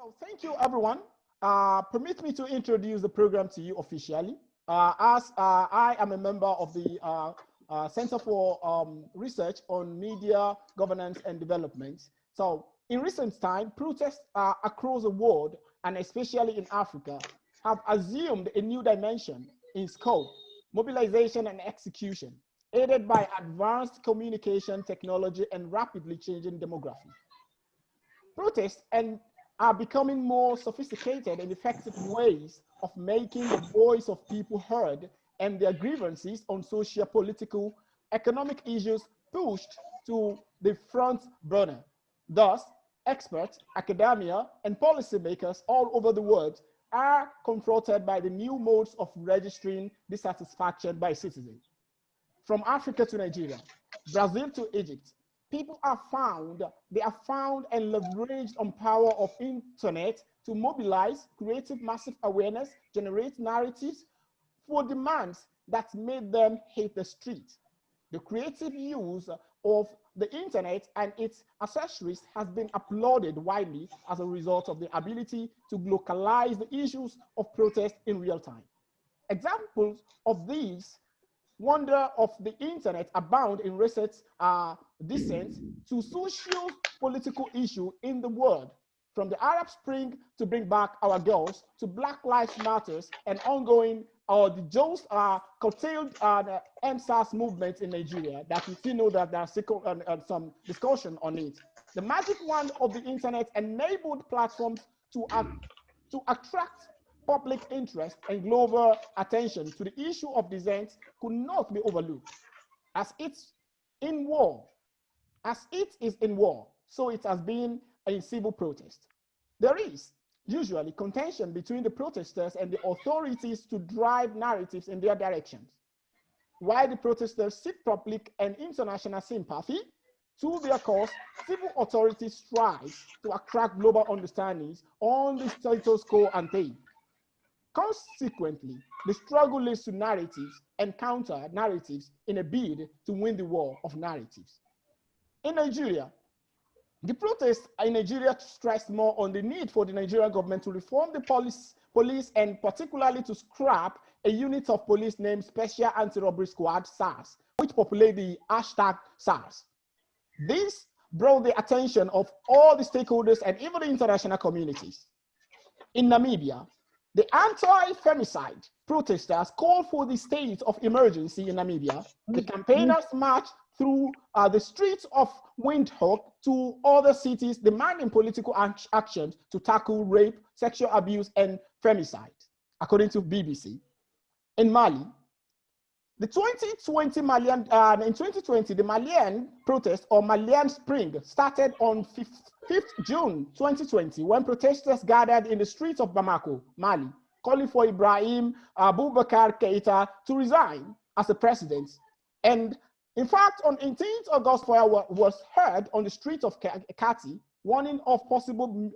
So thank you, everyone. Permit me to introduce the program to you officially. As I am a member of the Center for Research on Media Governance and Development. So in recent time, protests across the world, and especially in Africa, have assumed a new dimension in scope, mobilization, and execution, aided by advanced communication technology and rapidly changing demography. Protests are becoming more sophisticated and effective ways of making the voice of people heard and their grievances on social, political, economic issues pushed to the front burner. Thus, experts, academia, and policymakers all over the world are confronted by the new modes of registering dissatisfaction by citizens. From Africa to Nigeria, Brazil to Egypt, people are found and leveraged on power of internet to mobilize, create massive awareness, generate narratives for demands that made them hate the street. The creative use of the internet and its accessories has been applauded widely as a result of the ability to localize the issues of protest in real time. Examples of these wonder of the internet abound in recent descent to social political issue in the world, from the Arab Spring to bring back our girls to Black Lives Matters and ongoing the just curtailed MSAS movement in Nigeria that we still know that there's some discussion on it. The magic wand of the internet enabled platforms to attract public interest and global attention to the issue of dissent could not be overlooked. As it is in war, so it has been a civil protest. There is usually contention between the protesters and the authorities to drive narratives in their directions. While the protesters seek public and international sympathy to their cause, civil authorities strive to attract global understandings on the status quo ante. Consequently, the struggle leads to narratives and counter-narratives in a bid to win the war of narratives. In Nigeria, the protests in Nigeria stressed more on the need for the Nigerian government to reform the police and particularly to scrap a unit of police named Special Anti-Robbery Squad, SARS, which populate the hashtag SARS. This brought the attention of all the stakeholders and even the international communities. In Namibia, the anti-femicide protesters called for the state of emergency in Namibia. The campaigners marched through the streets of Windhoek to other cities demanding political action to tackle rape, sexual abuse, and femicide, according to BBC. In Mali, in 2020, the Malian protest or Malian Spring started on 5th June 2020 when protesters gathered in the streets of Bamako, Mali, calling for Ibrahim Boubacar Keïta to resign as a president. And in fact, on 18th August, fire was heard on the streets of Kati. Warning of possible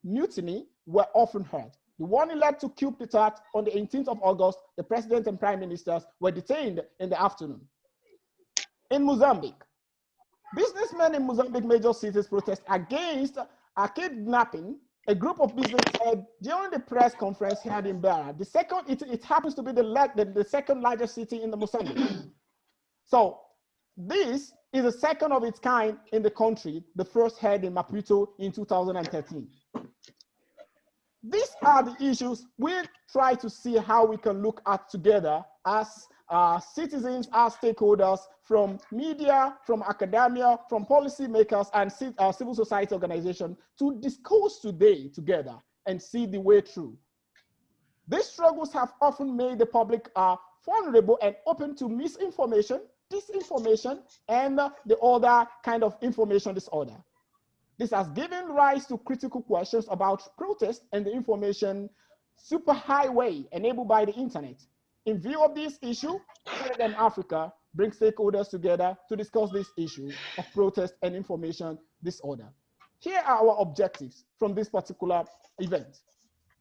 mutiny were often heard. The warning led to coup d'etat on the 18th of August. The president and prime ministers were detained in the afternoon. In Mozambique, businessmen in Mozambique major cities protest against kidnapping a group of businessmen during the press conference held in Beira. It happens to be the second largest city in the Mozambique. So this is the second of its kind in the country, the first held in Maputo in 2013. These are the issues we try to see how we can look at together as citizens, as stakeholders from media, from academia, from policymakers and civil society organizations to discuss today together and see the way through. These struggles have often made the public vulnerable and open to misinformation, disinformation, and the other kind of information disorder. This has given rise to critical questions about protest and the information superhighway enabled by the internet. In view of this issue, CEREDEMS Africa brings stakeholders together to discuss this issue of protest and information disorder. Here are our objectives from this particular event: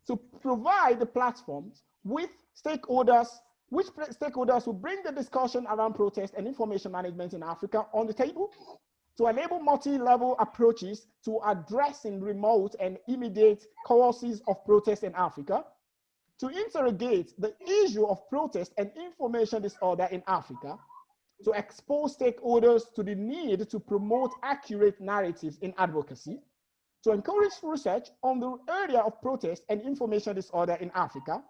to provide the platforms with stakeholders, which stakeholders will bring the discussion around protest and information management in Africa on the table, to enable multi-level approaches to addressing remote and immediate causes of protest in Africa, to interrogate the issue of protest and information disorder in Africa, to expose stakeholders to the need to promote accurate narratives in advocacy, to encourage research on the area of protest and information disorder in Africa,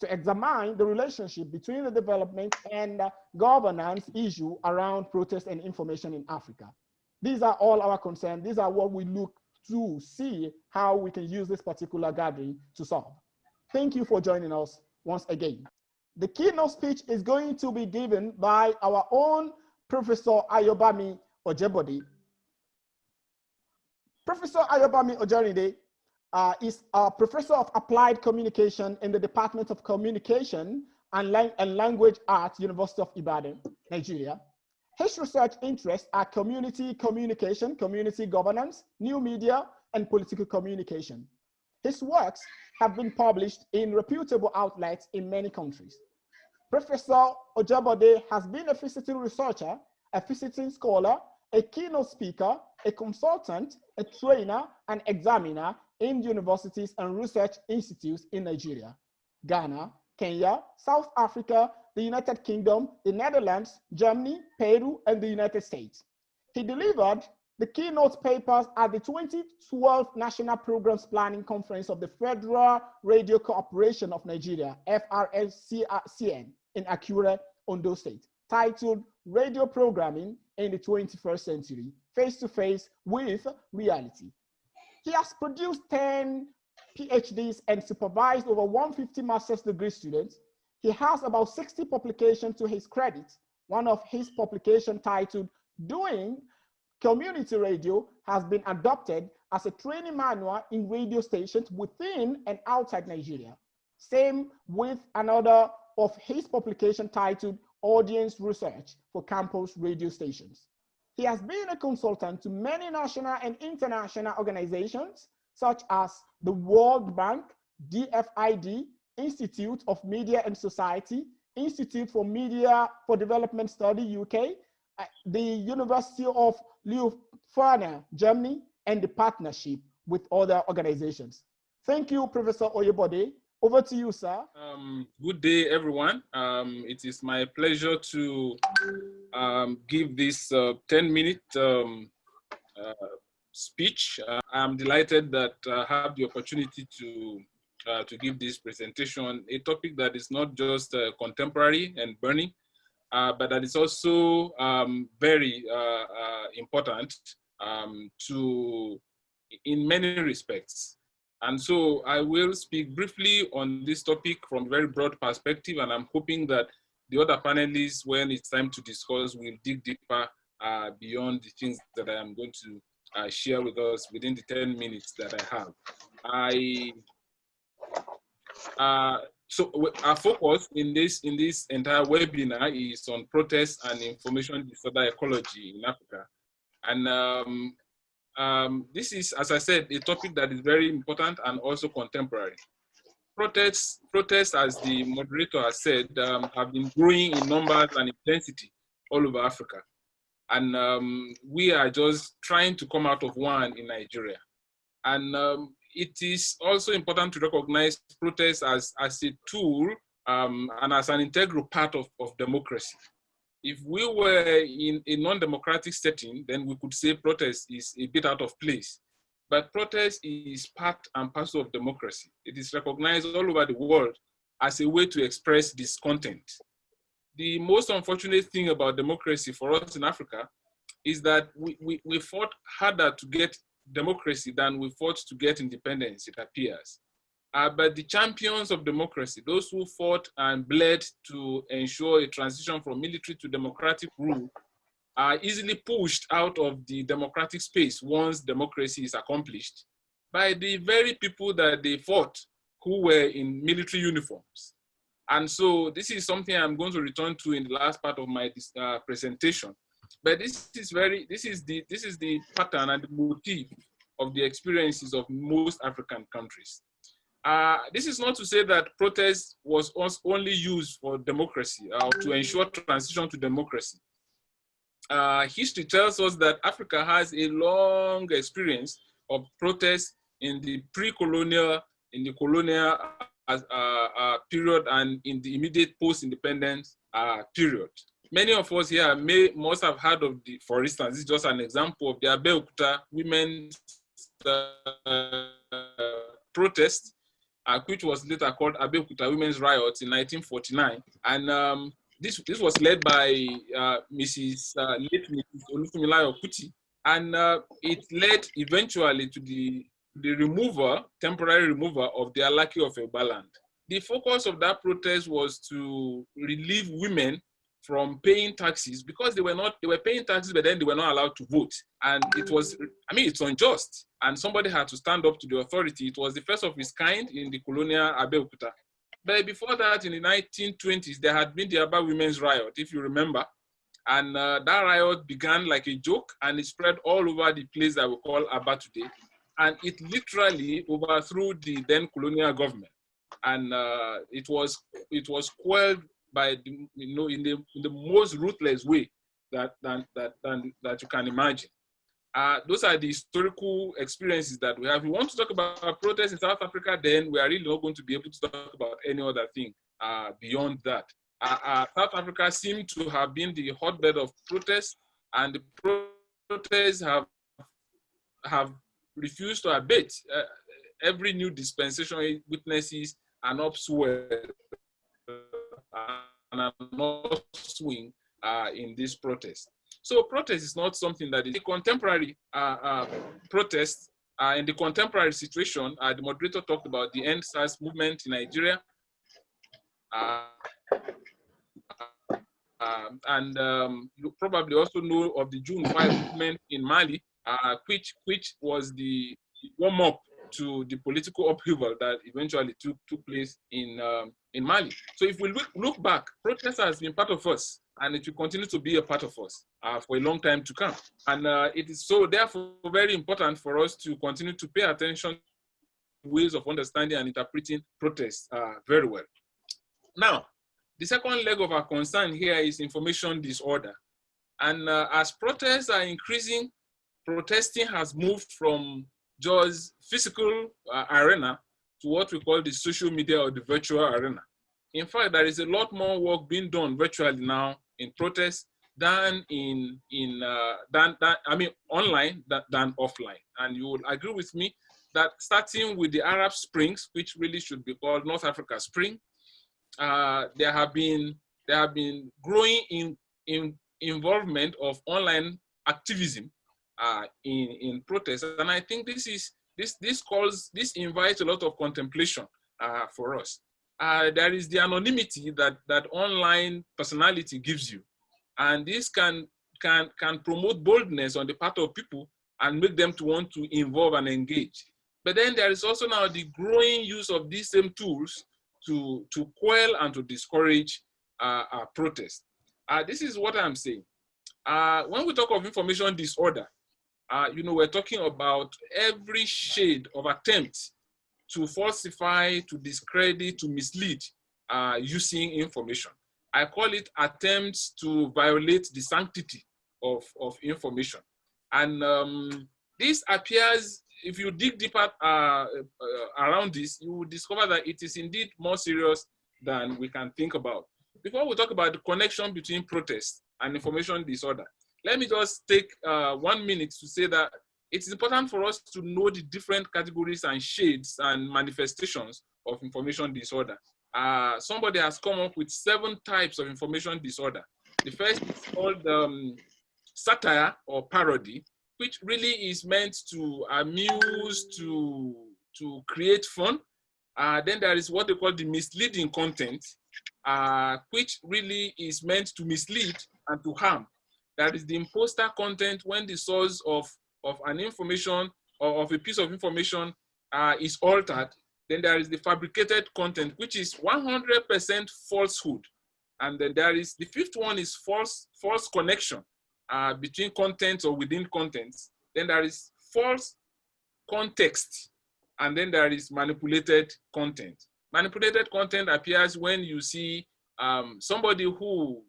to examine the relationship between the development and governance issue around protest and information in Africa. These are all our concerns. These are what we look to see how we can use this particular gathering to solve. Thank you for joining us once again. The keynote speech is going to be given by our own Professor Ayobami Ojebode. Professor Ayobami Ojebode is a professor of applied communication in the Department of Communication and Language Arts, University of Ibadan, Nigeria. His research interests are community communication, community governance, new media, and political communication. His works have been published in reputable outlets in many countries. Professor Ojebode has been a visiting researcher, a visiting scholar, a keynote speaker, a consultant, a trainer, and examiner in universities and research institutes in Nigeria, Ghana, Kenya, South Africa, the United Kingdom, the Netherlands, Germany, Peru, and the United States. He delivered the keynote papers at the 2012 National Programs Planning Conference of the Federal Radio Corporation of Nigeria, FRCN, in Akure, Ondo State, titled Radio Programming in the 21st Century, Face-to-Face with Reality. He has produced 10 PhDs and supervised over 150 master's degree students. He has about 60 publications to his credit. One of his publications, titled Doing Community Radio, has been adopted as a training manual in radio stations within and outside Nigeria. Same with another of his publication titled Audience Research for Campus Radio Stations. He has been a consultant to many national and international organizations, such as the World Bank, DFID, Institute of Media and Society, Institute for Media for Development Study, UK, the University of Louvain, Germany, and the partnership with other organizations. Thank you, Professor Oyebode. Over to you, sir. Good day, everyone. It is my pleasure to give this 10-minute speech. I'm delighted that I have the opportunity to give this presentation, a topic that is not just contemporary and burning, but that is also very important in many respects. And so I will speak briefly on this topic from a very broad perspective, and I'm hoping that the other panelists, when it's time to discuss, will dig deeper beyond the things that I am going to share with us within the 10 minutes that I have. So our focus in this entire webinar is on protest and information disorder ecology in Africa. And this is, as I said, a topic that is very important and also contemporary. Protests, as the moderator has said, have been growing in numbers and intensity all over Africa. And we are just trying to come out of one in Nigeria. And it is also important to recognize protests as a tool and as an integral part of democracy. If we were in a non-democratic setting, then we could say protest is a bit out of place. But protest is part and parcel of democracy. It is recognized all over the world as a way to express discontent. The most unfortunate thing about democracy for us in Africa is that we fought harder to get democracy than we fought to get independence, it appears. But the champions of democracy, those who fought and bled to ensure a transition from military to democratic rule, are easily pushed out of the democratic space once democracy is accomplished by the very people that they fought who were in military uniforms. And so this is something I'm going to return to in the last part of my presentation. But this is the pattern and the motif of the experiences of most African countries. This is not to say that protest was only used for democracy or to ensure transition to democracy. history tells us that Africa has a long experience of protest in the pre-colonial, in the colonial period, and in the immediate post-independence period. Many of us here must have heard of the, for instance, this is just an example of the Abeokuta women's protest, which was later called Abeokuta Women's Riots in 1949. And this was led by late Mrs. Olufunmilayo Kuti, and it led eventually to the temporary removal of the Alaki of Egbaland. The focus of that protest was to relieve women from paying taxes, because they were paying taxes, but then they were not allowed to vote. And it was, I mean, it's unjust. And somebody had to stand up to the authority. It was the first of its kind in the colonial Abeokuta. But before that, in the 1920s, there had been the Aba Women's Riot, if you remember. And that riot began like a joke, and it spread all over the place that we call Aba today. And it literally overthrew the then colonial government. And it was quelled by the, in the most ruthless way that you can imagine. Those are the historical experiences that we have. If we want to talk about protests in South Africa, then we are really not going to be able to talk about any other thing beyond that. South Africa seemed to have been the hotbed of protests, and the protests have refused to abate. Every new dispensation witnesses an upswing and an upswing in this protest. So protest is not something that is a contemporary protest. In the contemporary situation, the moderator talked about the End SARS movement in Nigeria. You probably also know of the June 5 movement in Mali, which was the warm-up to the political upheaval that eventually took place in Mali. So if we look back, protest has been part of us, and it will continue to be a part of us for a long time to come. And it is so therefore very important for us to continue to pay attention to ways of understanding and interpreting protests very well. Now, the second leg of our concern here is information disorder. And as protests are increasing, protesting has moved from just physical arena to what we call the social media or the virtual arena. In fact, there is a lot more work being done virtually now in protests than online than offline. And you will agree with me that starting with the Arab Springs, which really should be called North Africa Spring, there have been growing involvement of online activism in protests, and I think this invites a lot of contemplation for us. There is the anonymity that online personality gives you, and this can promote boldness on the part of people and make them to want to involve and engage. But then there is also now the growing use of these same tools to quell and to discourage protest. This is what I'm saying. When we talk of information disorder, we're talking about every shade of attempt to falsify, to discredit, to mislead using information. I call it attempts to violate the sanctity of information. And this appears, if you dig deeper around this, you will discover that it is indeed more serious than we can think about. Before we talk about the connection between protest and information disorder, let me just take 1 minute to say that it's important for us to know the different categories and shades and manifestations of information disorder. Somebody has come up with 7 types of information disorder. The first is called satire or parody, which really is meant to amuse, to create fun. Then there is what they call the misleading content, which really is meant to mislead and to harm. That is the imposter content when the source of an information or of a piece of information is altered. Then there is the fabricated content, which is 100% falsehood. And then there is the fifth one is false connection between contents or within contents. Then there is false context. And then there is manipulated content. Manipulated content appears when you see somebody who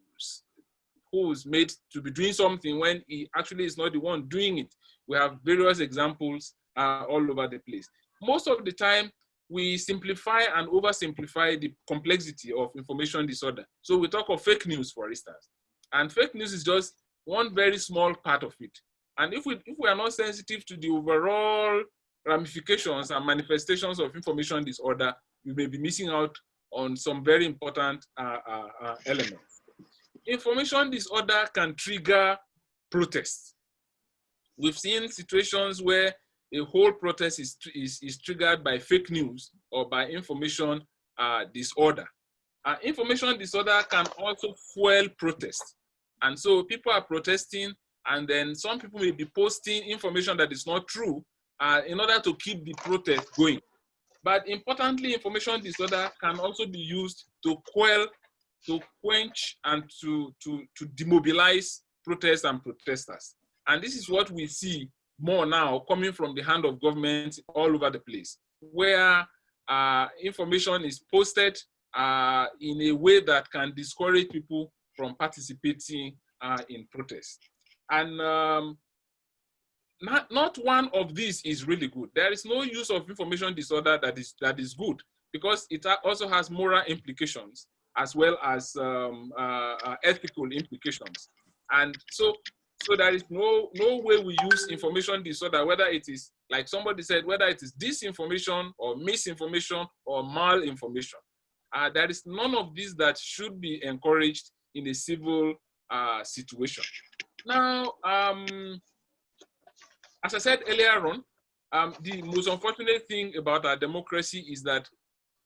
who's made to be doing something when he actually is not the one doing it. We have various examples all over the place. Most of the time, we simplify and oversimplify the complexity of information disorder. So we talk of fake news, for instance, and fake news is just one very small part of it. And if we are not sensitive to the overall ramifications and manifestations of information disorder, we may be missing out on some very important elements. Information disorder can trigger protests. We've seen situations where a whole protest is triggered by fake news or by information disorder. Information disorder can also fuel protest. And so people are protesting, and then some people may be posting information that is not true in order to keep the protest going. But importantly, information disorder can also be used to quell, to quench, and to demobilize protests and protesters. And this is what we see more now coming from the hand of government all over the place, where information is posted in a way that can discourage people from participating in protests. And not one of these is really good. There is no use of information disorder that is good, because it also has moral implications as well as ethical implications. And so there is no way we use information disorder, whether it is, like somebody said, whether it is disinformation or misinformation or malinformation. There is none of these that should be encouraged in a civil situation. Now, as I said earlier on, the most unfortunate thing about our democracy is that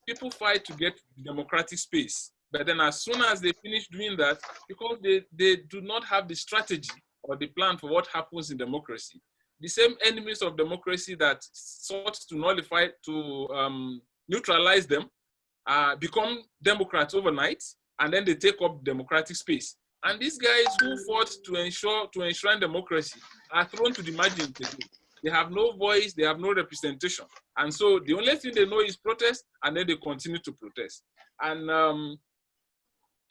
people fight to get democratic space, but then as soon as they finish doing that, because they do not have the strategy or the plan for what happens in democracy, the same enemies of democracy that sought to nullify, to neutralize them, become Democrats overnight, and then they take up democratic space. And these guys who fought to enshrine democracy are thrown to the margins today. They have no voice, they have no representation. And so the only thing they know is protest, and then they continue to protest. And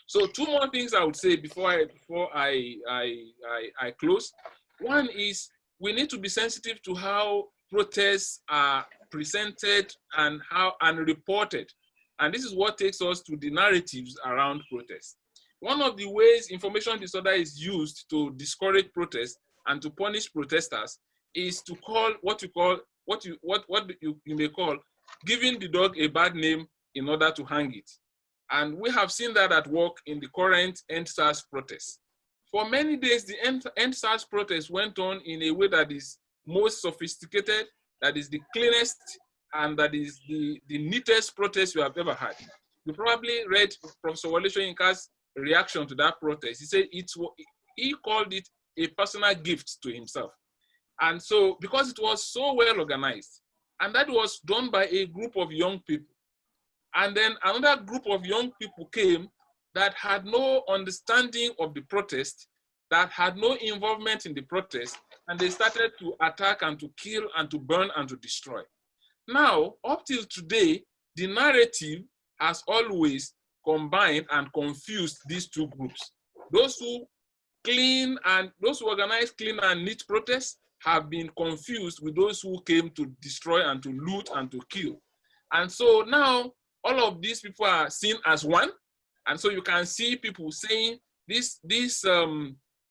so two more things I would say before I close. One is we need to be sensitive to how protests are presented and reported. And this is what takes us to the narratives around protests. One of the ways information disorder is used to discourage protests and to punish protesters is to call what you may call giving the dog a bad name in order to hang it. And we have seen that at work in the current EndSARS protests. For many days, the EndSARS protest went on in a way that is most sophisticated, that is the cleanest, and that is the neatest protest you have ever had. You probably read Professor Wole Soyinka's reaction to that protest. He said he called it a personal gift to himself. And so, because it was so well organized, and that was done by a group of young people. And then another group of young people came that had no understanding of the protest, that had no involvement in the protest, and they started to attack and to kill and to burn and to destroy. Now, up till today, the narrative has always combined and confused these two groups. Those who organize clean and neat protests have been confused with those who came to destroy and to loot and to kill. And so now all of these people are seen as one. And so you can see people saying this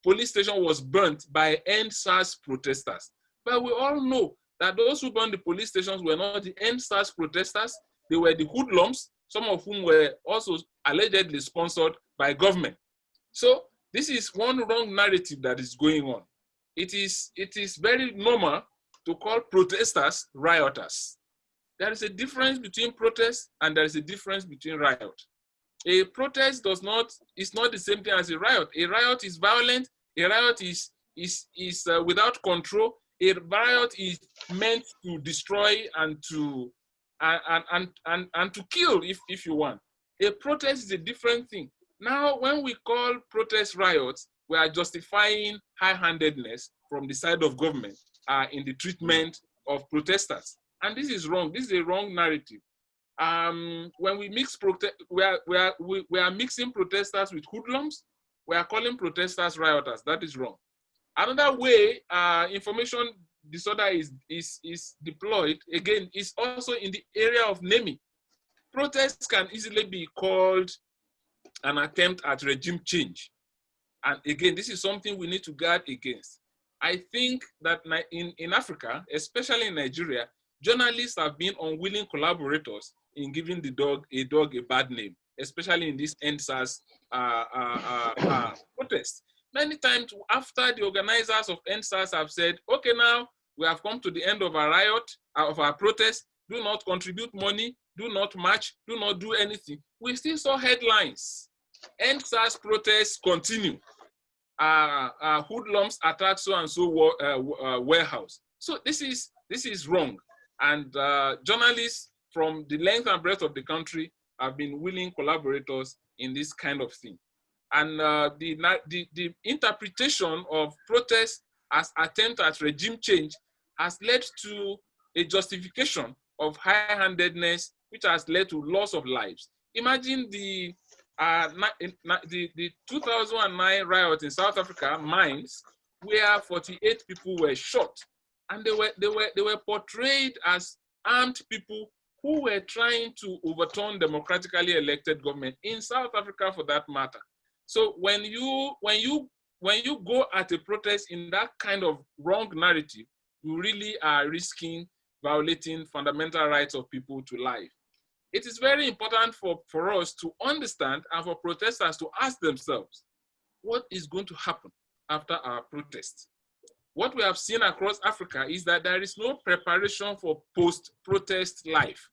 police station was burnt by EndSARS protesters. But we all know that those who burned the police stations were not the EndSARS protesters. They were the hoodlums, some of whom were also allegedly sponsored by government. So this is one wrong narrative that is going on. It is very normal to call protesters rioters. There is a difference between protest and there is a difference between riot. A protest is not the same thing as a riot. A riot is violent. A riot is without control. A riot is meant to destroy and to kill if you want. A protest is a different thing. Now, when we call protest riots, we are justifying high-handedness from the side of government in the treatment of protesters. And this is wrong. This is a wrong narrative. When we mix we are mixing protesters with hoodlums. we are calling protesters rioters. That is wrong. Another way information disorder is deployed, again, is also in the area of naming. Protests can easily be called an attempt at regime change. And again, this is something we need to guard against. I think that in Africa, especially in Nigeria, journalists have been unwilling collaborators in giving the dog a bad name, especially in this EndSARS protest. Many times after the organizers of EndSARS have said, okay, now we have come to the end of our riot, of our protest, do not contribute money, do not march, do not do anything, we still saw headlines. EndSARS protests continue. Hoodlums attack so-and-so warehouse. So this is wrong. And journalists from the length and breadth of the country have been willing collaborators in this kind of thing. And the interpretation of protests as attempt at regime change has led to a justification of high-handedness, which has led to loss of lives. Imagine the 2009 riot in South Africa, mines, where 48 people were shot, and they were portrayed as armed people who were trying to overturn democratically elected government in South Africa, for that matter. So when you go at a protest in that kind of wrong narrative, you really are risking violating fundamental rights of people to life. It is very important for us to understand and for protesters to ask themselves, what is going to happen after our protest? What we have seen across Africa is that there is no preparation for post-protest life.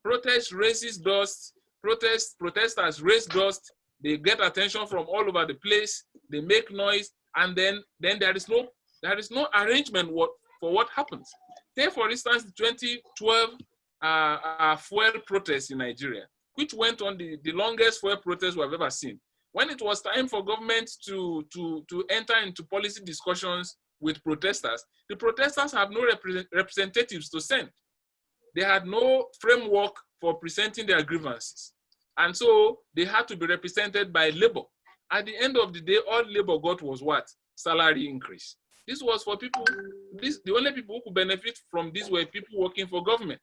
Protest raises dust, protesters raise dust, they get attention from all over the place, they make noise, and then there is no arrangement for what happens. Take, for instance, the 2012 fuel protest in Nigeria, which went on the longest fuel protest we have ever seen. When it was time for government to enter into policy discussions with protesters, the protesters have no representatives to send. They had no framework for presenting their grievances. And so they had to be represented by labor. At the end of the day, all labor got was what? Salary increase. This was for people, the only people who could benefit from this were people working for government.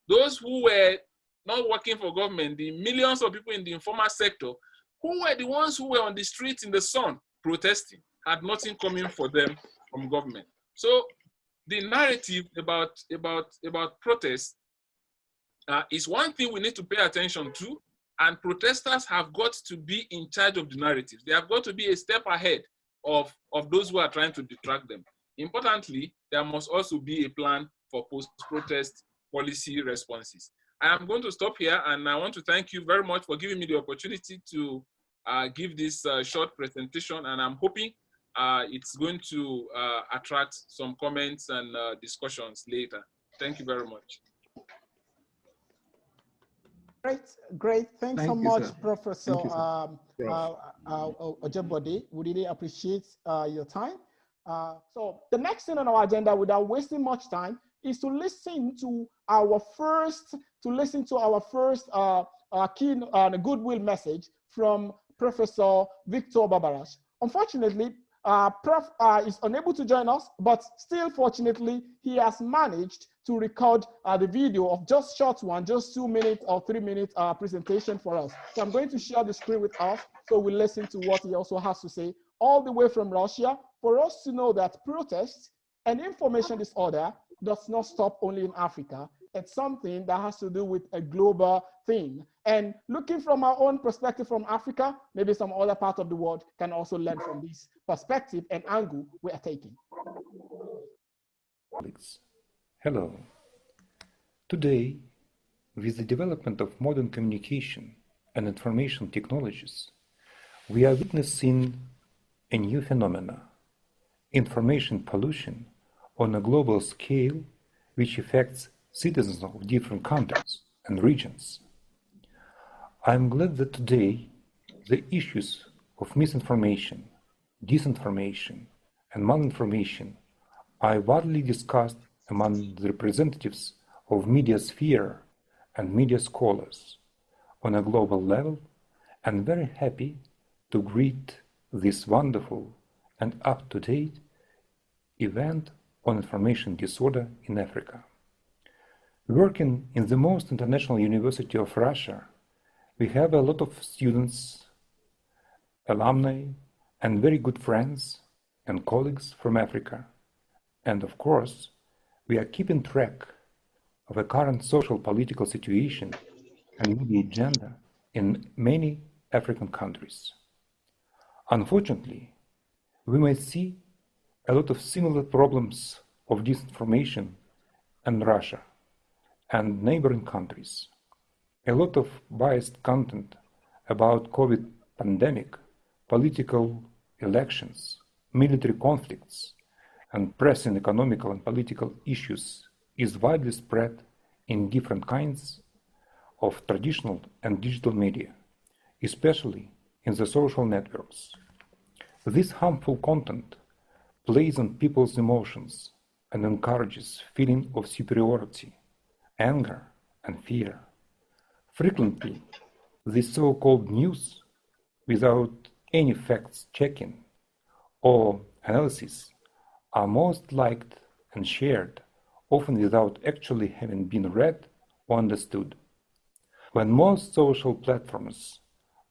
Those who were not working for government, the millions of people in the informal sector, who were the ones who were on the streets in the sun protesting, had nothing coming for them from government. So the narrative about protests is one thing we need to pay attention to, and protesters have got to be in charge of the narrative. They have got to be a step ahead of those who are trying to detract them. Importantly, there must also be a plan for post-protest policy responses. I am going to stop here, and I want to thank you very much for giving me the opportunity to give this short presentation, and I'm hoping it's going to attract some comments and discussions later. Thank you very much. Great. Thanks so much, sir. Professor Ojebode. We really appreciate your time. So the next thing on our agenda, without wasting much time, is to listen to our first key goodwill message from Professor Victor Barbarash. Unfortunately, Prof is unable to join us, but still, fortunately, he has managed to record the video of just short one, just 2 minutes or 3 minutes presentation for us. So I'm going to share the screen with us so we listen to what he also has to say all the way from Russia, for us to know that protests and information disorder does not stop only in Africa. It's something that has to do with a global thing. And looking from our own perspective from Africa, maybe some other part of the world can also learn from this perspective and angle we are taking. Hello. Today, with the development of modern communication and information technologies, we are witnessing a new phenomena, information pollution on a global scale, which affects citizens of different countries and regions. I'm glad that today the issues of misinformation, disinformation, and malinformation are widely discussed among the representatives of media sphere and media scholars on a global level, and very happy to greet this wonderful and up-to-date event on information disorder in Africa. Working in the most international university of Russia, we have a lot of students, alumni, and very good friends and colleagues from Africa. And of course, we are keeping track of the current social political situation and media agenda in many African countries. Unfortunately, we may see a lot of similar problems of disinformation in Russia and neighboring countries. A lot of biased content about COVID pandemic, political elections, military conflicts, and pressing economical and political issues is widely spread in different kinds of traditional and digital media, especially in the social networks. This harmful content plays on people's emotions and encourages feeling of superiority, anger, and fear. Frequently, this so-called news, without any facts checking or analysis, are most liked and shared, often without actually having been read or understood. When most social platforms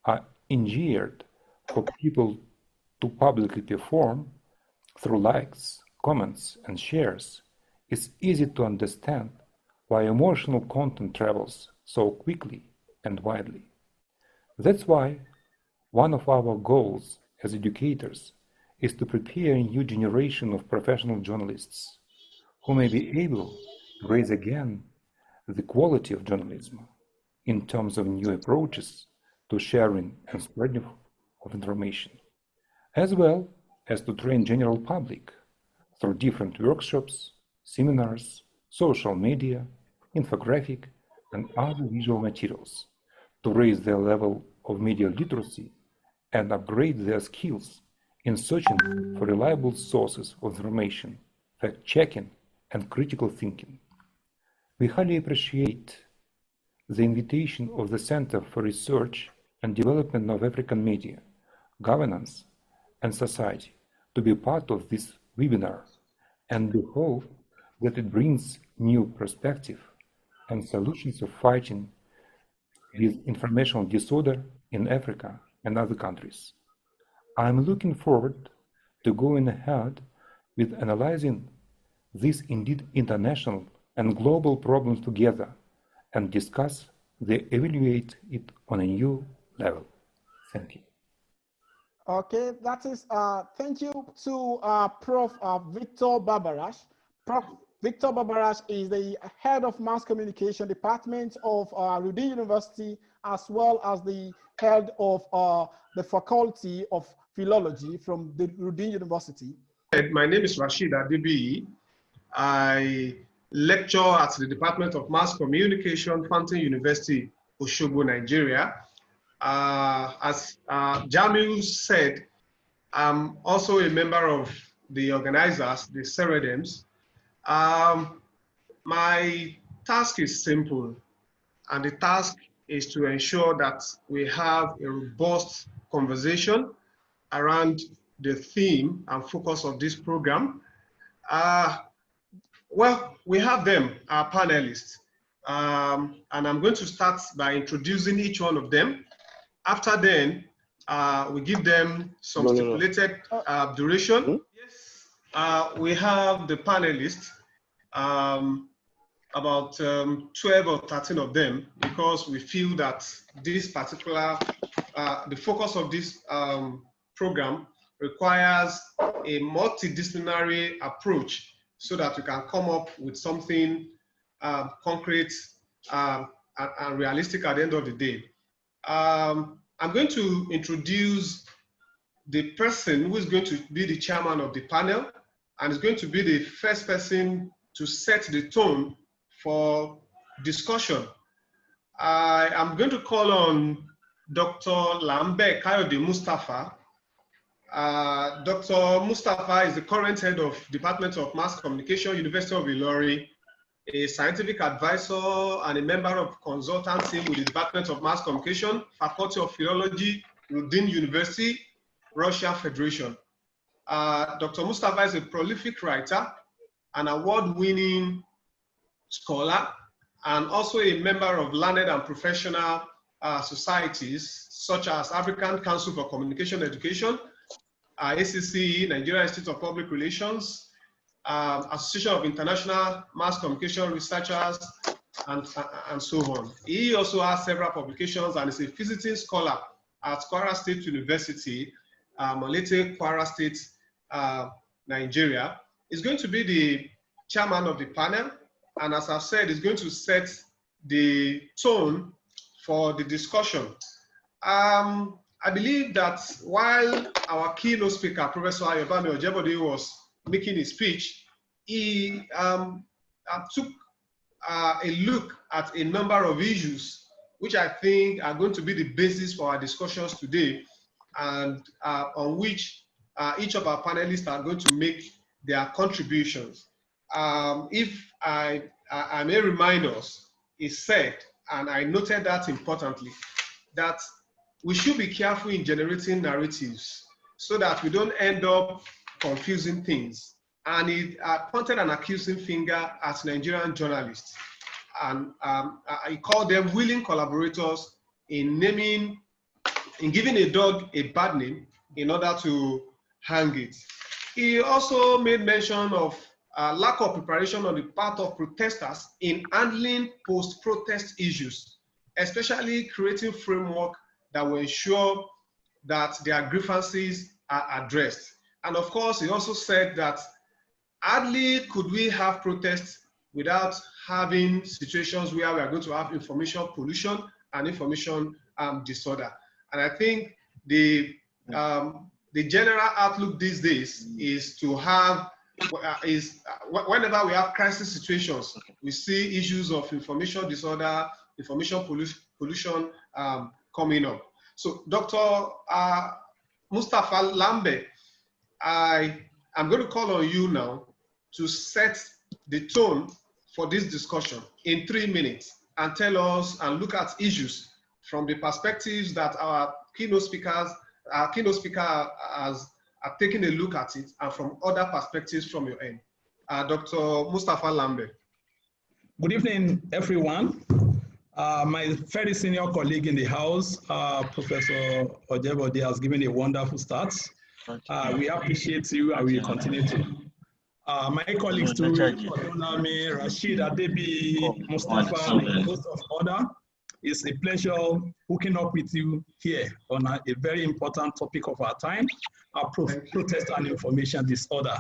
are engineered for people to publicly perform through likes, comments, and shares, it's easy to understand why emotional content travels so quickly and widely. That's why one of our goals as educators is to prepare a new generation of professional journalists who may be able to raise again the quality of journalism in terms of new approaches to sharing and spreading of information, as well as to train general public through different workshops, seminars, social media, infographic, and other visual materials to raise their level of media literacy and upgrade their skills in searching for reliable sources of information, fact-checking, and critical thinking. We highly appreciate the invitation of the Center for Research and Development of African Media, Governance, and Society to be part of this webinar, and we hope that it brings new perspective and solutions of fighting with informational disorder in Africa and other countries. I'm looking forward to going ahead with analyzing these indeed international and global problems together and discuss they evaluate it on a new level. Thank you. Okay, that is, thank you to Prof. Victor Barbarash. Prof. Victor Barbarash is the head of mass communication department of Rudin University, as well as the head of the faculty of philology from the Rudin University. My name is Rashid Adibi. I lecture at the Department of Mass Communication, Fountain University, Osogbo, Nigeria. As Jamil said, I'm also a member of the organizers, the Ceredems. My task is simple, and the task is to ensure that we have a robust conversation around the theme and focus of this program. Well, we have them, our panelists, and I'm going to start by introducing each one of them. After then, we give them some stipulated duration. Yes, we have the panelists, about 12 or 13 of them, because we feel that this particular, the focus of this program requires a multidisciplinary approach so that we can come up with something concrete and realistic at the end of the day. I'm going to introduce the person who is going to be the chairman of the panel and is going to be the first person to set the tone for discussion. I am going to call on Dr. Lambert Kayode Mustafa. Dr. Mustafa is the current head of Department of Mass Communication, University of Ilorin, a scientific advisor and a member of consultant team with the Department of Mass Communication, Faculty of Philology, Rudin University. Russian Federation. Dr. Mustafa is a prolific writer, an award-winning scholar, and also a member of learned and professional societies such as African Council for Communication Education, ACC, Nigeria Institute of Public Relations, Association of International Mass Communication Researchers, and so on. He also has several publications and is a visiting scholar at Kwara State University, Molete, Kwara State, Nigeria. He's going to be the chairman of the panel, and as I've said, he's going to set the tone for the discussion. I believe that while our keynote speaker, Professor Ayobami Ojebode, was making his speech, he took a look at a number of issues which I think are going to be the basis for our discussions today, and on which each of our panelists are going to make their contributions. If I may remind us, he said, and I noted that importantly, that we should be careful in generating narratives so that we don't end up confusing things. And he pointed an accusing finger at Nigerian journalists, and he called them willing collaborators in giving a dog a bad name in order to hang it. He also made mention of lack of preparation on the part of protesters in handling post-protest issues, especially creating framework that will ensure that their grievances are addressed. And of course, he also said that hardly could we have protests without having situations where we are going to have information pollution and information disorder. And I think the general outlook these days is to have, whenever we have crisis situations, we see issues of information disorder, information pollution coming up. So Dr. Mustafa Lambe, I'm going to call on you now to set the tone for this discussion in 3 minutes and tell us and look at issues from the perspectives that our keynote speaker has taken a look at it, and from other perspectives from your end. Dr. Mustafa Lambe. Good evening, everyone. My very senior colleague in the House, Professor Ojebode, has given a wonderful start. We appreciate you, and we will continue to. My colleagues too, Odunami, Rashid, Adebi, Mustafa, and a host of others. It's a pleasure hooking up with you here on a very important topic of our time, protest and information disorder.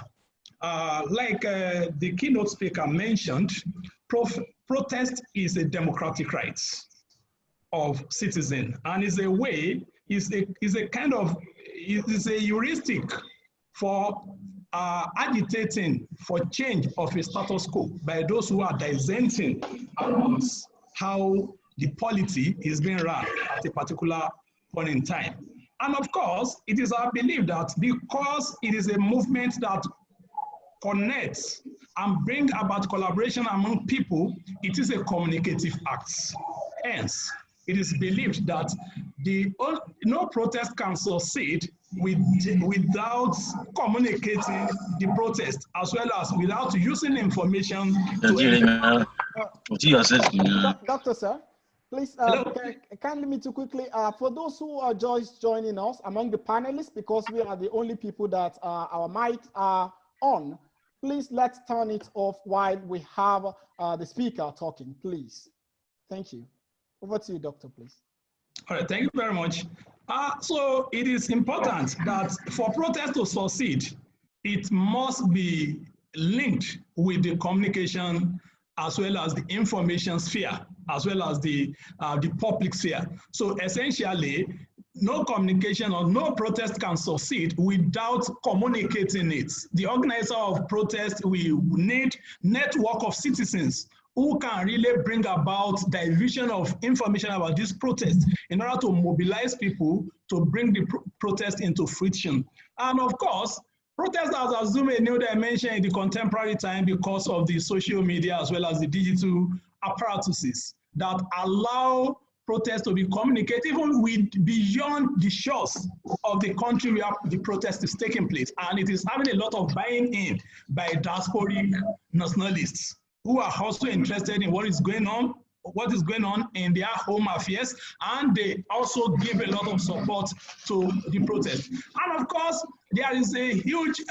Like the keynote speaker mentioned, protest is a democratic right of citizens, and is a way, is a kind of, is a heuristic for agitating for change of a status quo by those who are dissenting about how the polity is being run at a particular point in time. And of course, it is our belief that because it is a movement that connects and bring about collaboration among people, it is a communicative act. Hence, it is believed that no protest can succeed without communicating the protest, as well as without using information to Doctor, sir, please kindly me to quickly, for those who are just joining us among the panelists, because we are the only people that our mics are on, please let's turn it off while we have the speaker talking, please. Thank you. Over to you, Doctor, please. All right, thank you very much. So it is important that for protest to succeed, it must be linked with the communication as well as the information sphere, as well as the public sphere. So essentially, no communication or no protest can succeed without communicating it. The organizer of protest will need network of citizens who can really bring about division of information about this protest in order to mobilize people to bring the protest into fruition. And of course, protest has assumed a new dimension in the contemporary time because of the social media as well as the digital apparatuses that allow protest to be communicated even with beyond the shores of the country where the protest is taking place. And it is having a lot of buying in by diasporic nationalists who are also interested in what is going on in their home affairs, and they also give a lot of support to the protest. And of course, there is a huge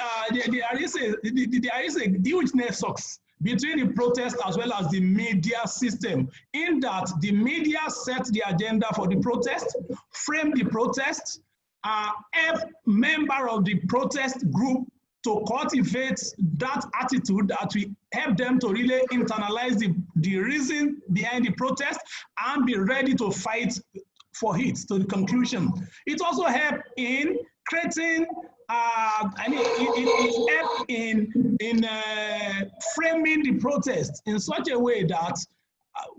huge nexus between the protest as well as the media system, in that the media set the agenda for the protest, frame the protest, help member of the protest group to cultivate that attitude that will help them to really internalize the reason behind the protest and be ready to fight for it to the conclusion. It also helps in creating, it helps in framing the protest in such a way that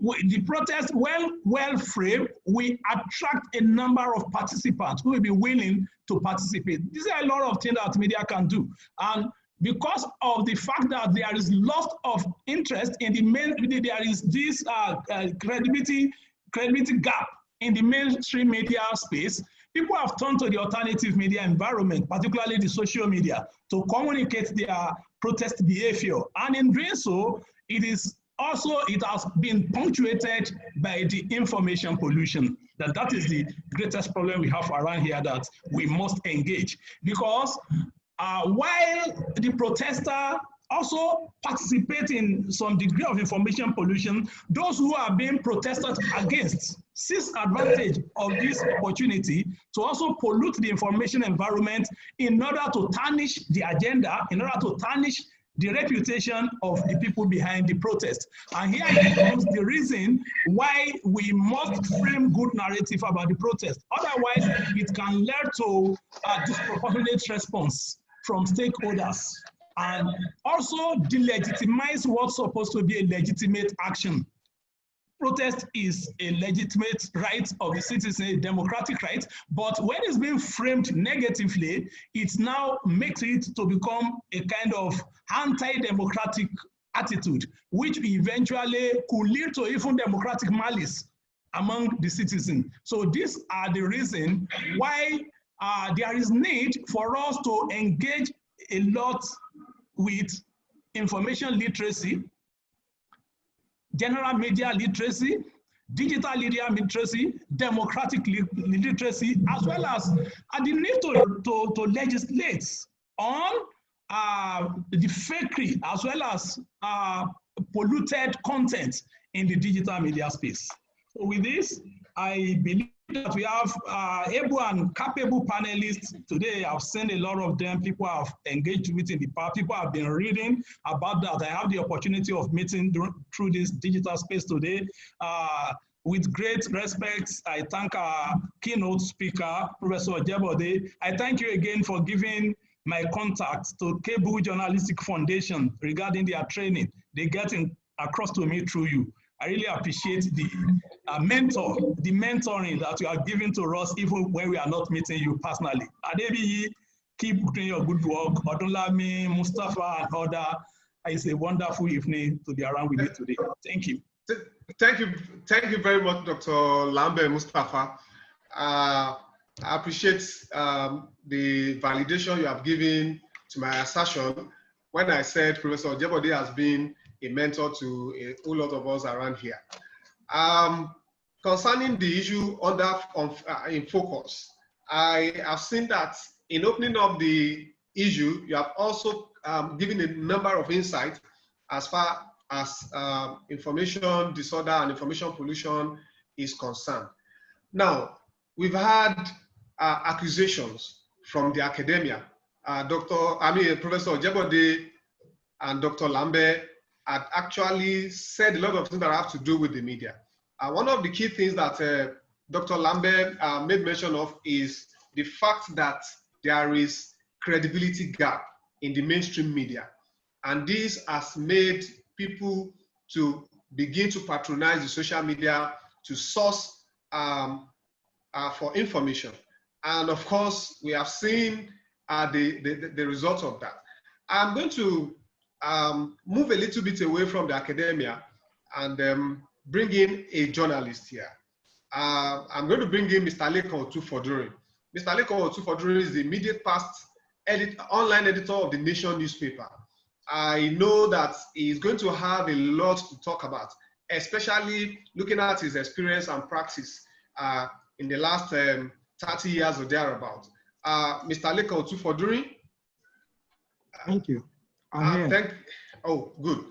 the protest, well framed, we attract a number of participants who will be willing to participate. These are a lot of things that media can do. And because of the fact that there is loss of interest in the main, there is this credibility gap in the mainstream media space, people have turned to the alternative media environment, particularly the social media, to communicate their protest behavior. And in doing so, it has been punctuated by the information pollution. That is the greatest problem we have around here that we must engage. Because while the protester also participate in some degree of information pollution, those who are being protested against seize advantage of this opportunity to also pollute the information environment in order to tarnish the agenda, in order to tarnish the reputation of the people behind the protest. And here comes the reason why we must frame good narrative about the protest. Otherwise, it can lead to a disproportionate response from stakeholders and also delegitimize what's supposed to be a legitimate action. Protest is a legitimate right of the citizen, a democratic right, but when it's being framed negatively, it now makes it to become a kind of anti-democratic attitude, which eventually could lead to even democratic malice among the citizens. So these are the reasons why there is need for us to engage a lot with information literacy, general media literacy, digital media literacy, democratic literacy, as well as the need to legislate on the fakery as well as polluted content in the digital media space. So with this, I believe that we have able and capable panelists today. I've seen a lot of them. People have engaged with in the past. People have been reading about that. I have the opportunity of meeting through this digital space today. With great respect, I thank our keynote speaker, Professor Ojebode. I thank you again for giving my contact to Cable Journalistic Foundation regarding their training. They get across to me through you. I really appreciate the mentoring that you are giving to us, even when we are not meeting you personally. Adebiyi, keep doing your good work. Odunlami, Mustafa, and other. It's a wonderful evening to be around with you today. Thank you. Thank you very much, Dr. Lambert Mustafa. I appreciate the validation you have given to my assertion when I said Professor Ojebode has been a mentor to a whole lot of us around here. Concerning the issue in focus, I have seen that in opening up the issue, you have also given a number of insights as far as information disorder and information pollution is concerned. Now, we've had accusations from the academia. Professor Ojebode and Dr. Lambert had actually said a lot of things that have to do with the media. One of the key things that Dr. Lambert made mention of is the fact that there is credibility gap in the mainstream media. And this has made people to begin to patronize the social media to source for information. And of course, we have seen the results of that. I'm going to move a little bit away from the academia and bring in a journalist here. I'm going to bring in Mr. Lekan Otufoduri. Mr. Lekan Otufoduri is the immediate past online editor of the Nation newspaper. I know that he's going to have a lot to talk about, especially looking at his experience and practice in the last 30 years or thereabout. Mr. Lekan Otufoduri. Thank you. Oh, good.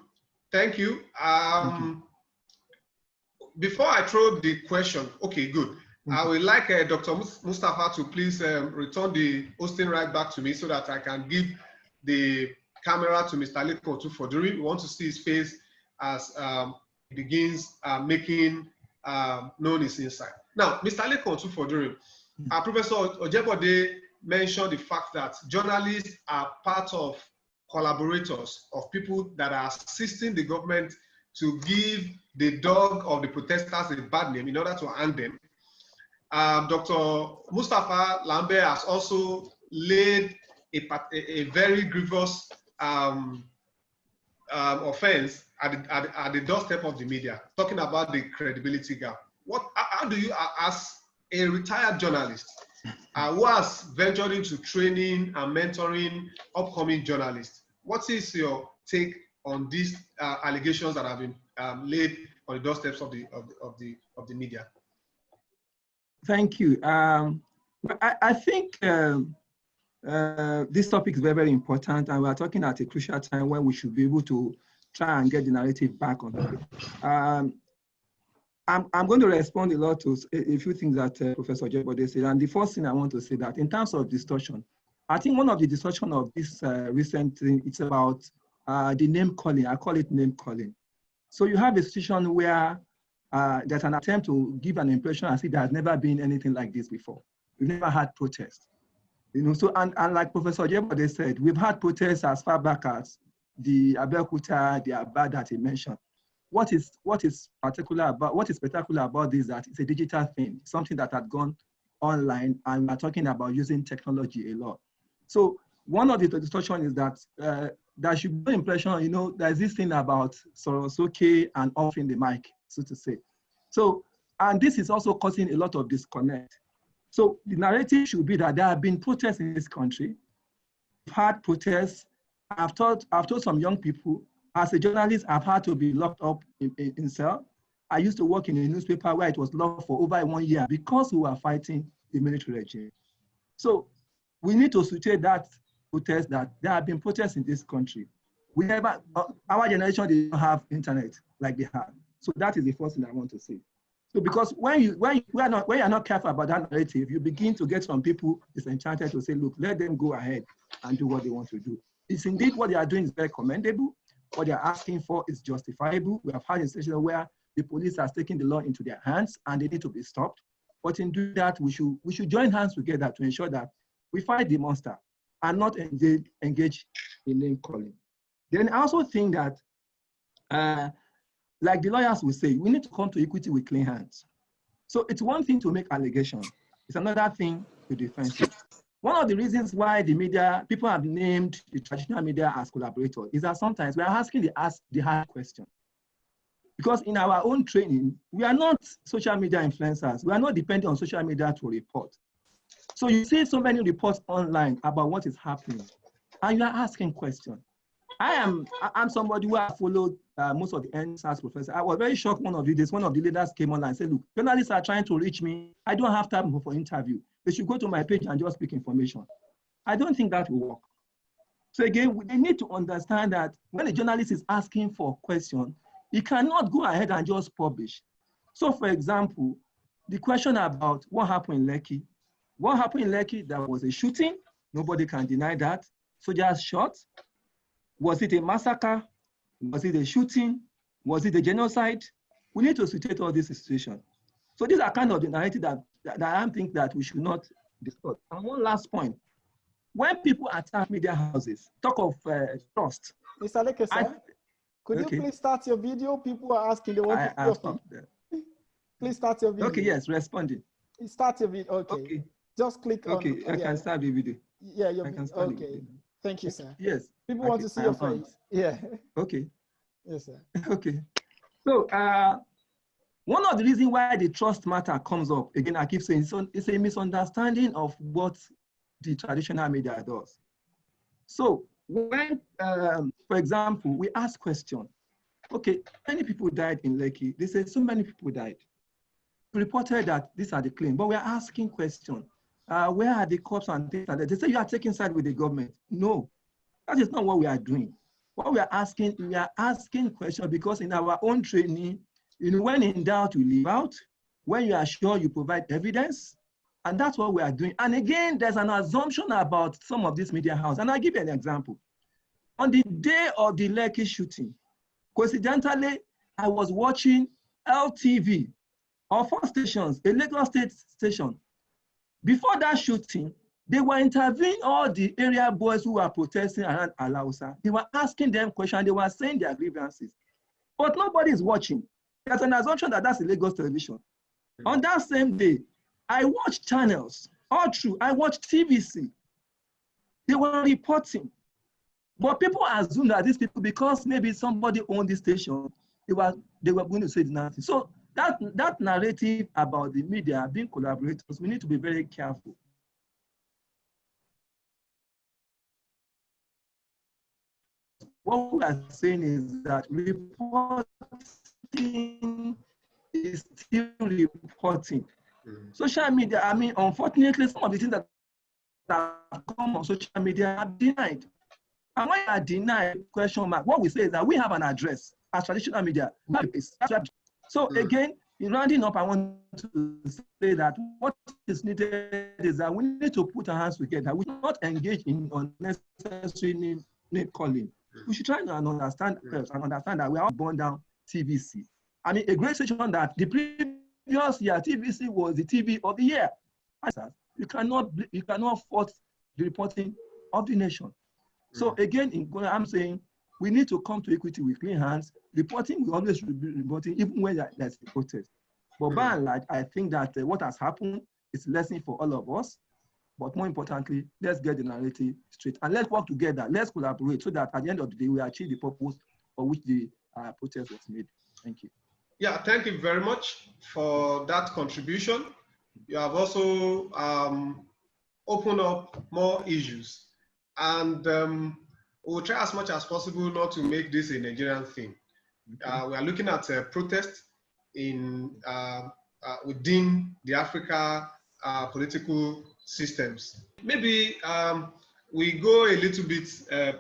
Thank you. Thank you. Before I throw the question, okay, good. I would like Dr. Mustafa to please return the hosting right back to me so that I can give the camera to Mr. Lekan Otufoduri. We want to see his face as he begins making known his insight. Now, Mr. Lekan Otufoduri, Professor Ojebode mentioned the fact that journalists are part of collaborators, of people that are assisting the government to give the dog of the protesters a bad name in order to hang them. Dr. Mustafa Lambe has also laid a very grievous offense at the doorstep of the media, talking about the credibility gap. How do you, as a retired journalist who has ventured into training and mentoring upcoming journalists, what is your take on these allegations that have been laid on the doorsteps of the media? Thank you. I think this topic is very, very important, and we are talking at a crucial time when we should be able to try and get the narrative back on it. I'm going to respond a lot to a few things that Professor Ojebode said, and the first thing I want to say that in terms of distortion, I think one of the distortion of this recent thing, it's about the name calling. I call it name calling. So you have a situation where there's an attempt to give an impression as if there has never been anything like this before. We've never had protests. You know, so and like Professor Ojebode said, we've had protests as far back as the Abeokuta, the Aba that he mentioned. What is spectacular about this, that it's a digital thing, something that had gone online, and we're talking about using technology a lot. So one of the distortion is that there should be no impression, you know, there's this thing about Sorosoke and offing the mic, so to say. So, and this is also causing a lot of disconnect. So the narrative should be that there have been protests in this country. We've had protests. I've told some young people, as a journalist, I've had to be locked up in cell. I used to work in a newspaper where it was locked for over 1 year because we were fighting the military regime. So we need to situate that protest, that there have been protests in this country. We never, our generation didn't have internet like they have. So that is the first thing I want to say. So because when you are not careful about that narrative, you begin to get some people disenchanted to say, look, let them go ahead and do what they want to do. It's indeed what they are doing is very commendable. What they are asking for is justifiable. We have had a situation where the police are taking the law into their hands and they need to be stopped. But in doing that, we should join hands together to ensure that we fight the monster and not engage in name calling. Then I also think that, like the lawyers will say, we need to come to equity with clean hands. So it's one thing to make allegations. It's another thing to defend it. One of the reasons why the media, people have named the traditional media as collaborators is that sometimes we are asking the hard question. Because in our own training, we are not social media influencers. We are not dependent on social media to report. So you see so many reports online about what is happening, and you are asking questions. I'm somebody who has followed most of the NSAS professors. I was very shocked one of the days, one of the leaders came online and said, look, journalists are trying to reach me. I don't have time for interview. They should go to my page and just speak information. I don't think that will work. So again, they need to understand that when a journalist is asking for a question, he cannot go ahead and just publish. So for example, the question about what happened in Lekki. What happened in Lekki? There was a shooting. Nobody can deny that. Soldiers shot. Was it a massacre? Was it a shooting? Was it a genocide? We need to situate all this situation. So these are kind of the narrative that I think that we should not discuss. And one last point. When people attack media houses, talk of trust. Mr. Leke, sir, could you please start your video? People are asking. They want to stop there. Please start your video. Okay, yes, responding. Start your video. Okay. Just click on. Okay, I can start the video. Yeah, okay. Thank you, sir. Yes. People want to see your face. Yeah. Okay. Yes, sir. Okay. So One of the reasons why the trust matter comes up, again, I keep saying, it's a misunderstanding of what the traditional media does. So when, for example, we ask question, okay, many people died in Lekki. They say so many people died. We reported that these are the claims, but we are asking question. Where are the cops and things like that? They say you are taking side with the government. No, that is not what we are doing. What we are asking questions because in our own training, when in doubt, you leave out. When you are sure, you provide evidence. And that's what we are doing. And again, there's an assumption about some of these media houses. And I'll give you an example. On the day of the Lekki shooting, coincidentally, I was watching LTV, or 4 stations, a Lagos State station. Before that shooting, they were interviewing all the area boys who were protesting around Alausa. They were asking them questions, they were saying their grievances. But nobody is watching. There's an assumption that that's a Lagos television. On that same day, I watched channels, all true. I watched TVC. They were reporting. But people assume that these people, because maybe somebody owned this station, they were going to say nothing. So that narrative about the media being collaborators, we need to be very careful. What we are saying is that reporting is still reporting. Social media, I mean, unfortunately, some of the things that have come on social media are denied. And when you are denied, question mark, what we say is that we have an address as traditional media. So again, in rounding up, I want to say that what is needed is that we need to put our hands together. We should not engage in unnecessary name calling. We should try to understand that we are born down TVC. I mean, a great station that the previous year TVC was the TV of the year. You cannot fault the reporting of the nation. So again, I'm saying we need to come to equity with clean hands. Reporting will always be reporting, even when there's a protest. But by and large, I think that what has happened is a lesson for all of us. But more importantly, let's get the narrative straight and let's work together. Let's collaborate so that at the end of the day, we achieve the purpose for which the protest was made. Thank you. Yeah, thank you very much for that contribution. You have also opened up more issues. And we'll try as much as possible not to make this a Nigerian thing. We are looking at protests within the Africa political systems. Maybe we go a little bit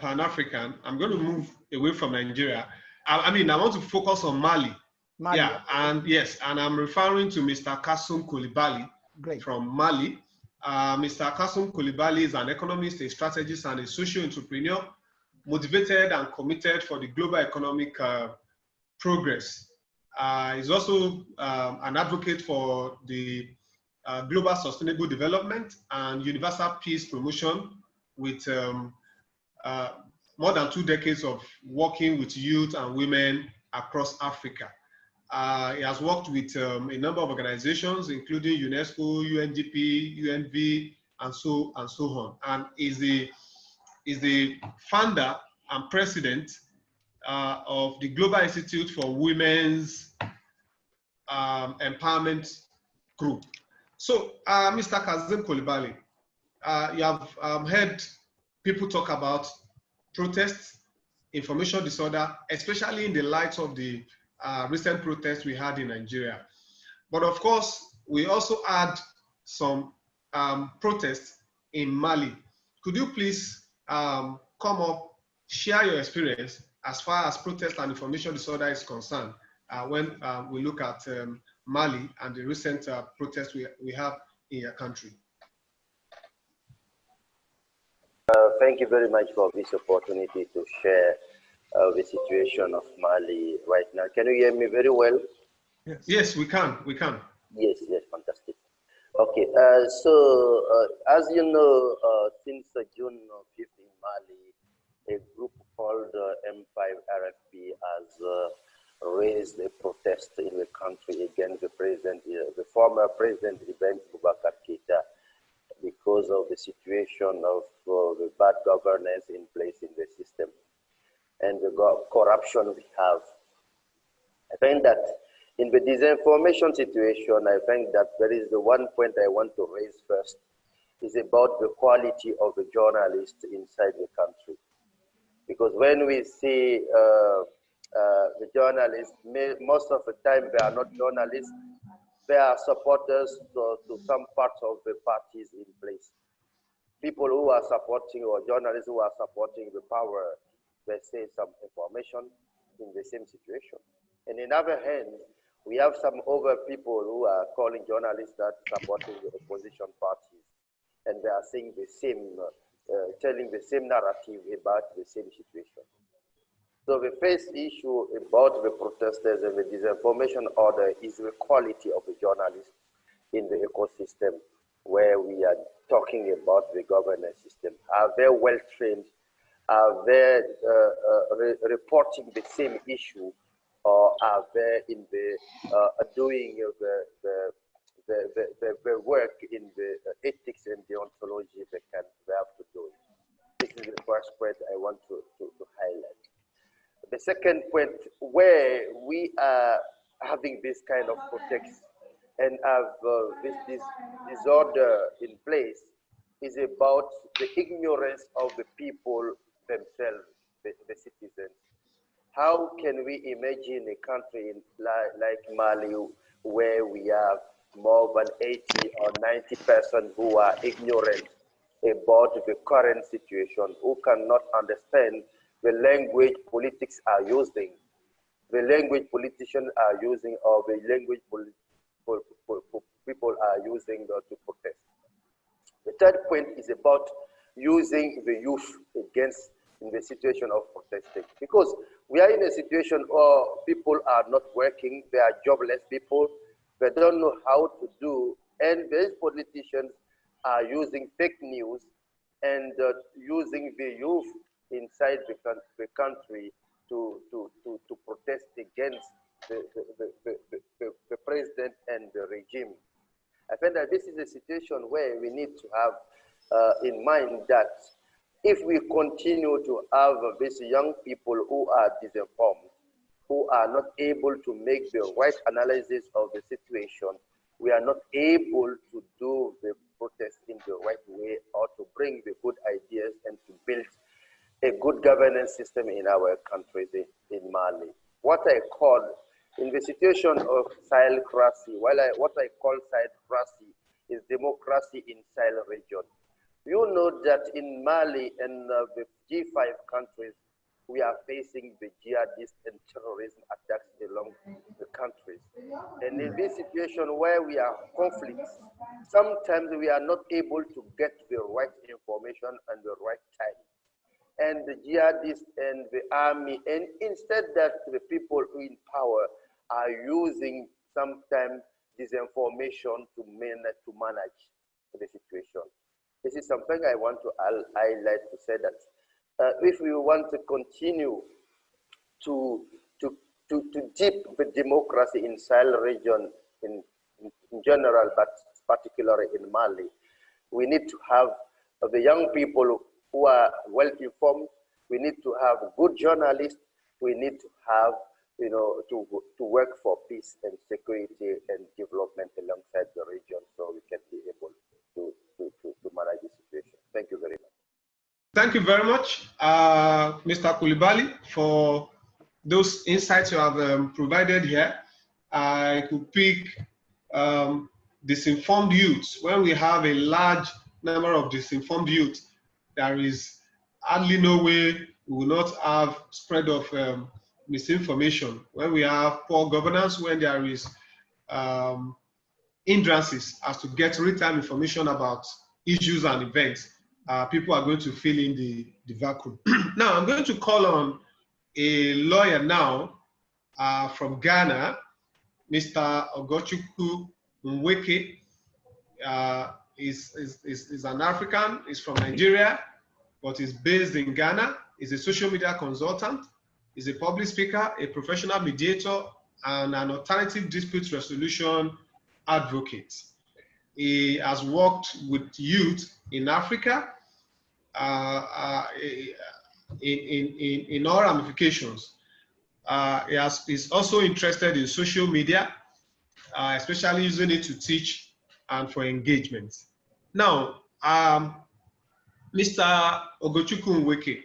Pan-African. I'm going to move away from Nigeria. I want to focus on Mali. Yeah, and yes, and I'm referring to Mr. Kasum Koulibaly from Mali. Mr. Kasum Koulibaly is an economist, a strategist, and a social entrepreneur, motivated and committed for the global economic progress. He's also an advocate for the global sustainable development and universal peace promotion with more than 2 decades of working with youth and women across Africa. He has worked with a number of organizations, including UNESCO, UNDP, UNV, and so on. And is the founder and president of the Global Institute for Women's Empowerment Group. So, Mr. Kasum Koulibaly, you have heard people talk about protests, information disorder, especially in the light of the recent protests we had in Nigeria. But of course, we also had some protests in Mali. Could you please come up, share your experience as far as protest and information disorder is concerned when we look at Mali and the recent protests we have in your country? Thank you very much for this opportunity to share the situation of Mali right now. Can you hear me very well? Yes, yes, we can. Yes, fantastic. Okay, as you know, since June 5th in Mali, a group called M5RFP has raised a protest in the country against the former president, Ibrahim Boubacar Keïta, because of the situation of the bad governance in place in the system and the corruption we have. I find that In the disinformation situation, I think that there is the one point I want to raise first, is about the quality of the journalists inside the country. Because when we see the journalists, most of the time they are not journalists, they are supporters to some parts of the parties in place. People who are supporting, or journalists who are supporting the power, they say some information in the same situation. And in other hand, we have some other people who are calling journalists that supporting the opposition parties, and they are saying the same, telling the same narrative about the same situation. So the first issue about the protesters and the disinformation order is the quality of the journalists in the ecosystem where we are talking about the governance system. Are they well trained? Are they reporting the same issue, or are they in the doing the work in the ethics and deontology they have to do it? This is the first point I want to highlight. The second point, where we are having this kind of protection and have this disorder in place, is about the ignorance of the people themselves, the citizens. How can we imagine a country like Mali, where we have more than 80 or 90% who are ignorant about the current situation, who cannot understand the language politics are using, the language politicians are using, or the language people are using to protest? The third point is about using the youth against in the situation of protesting, because we are in a situation where people are not working, they are jobless people, they don't know how to do, and these politicians are using fake news and using the youth inside the country to protest against the president and the regime. I think that this is a situation where we need to have in mind that if we continue to have these young people who are disinformed, who are not able to make the right analysis of the situation, we are not able to do the protest in the right way, or to bring the good ideas and to build a good governance system in our countries in Mali. What I call, in the situation of Sahel-cracy, what I call Sahel-cracy is democracy in Sahel region. You know that in Mali and the G5 countries, we are facing the jihadist and terrorism attacks along the countries. And in this situation where we have conflicts, sometimes we are not able to get the right information and the right time. And the jihadists and the army, and instead that the people in power are using sometimes disinformation to manage the situation. This is something I want to highlight, to say that if we want to continue to deep the democracy in Sahel region in general, but particularly in Mali, we need to have the young people who are well informed. We need to have good journalists. We need to have, to work for peace and security and development alongside the region, so we can be able to manage the situation. Thank you very much. Thank you very much, Mr. Koulibaly, for those insights you have provided here. I could pick disinformed youth. When we have a large number of disinformed youth, there is hardly no way we will not have spread of misinformation. When we have poor governance, when there is hindrances as to get real-time information about issues and events, people are going to fill in the vacuum. Now, I'm going to call on a lawyer now from Ghana, Mr. Ogochukwu Nweke. Is an African, is from Nigeria, but is based in Ghana. Is a social media consultant, is a public speaker, a professional mediator, and an alternative dispute resolution advocate. He has worked with youth in Africa in all ramifications. He's also interested in social media, especially using it to teach and for engagement. Now, Mr. Ogochukwu Nweke,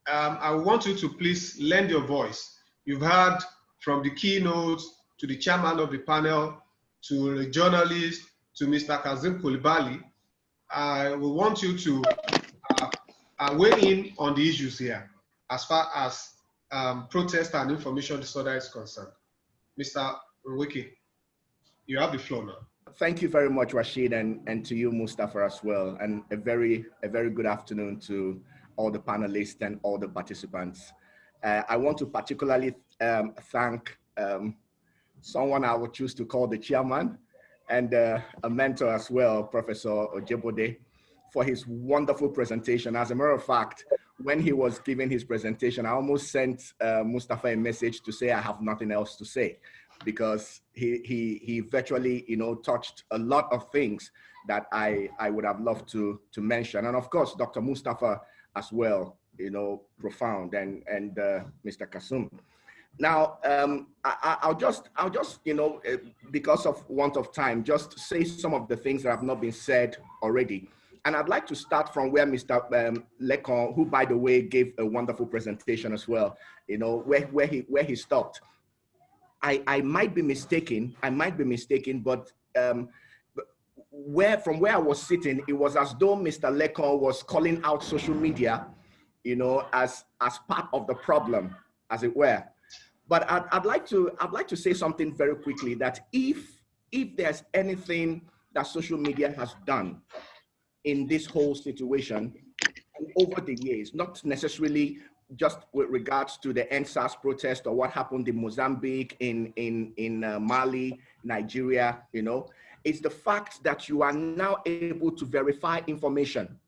I want you to please lend your voice. You've heard from the keynote to the chairman of the panel, to the journalist, to Mr. Kazim Koulibaly. We want you to weigh in on the issues here as far as protest and information disorder is concerned. Mr. Nweke, you have the floor now. Thank you very much, Rashid, and to you, Mustafa, as well. And a very good afternoon to all the panelists and all the participants. I want to particularly thank someone I would choose to call the chairman and a mentor as well, Professor Ojebode, for his wonderful presentation. As a matter of fact, when he was giving his presentation, I almost sent Mustafa a message to say I have nothing else to say, because he virtually, touched a lot of things that I would have loved to mention. And of course, Dr. Mustafa as well, profound, and Mr. Kasum. Now, I'll just, because of want of time, just say some of the things that have not been said already. And I'd like to start from where Mr. Lekon, who, by the way, gave a wonderful presentation as well, where he stopped. I might be mistaken, but from where I was sitting, it was as though Mr. Lekon was calling out social media, as part of the problem, as it were. But I'd like to say something very quickly, that if there's anything that social media has done in this whole situation and over the years, not necessarily just with regards to the NSAS protest or what happened in Mozambique, in Mali, Nigeria, it's the fact that you are now able to verify information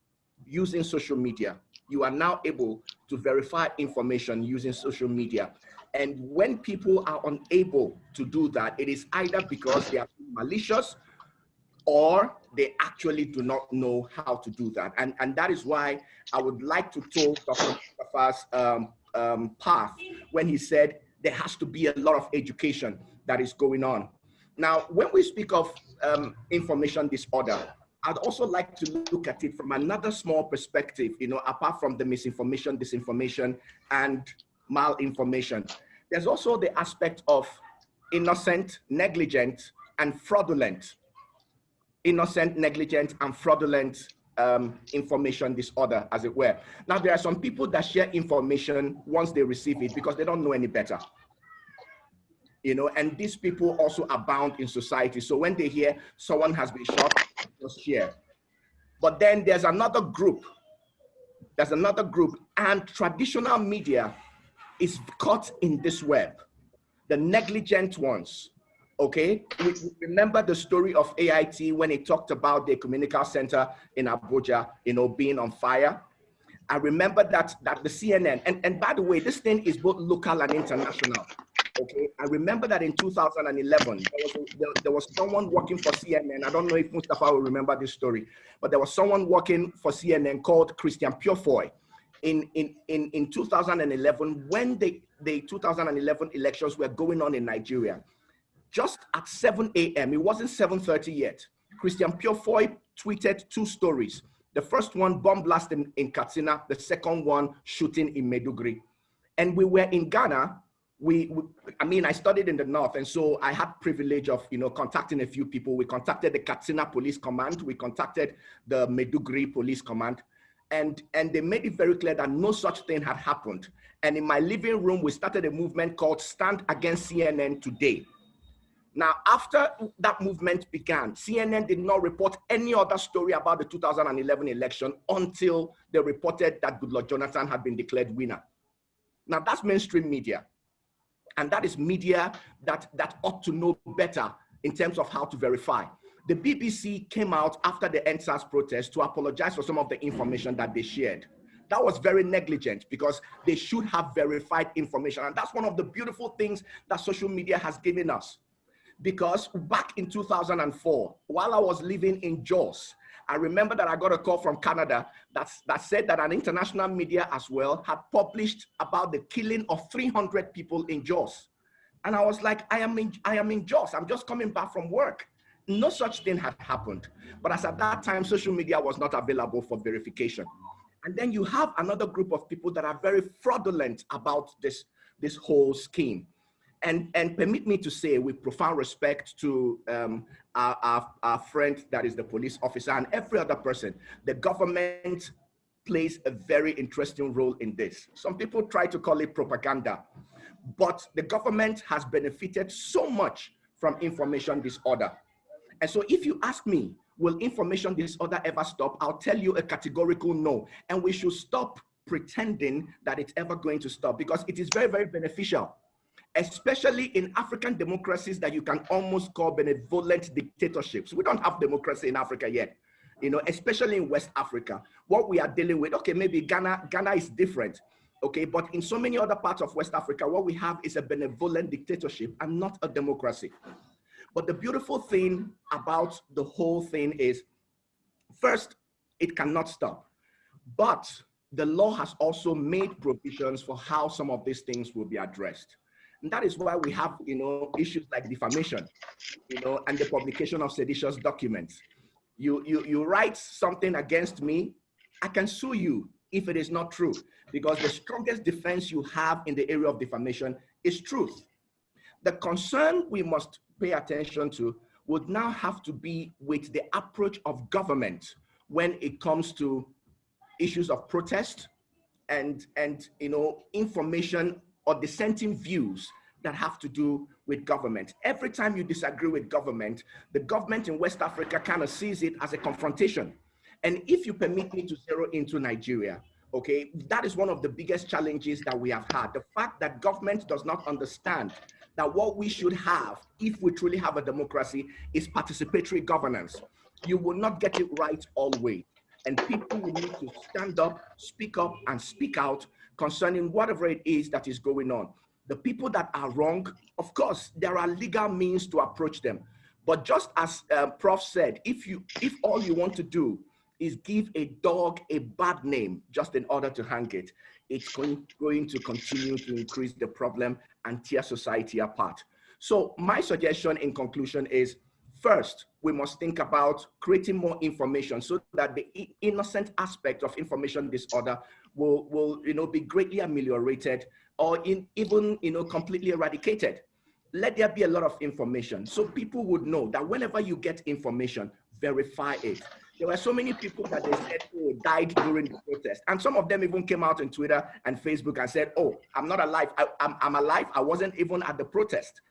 using social media. You are now able to verify information using social media. And when people are unable to do that, it is either because they are malicious or they actually do not know how to do that. And that is why I would like to tell Dr. Mustafa's path when he said there has to be a lot of education that is going on. Now, when we speak of information disorder, I'd also like to look at it from another small perspective, apart from the misinformation, disinformation, and malinformation. There's also the aspect of innocent, negligent, and fraudulent. Innocent, negligent, and fraudulent information disorder, as it were. Now, there are some people that share information once they receive it because they don't know any better. And these people also abound in society. So when they hear someone has been shot, they just share. But then there's another group. And traditional media is caught in this web. The negligent ones. Okay, we remember the story of AIT when it talked about the Ecumenical Center in Abuja, being on fire. I remember that the CNN, and by the way, this thing is both local and international. Okay, I remember that in 2011, there was someone working for CNN. I don't know if Mustafa will remember this story, but there was someone working for CNN called Christian Purefoy. In 2011, when the 2011 elections were going on in Nigeria, just at 7 a.m., it wasn't 7:30 yet, Christian Purefoy tweeted two stories. The first one, bomb blast in Katsina. The second one, shooting in Maiduguri. And we were in Ghana. I studied in the north, and so I had privilege of, contacting a few people. We contacted the Katsina Police Command. We contacted the Maiduguri Police Command. And they made it very clear that no such thing had happened. And in my living room, we started a movement called Stand Against CNN Today. Now, after that movement began, CNN did not report any other story about the 2011 election until they reported that Goodluck Jonathan had been declared winner. Now, that's mainstream media. And that is media that ought to know better in terms of how to verify. The BBC came out after the NSAS protest to apologize for some of the information that they shared. That was very negligent because they should have verified information. And that's one of the beautiful things that social media has given us. Because back in 2004, while I was living in Jos, I remember that I got a call from Canada that said that an international media as well had published about the killing of 300 people in Jos. And I was like, I am in Jos. I'm just coming back from work. No such thing had happened. But as at that time, social media was not available for verification. And then you have another group of people that are very fraudulent about this whole scheme. And permit me to say, with profound respect to our friend that is the police officer and every other person, the government plays a very interesting role in this. Some people try to call it propaganda, but the government has benefited so much from information disorder. And so if you ask me, will information disorder ever stop? I'll tell you a categorical no. And we should stop pretending that it's ever going to stop, because it is very, very beneficial, especially in African democracies that you can almost call benevolent dictatorships. We don't have democracy in Africa yet, you know, especially in West Africa. What we are dealing with, okay, maybe Ghana is different, okay, but in so many other parts of West Africa, what we have is a benevolent dictatorship and not a democracy. But the beautiful thing about the whole thing is, first, it cannot stop. But the law has also made provisions for how some of these things will be addressed. And that is why we have, you know, issues like defamation, you know, and the publication of seditious documents. You write something against me, I can sue you if it is not true, because the strongest defense you have in the area of defamation is truth. The concern we must pay attention to would now have to be with the approach of government when it comes to issues of protest and you know, information or dissenting views that have to do with government. Every time you disagree with government, the government in West Africa kind of sees it as a confrontation. And if you permit me to zero into Nigeria, okay, that is one of the biggest challenges that we have had. The fact that government does not understand that what we should have, if we truly have a democracy, is participatory governance. You will not get it right always. And people will need to stand up, and speak out concerning whatever it is that is going on. The people that are wrong, of course, there are legal means to approach them. But just as Prof said, if all you want to do is give a dog a bad name just in order to hang it, it's going to continue to increase the problem and tear society apart. So my suggestion in conclusion is, first, we must think about creating more information so that the innocent aspect of information disorder will you know, be greatly ameliorated or even you know, completely eradicated. Let there be a lot of information so people would know that whenever you get information, verify it. There were so many people that they said, oh, died during the protest. And some of them even came out on Twitter and Facebook and said, oh, I'm not alive. I'm alive. I wasn't even at the protest,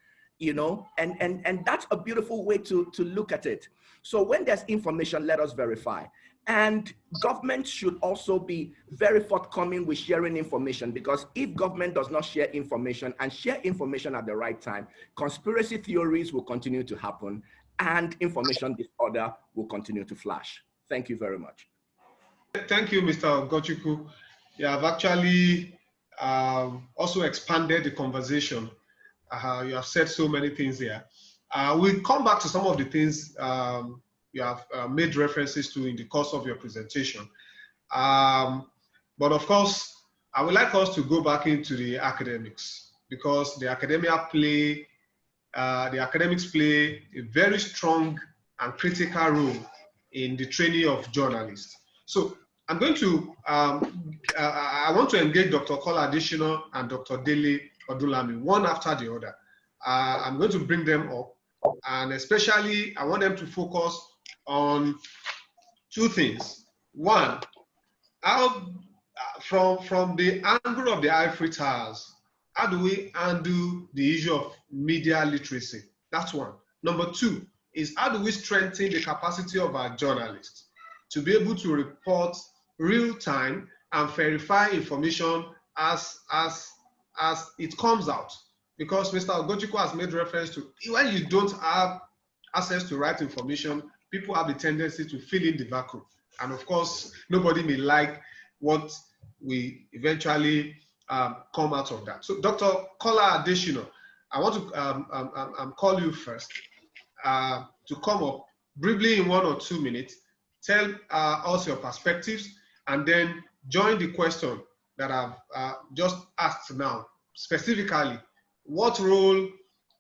you know? And that's a beautiful way to look at it. So when there's information, let us verify. And government should also be very forthcoming with sharing information, because if government does not share information and share information at the right time, conspiracy theories will continue to happen and information disorder will continue to flash. Thank you very much. Thank you, Mr. Gochuku. You have actually also expanded the conversation. You have said so many things here. We'll come back to some of the things you have made references to in the course of your presentation. But of course, I would like us to go back into the academics, because the academics play a very strong and critical role in the training of journalists. So I'm going to, I want to engage Dr. Kola Additional and Dr. Dele Odulami, one after the other. I'm going to bring them up, and especially I want them to focus on two things. One, how, from the angle of the ivory towers, how do we handle the issue of media literacy? That's one. Number two is, how do we strengthen the capacity of our journalists to be able to report real time and verify information as it comes out? Because Mr. Ogochukwu has made reference to, when you don't have access to right information, people have the tendency to fill in the vacuum. And of course, nobody may like what we eventually come out of that. So Dr. Kola Additional, I want to call you first to come up briefly in 1 or 2 minutes, tell us your perspectives, and then join the question that I've just asked now. Specifically, what role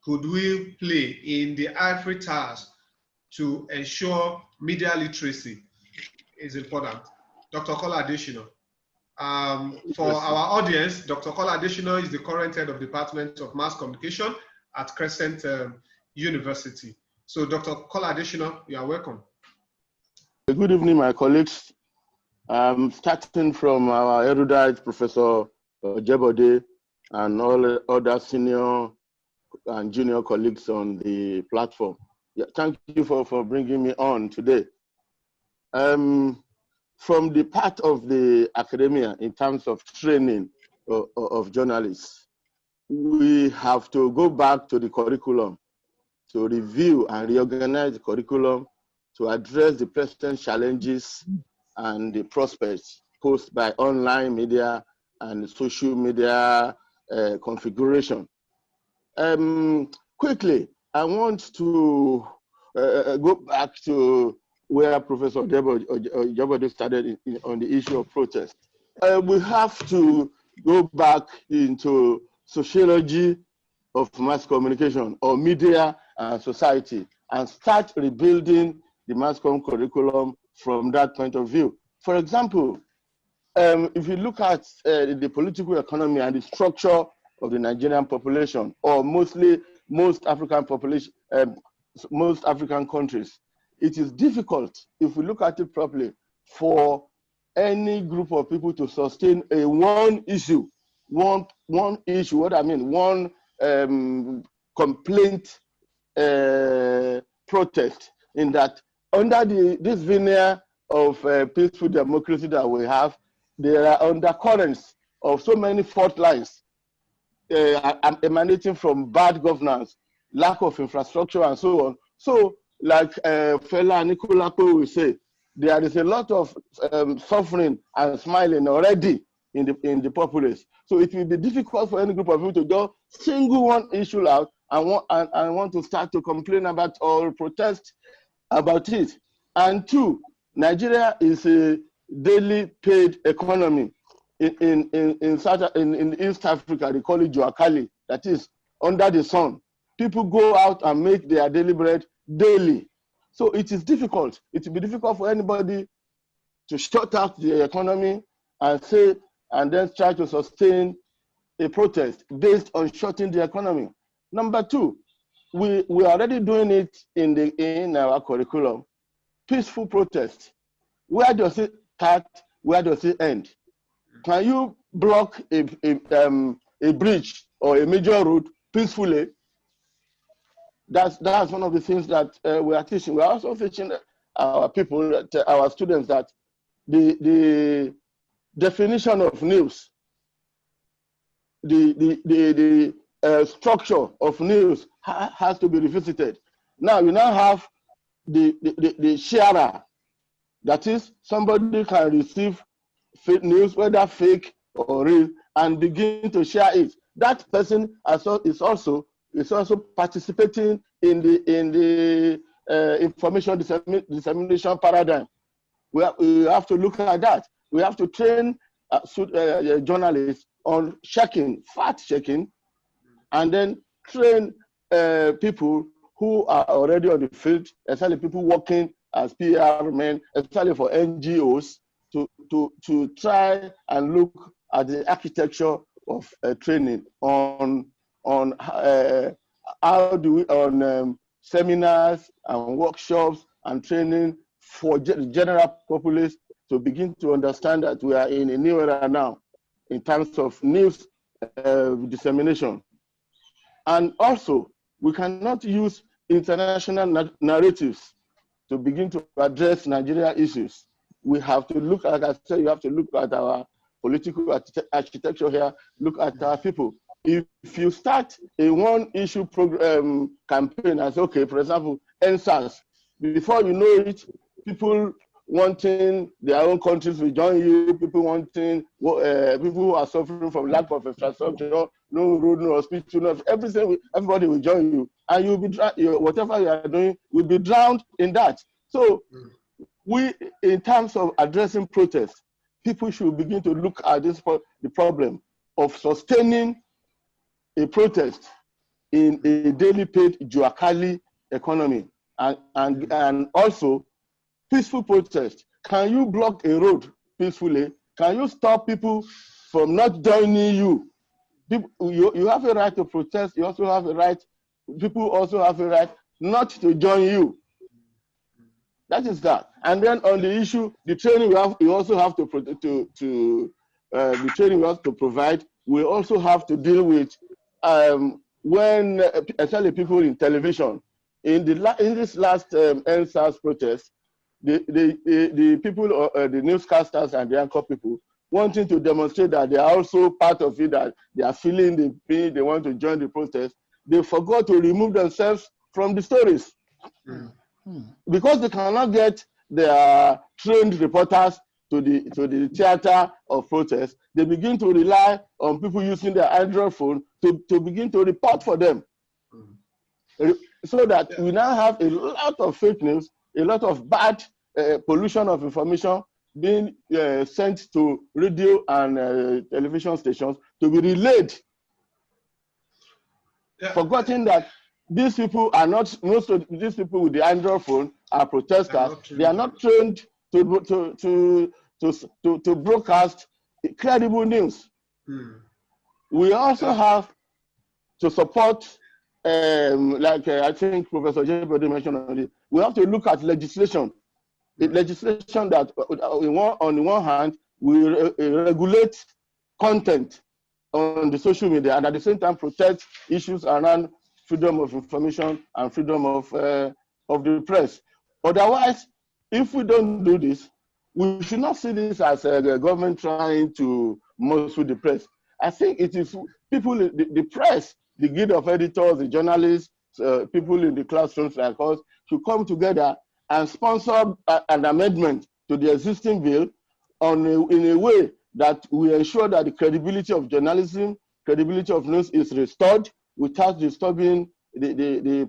could we play in the ivory towers to ensure media literacy is important? Dr. Kola Adesina. For our audience, Dr. Kola Adesina is the current head of Department of Mass Communication at Crescent University. So Dr. Kola Adesina, you are welcome. Good evening, my colleagues. Starting from our erudite Professor Ojebode and all other senior and junior colleagues on the platform. Yeah, thank you for bringing me on today. From the part of the academia in terms of training of journalists, we have to go back to the curriculum to review and reorganize the curriculum to address the present challenges and the prospects posed by online media and social media configuration. Quickly, I want to go back to where Professor Ojebode started on the issue of protest. We have to go back into sociology of mass communication or media and society and start rebuilding the mass comm curriculum from that point of view. For example, if you look at the political economy and the structure of the Nigerian population, or most African population, most African countries, it is difficult, if we look at it properly, for any group of people to sustain a one issue, one complaint protest, in that under this veneer of peaceful democracy that we have, there are undercurrents of so many fault lines emanating from bad governance, lack of infrastructure, and so on. So, like Fela Anikulapo will say, there is a lot of suffering and smiling already in the populace. So it will be difficult for any group of people to just single one issue out and want to start to complain about or protest about it. And two, Nigeria is a daily paid economy. In East Africa, they call it Joakali, that is under the sun. People go out and make their daily bread daily. So it is difficult. It will be difficult for anybody to shut out the economy and then try to sustain a protest based on shutting the economy. Number two, we are already doing it in our curriculum. Peaceful protest. Where does it start? Where does it end? Can you block a bridge or a major road peacefully? That's one of the things that we are teaching. We are also teaching our people, our students, that the definition of news, the structure of news has to be revisited. Now you now have the sharer. That is, somebody can receive fake news, whether fake or real, and begin to share it. That person is also participating in the information dissemination paradigm. We have to look at that. We have to train journalists on fact checking, and then train people who are already on the field, especially people working as PR men, especially for NGOs, to try and look at the architecture of training on seminars and workshops and training for the general populace to begin to understand that we are in a new era now in terms of news dissemination. And also, we cannot use international narratives to begin to address Nigeria issues. We have to look, like I said, you have to look at our political architecture here, look at our people. If you start a one-issue campaign as, okay, for example, NSAS, before you know it, people wanting their own countries will join you, people wanting, people who are suffering from lack of infrastructure, no road, no hospital, no everything, everybody will join you. And you'll be, whatever you are doing will be drowned in that. So we, in terms of addressing protests, people should begin to look at the problem of sustaining a protest in a daily paid Juakali economy, and also peaceful protest. Can you block a road peacefully? Can you stop people from not joining you? You have a right to protest. You also have a right, people also have a right not to join you. That is that. And then on the issue, the training we also have to the training we have to provide. We also have to deal with when especially people in television. In this last NSAS protest, the people, the newscasters and the anchor people, wanting to demonstrate that they are also part of it, that they are feeling the pain, they want to join the protest, they forgot to remove themselves from the stories. Because they cannot get their trained reporters to the theater of protest, they begin to rely on people using their Android phone to begin to report for them. So that we now have a lot of fake news, a lot of bad pollution of information being sent to radio and television stations to be relayed. Forgetting that these people are not, most of these people with the Android phone are protesters. They are not trained to broadcast credible news. We also have to support, like I think Professor Jebode mentioned on it, we have to look at legislation. Legislation that on the one hand will regulate content on the social media and at the same time protect issues around freedom of information and freedom of the press. Otherwise, if we don't do this, we should not see this as the government trying to mess with the press. I think it is people, the press, the guild of editors, the journalists, people in the classrooms like us should come together and sponsor an amendment to the existing bill in a way that we ensure that the credibility of journalism, credibility of news is restored without disturbing the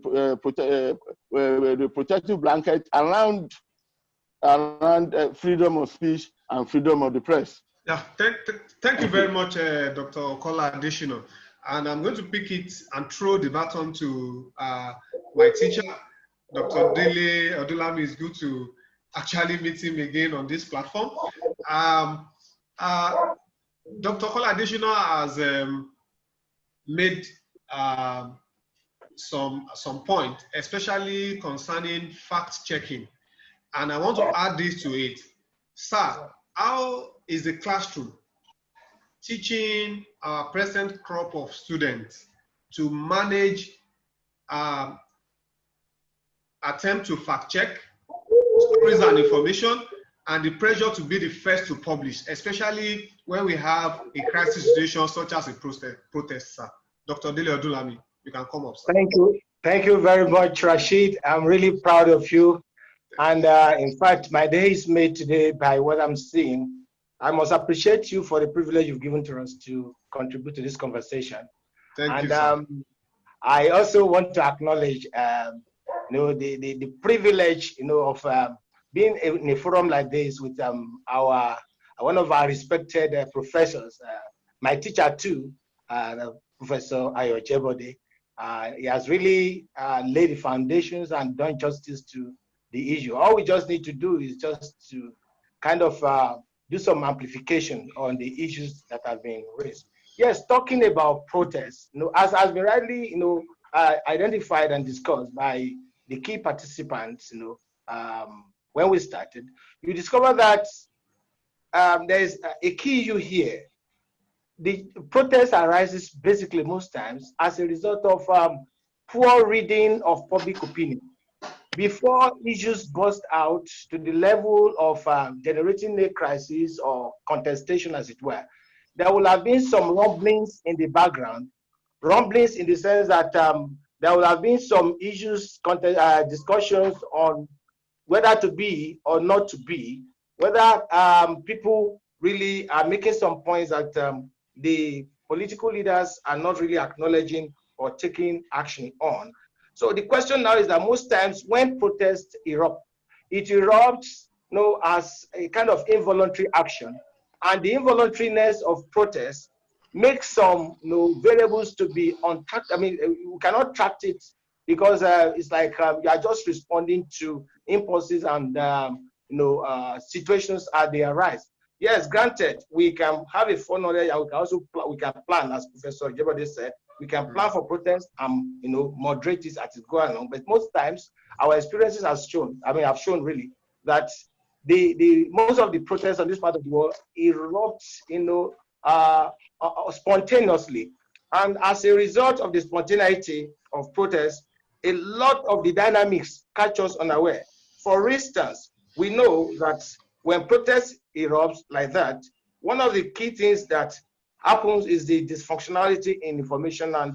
protective blanket around freedom of speech and freedom of the press. Yeah, thank you very much, Dr. Okola Adesina. And I'm going to pick it and throw the baton to my teacher, Dr. Dele Odulami. It's good to actually meet him again on this platform. Dr. Okola Adesina has made some point, especially concerning fact checking. And I want to add this to it. Sir, how is the classroom teaching our present crop of students to manage attempt to fact check stories and information and the pressure to be the first to publish, especially when we have a crisis situation such as a protest, sir? Dr. Dele Odulami, you can come up, sir. Thank you. Thank you very much, Rashid. I'm really proud of you. And in fact, my day is made today by what I'm seeing. I must appreciate you for the privilege you've given to us to contribute to this conversation. Thank you, sir. I also want to acknowledge, the privilege, of being in a forum like this with one of our respected professors, my teacher too, Professor Ayo Jebode. He has really laid the foundations and done justice to the issue. All we just need to do is just to kind of do some amplification on the issues that have been raised. Yes, talking about protests, as has been rightly, identified and discussed by the key participants, when we started, you discover that there's a key issue here. The protest arises basically most times as a result of poor reading of public opinion. Before issues burst out to the level of generating a crisis or contestation, as it were, there will have been some rumblings in the background. Rumblings in the sense that there will have been some issues, discussions on whether to be or not to be, whether people really are making some points that the political leaders are not really acknowledging or taking action on. So the question now is that most times when protests erupt, it erupts as a kind of involuntary action, and the involuntariness of protest makes some variables to be untracked. I mean, we cannot track it because it's like you are just responding to impulses and situations as they arise. Yes, granted, we can have a foreknowledge, and we can also plan, as Professor Jebode said, we can plan for protest and moderate it as it goes along. But most times, our experiences have shown really that the most of the protests on this part of the world erupts, spontaneously, and as a result of the spontaneity of protests, a lot of the dynamics catch us unaware. For instance, we know that when protests erupts like that, one of the key things that happens is the dysfunctionality in information and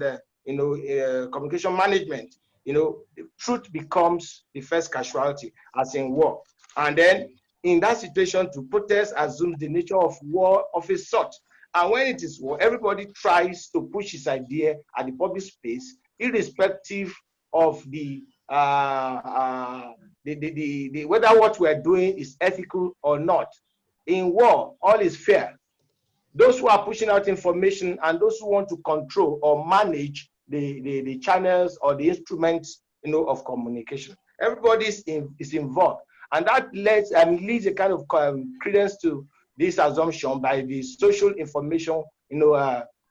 communication management. The truth becomes the first casualty, as in war. And then in that situation, to protest assumes the nature of war of a sort. And when it is war, everybody tries to push his idea at the public space, irrespective of whether what we are doing is ethical or not. In war, all is fair. Those who are pushing out information and those who want to control or manage the channels or the instruments of communication, everybody is involved, and that leads a kind of credence to this assumption by the social information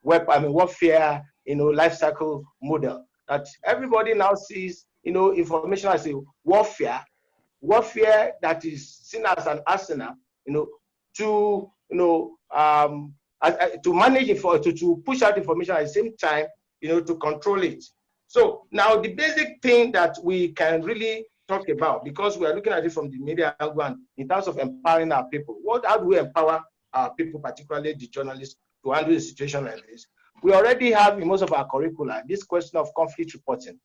warfare life cycle model, that everybody now sees information as a warfare that is seen as an arsenal to manage to push out information at the same time to control it. So now the basic thing that we can really talk about, because we are looking at it from the media angle in terms of empowering our people, how do we empower our people, particularly the journalists, to handle a situation like this? We already have in most of our curricula this question of conflict reporting,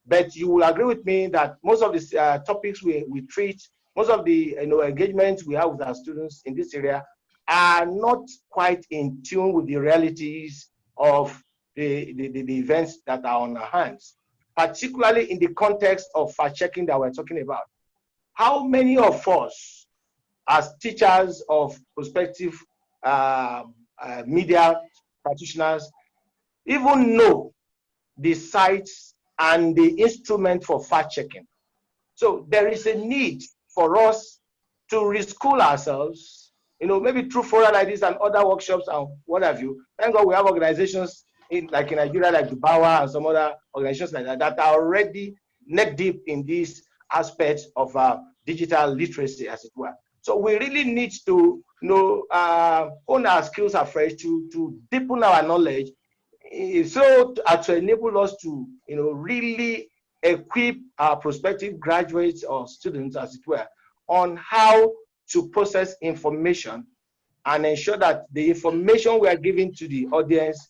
but you will agree with me that most of the topics we treat, most of the engagements we have with our students in this area are not quite in tune with the realities of the events that are on our hands, particularly in the context of fact-checking that we're talking about. How many of us, as teachers of prospective media practitioners, even know the sites and the instrument for fact-checking? So there is a need for us to reschool ourselves, maybe through fora like this and other workshops and what have you. Thank God we have organizations like in Nigeria, like the Bawa and some other organizations like that are already neck deep in these aspects of digital literacy, as it were. So we really need to hone our skills afresh, to deepen our knowledge, so to enable us to really equip our prospective graduates or students, as it were, on how to process information and ensure that the information we are giving to the audience,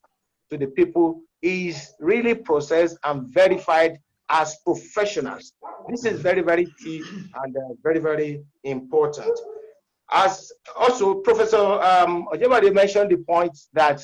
to the people, is really processed and verified as professionals. This is very, very key and very, very important. As also Professor Ojebade mentioned the point that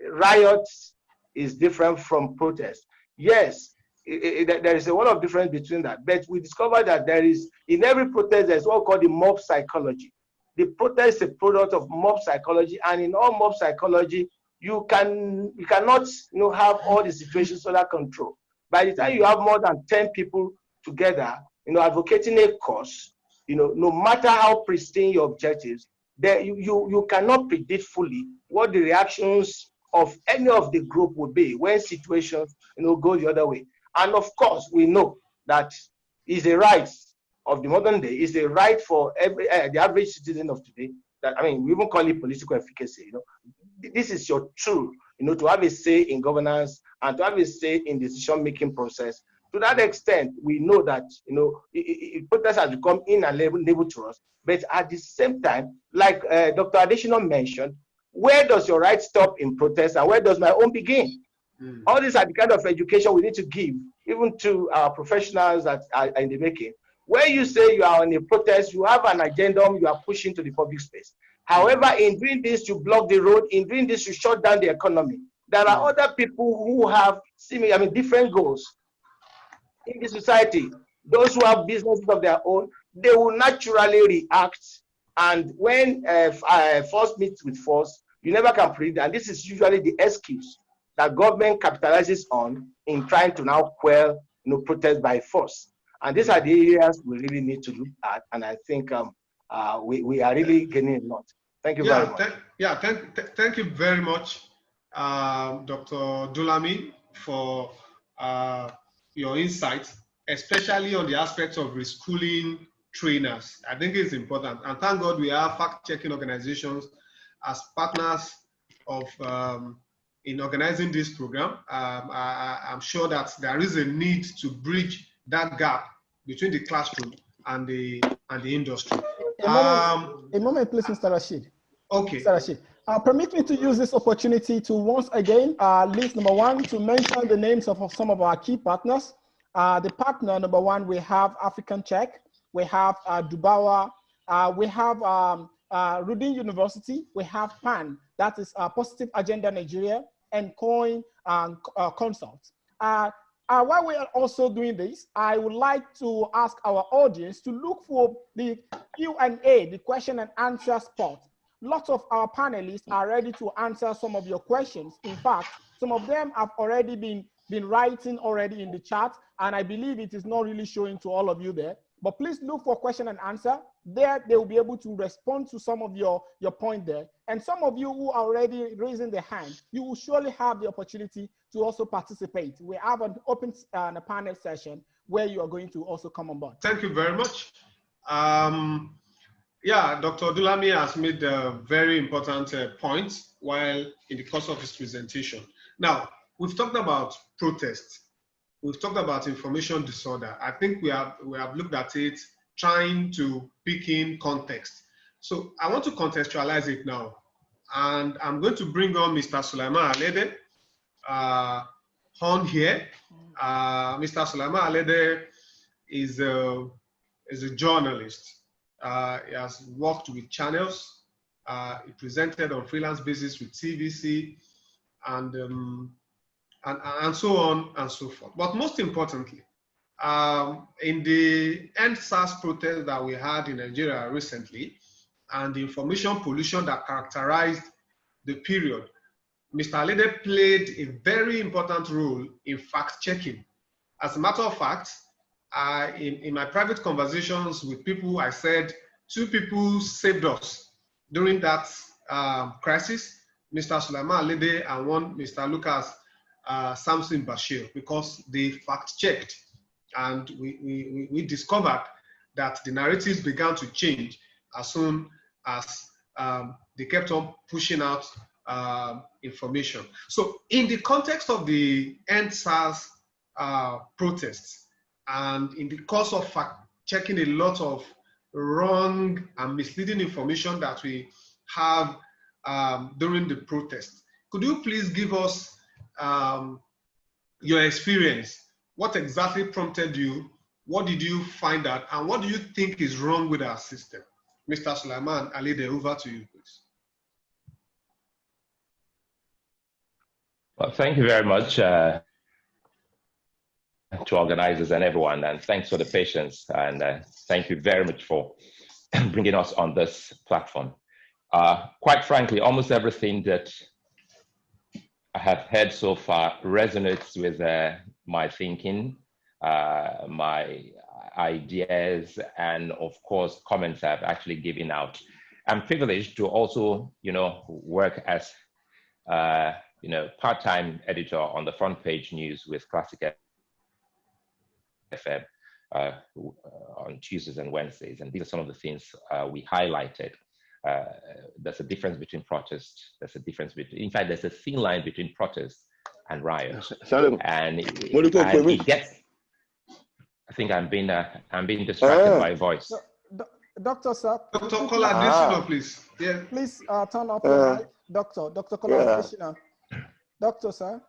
riots is different from protest. Yes, there is a lot of difference between that, but we discovered that there is, in every protest, there's what we call the mob psychology. The protest is a product of mob psychology, and in all mob psychology, you cannot have all the situations under control. By the time you have more than 10 people together, advocating a cause, no matter how pristine your objectives, you cannot predict fully what the reactions of any of the group would be when situations go the other way. And of course, we know that is a right of the modern day, is a right for the average citizen of today. That, I mean, we even call it political efficacy. This is your tool, to have a say in governance and to have a say in decision-making process. To that extent, we know that protest has become inalienable to us. But at the same time, like Dr. Adesina mentioned, where does your right stop in protest and where does my own begin? All these are the kind of education we need to give, even to our professionals that are in the making. Where you say you are on a protest, you have an agenda you are pushing to the public space. However, in doing this, you block the road. In doing this, you shut down the economy. There are other people who have different goals in the society. Those who have businesses of their own, they will naturally react. And when force meets with force, you never can predict. And this is usually the excuse that government capitalizes on in trying to now quell protest by force. And these are the areas we really need to look at. And I think we are really getting a lot. Thank you very much. Thank you very much, Dr. Dulami, for your insights, especially on the aspects of reschooling trainers. I think it's important. And thank God we have fact-checking organizations as partners of in organizing this program. I'm sure that there is a need to bridge that gap between the classroom and the industry. A moment, please, Mr. Rashid. Okay. Mr. Rashid, permit me to use this opportunity to once again list number one, to mention the names of some of our key partners. The partner number one, we have African Check, we have Dubawa, we have Rudin University, we have PAN, that is Positive Agenda Nigeria, and Coin Consult. While we are also doing this, I would like to ask our audience to look for the Q&A, the question and answer spot. Lots of our panelists are ready to answer some of your questions. In fact, some of them have already been writing already in the chat, and I believe it is not really showing to all of you there. But please look for question and answer. There, they will be able to respond to some of your point there. And some of you who are already raising their hand, you will surely have the opportunity to also participate. We have an open a panel session where you are going to also come on board. Thank you very much. Yeah, Dr. Dulami has made very important points while in the course of his presentation. Now, we've talked about protests. We've talked about information disorder. I think we have looked at it, trying to pick in context. So I want to contextualize it now. And I'm going to bring on Mr. Sulaiman Alede on here. Mr. Sulaiman Alede is a journalist. He has worked with channels. He presented on freelance basis with TVC and so on and so forth. But most importantly, in the End SARS protest that we had in Nigeria recently, and the information pollution that characterized the period, Mr. Alede played a very important role in fact-checking. As a matter of fact, in my private conversations with people, I said 2 people saved us during that crisis, Mr. Sulaiman Alede and one Mr. Lucas Samson Bashir, because they fact-checked, and we discovered that the narratives began to change as soon as they kept on pushing out information. So in the context of the End SARS protests, and in the course of fact-checking a lot of wrong and misleading information that we have during the protest, could you please give us your experience? What exactly prompted you? What did you find out? And what do you think is wrong with our system? Mr. Sulaiman Alede, over to you, please. Well, thank you very much to organizers and everyone, and thanks for the patience, and thank you very much for bringing us on this platform. Quite frankly, almost everything that I have heard so far resonates with my thinking, my ideas, and of course, comments I've actually given out. I'm privileged to also, work as, part-time editor on the front page news with Classic FM on Tuesdays and Wednesdays. And these are some of the things we highlighted. There's a difference between protest. There's a difference between, in fact, there's a thin line between protest and riot. And it gets, I think I'm being distracted by voice. Doctor, sir. Dr. Kola Adesina, please. Yeah. Please turn off your mic. Dr. Kola Adesina. Doctor, sir.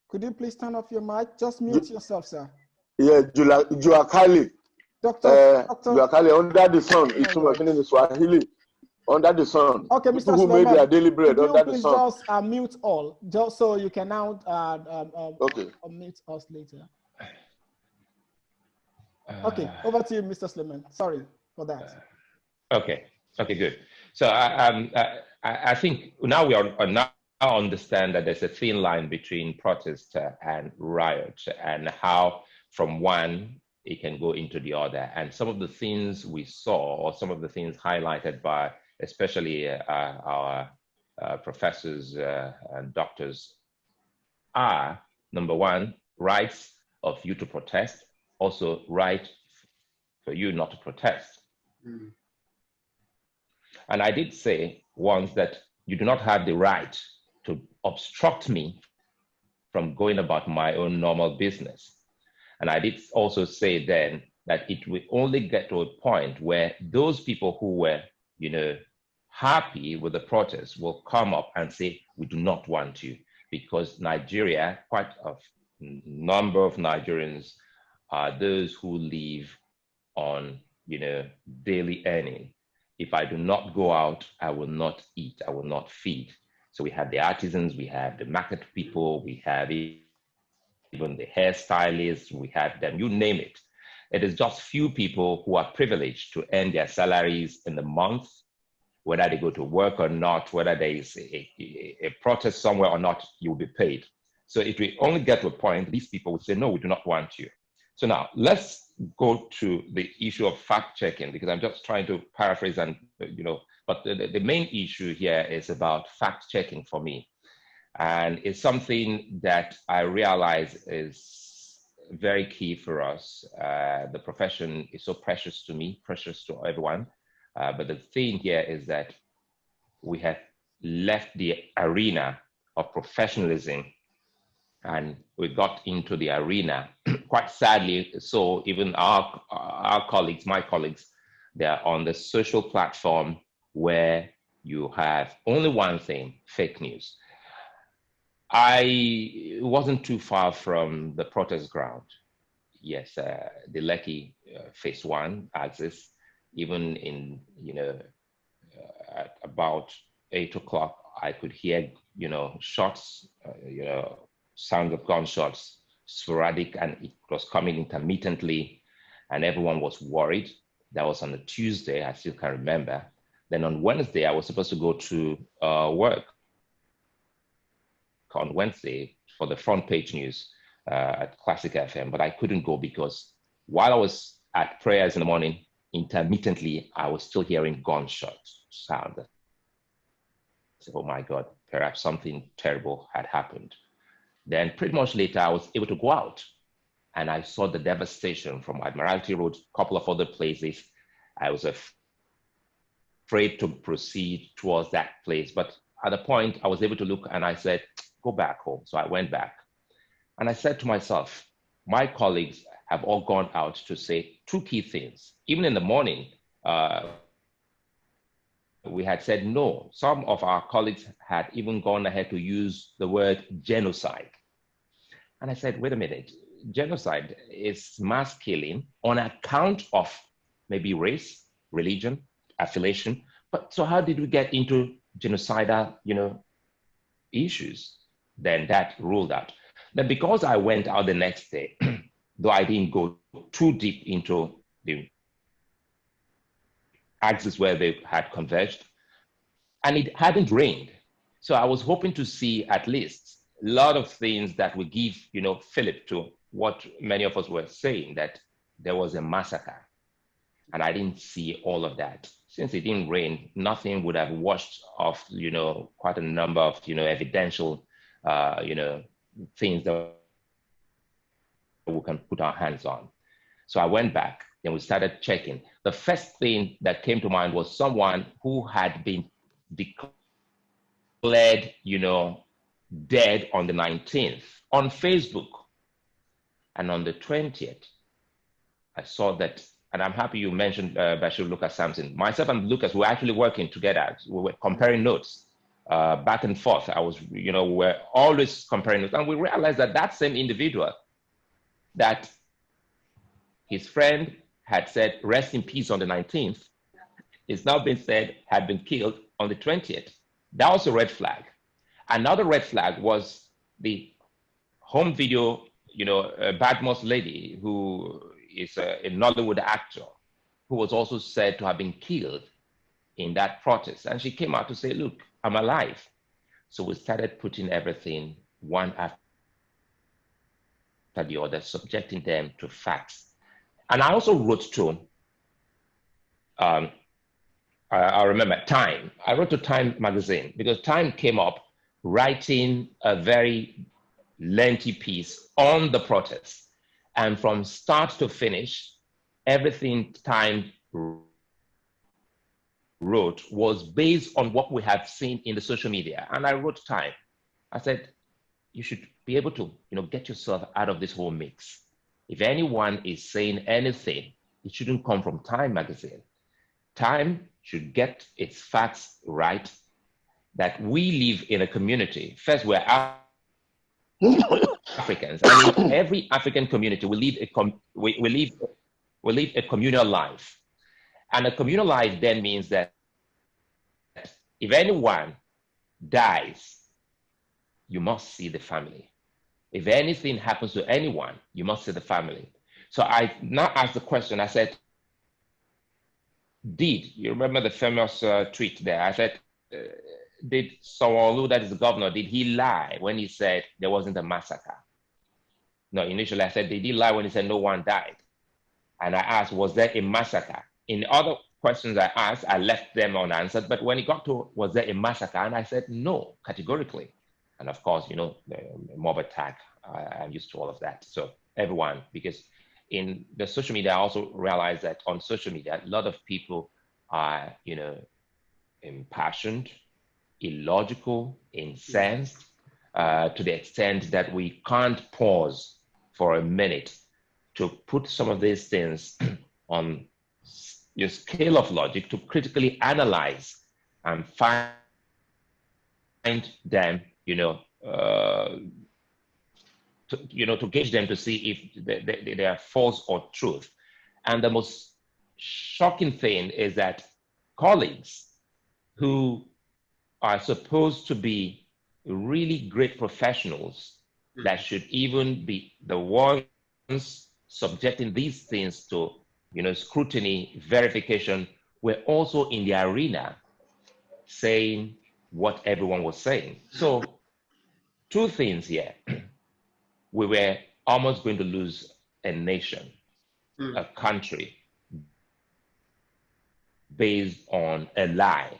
Could you please turn off your mic? Just mute yourself, sir. Yeah, Juakali. Doctor. Juakali, under the sun. It's working in Swahili. Under the sun. Okay, Mr. People who made their daily bread under the sun. Please just mute all, just so you can now okay. mute us later. Okay, over to you, Mr. Sleman. Sorry for that. Okay, good. So I think now we are now understand that there's a thin line between protest and riot, and how from one it can go into the other. And some of the things we saw, or some of the things highlighted by especially our professors and doctors, are, number one, rights of you to protest, also right for you not to protest. Mm. And I did say once that you do not have the right to obstruct me from going about my own normal business. And I did also say then that it will only get to a point where those people who were, happy with the protest will come up and say, we do not want you, because Nigeria, quite a number of Nigerians are those who live on, daily earning. If I do not go out, I will not eat, I will not feed. So we have the artisans, we have the market people, we have even the hairstylists, we have them, you name it. It is just few people who are privileged to earn their salaries in the month, whether they go to work or not, whether there is a protest somewhere or not, you will be paid. So if we only get to a point, these people will say, no, we do not want you. So now let's go to the issue of fact checking, because I'm just trying to paraphrase and, but the main issue here is about fact checking for me. And it's something that I realize is very key for us. The profession is so precious to me, precious to everyone. But the thing here is that we have left the arena of professionalism and we got into the arena, quite sadly. So even our colleagues, my colleagues, they're on the social platform where you have only one thing, fake news. I wasn't too far from the protest ground. Yes, the Lekki phase 1 axis, even in, at about 8 o'clock, I could hear, shots, sound of gunshots, sporadic, and it was coming intermittently, and everyone was worried. That was on a Tuesday, I still can remember. Then on Wednesday, I was supposed to go to work on Wednesday for the front page news at Classic FM, but I couldn't go because while I was at prayers in the morning, intermittently, I was still hearing gunshot sound. So, oh my God, perhaps something terrible had happened. Then pretty much later, I was able to go out and I saw the devastation from Admiralty Road, a couple of other places. I was afraid to proceed towards that place. But at the point, I was able to look and I said, go back home. So I went back and I said to myself, my colleagues have all gone out to say two key things. Even in the morning, we had said no. Some of our colleagues had even gone ahead to use the word genocide. And I said, wait a minute, genocide is mass killing on account of maybe race, religion, affiliation. But so how did we get into genocidal, issues? Then that ruled out. Then because I went out the next day, though I didn't go too deep into the axis where they had converged, and it hadn't rained. So I was hoping to see at least a lot of things that would give, fillip to what many of us were saying, that there was a massacre. And I didn't see all of that. Since it didn't rain, nothing would have washed off, quite a number of, evidential, things that we can put our hands on. So I went back and we started checking. The first thing that came to mind was someone who had been declared, dead on the 19th on Facebook. And on the 20th, I saw that, and I'm happy you mentioned Bashir Lucas Sampson. Myself and Lucas were actually working together. We were comparing notes back and forth. we were always comparing notes. And we realized that that same individual that his friend had said, rest in peace on the 19th, is now being said had been killed on the 20th. That was a red flag. Another red flag was the home video, Badmos lady who is a Nollywood actor who was also said to have been killed in that protest. And she came out to say, look, I'm alive. So we started putting everything one after the other, subjecting them to facts. And I also wrote to, I remember Time. I wrote to Time magazine because Time came up writing a very lengthy piece on the protest. And from start to finish, everything Time wrote was based on what we have seen in the social media. And I wrote Time. I said, you should be able to, get yourself out of this whole mix. If anyone is saying anything, it shouldn't come from Time magazine. Time should get its facts right, that we live in a community. First, we're Africans, and in every African community, we live a communal life. And a communal life then means that if anyone dies, you must see the family. If anything happens to anyone, you must see the family. So I now asked the question, I said, you remember the famous tweet there? I said, did Sanwo-Olu, that is the governor, did he lie when he said there wasn't a massacre? No, initially I said, did he lie when he said no one died? And I asked, was there a massacre? In the other questions I asked, I left them unanswered, but when it got to, was there a massacre? And I said, no, categorically. And of course, the mob attack, I'm used to all of that. So everyone, because in the social media, I also realized that on social media, a lot of people are, impassioned, illogical, incensed, to the extent that we can't pause for a minute to put some of these things on your scale of logic, to critically analyze and find them, to gauge them to see if they are false or truth. And the most shocking thing is that colleagues who are supposed to be really great professionals that should even be the ones subjecting these things to, scrutiny, verification, were also in the arena saying what everyone was saying. So two things here. We were almost going to lose a nation, a country, based on a lie.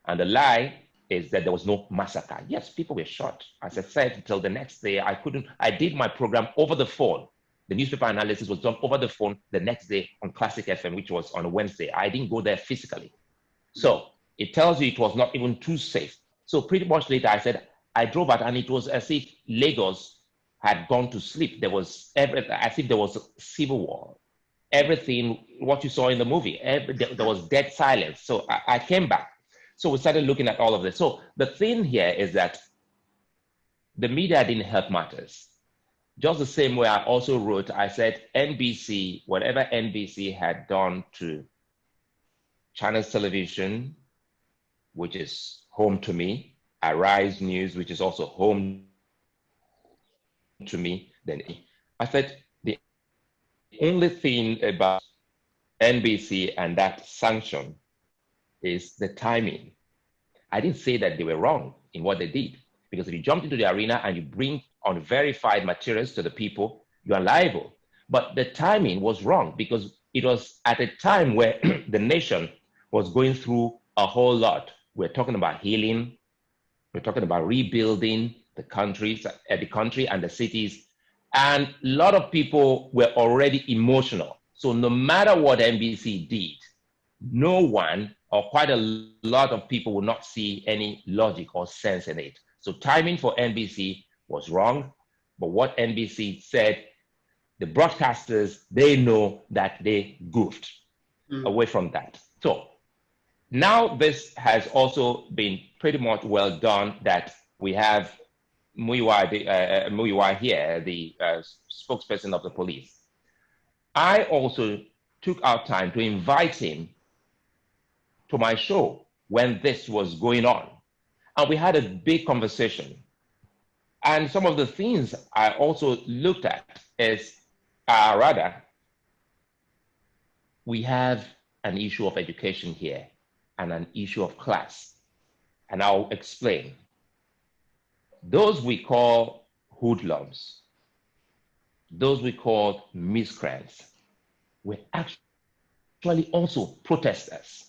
And the lie is that there was no massacre. Yes, people were shot. As I said, until the next day, I did my program over the phone. The newspaper analysis was done over the phone the next day on Classic FM, which was on a Wednesday. I didn't go there physically. So it tells you it was not even too safe. So pretty much later, I said, I drove out and it was as if Lagos had gone to sleep. There was as if there was a civil war. Everything, what you saw in the movie, there was dead silence. So I came back. So we started looking at all of this. So the thing here is that the media didn't help matters. Just the same way I also wrote, I said NBC, whatever NBC had done to Channels Television, which is home to me, Arise News, which is also home to me, then I said the only thing about NBC and that sanction is the timing. I didn't say that they were wrong in what they did, because if you jump into the arena and you bring unverified materials to the people, you are liable. But the timing was wrong because it was at a time where the nation was going through a whole lot. We're talking about healing, we're talking about rebuilding the country and the cities. And a lot of people were already emotional. So no matter what NBC did, no one or quite a lot of people would not see any logic or sense in it. So timing for NBC was wrong, but what NBC said, the broadcasters, they know that they goofed away from that. So now this has also been pretty much well done, that we have Muyiwa here, the spokesperson of the police. I also took out time to invite him to my show when this was going on. And we had a big conversation. And some of the things I also looked at is, we have an issue of education here and an issue of class. And I'll explain. Those we call hoodlums, those we call miscreants, were actually also protesters.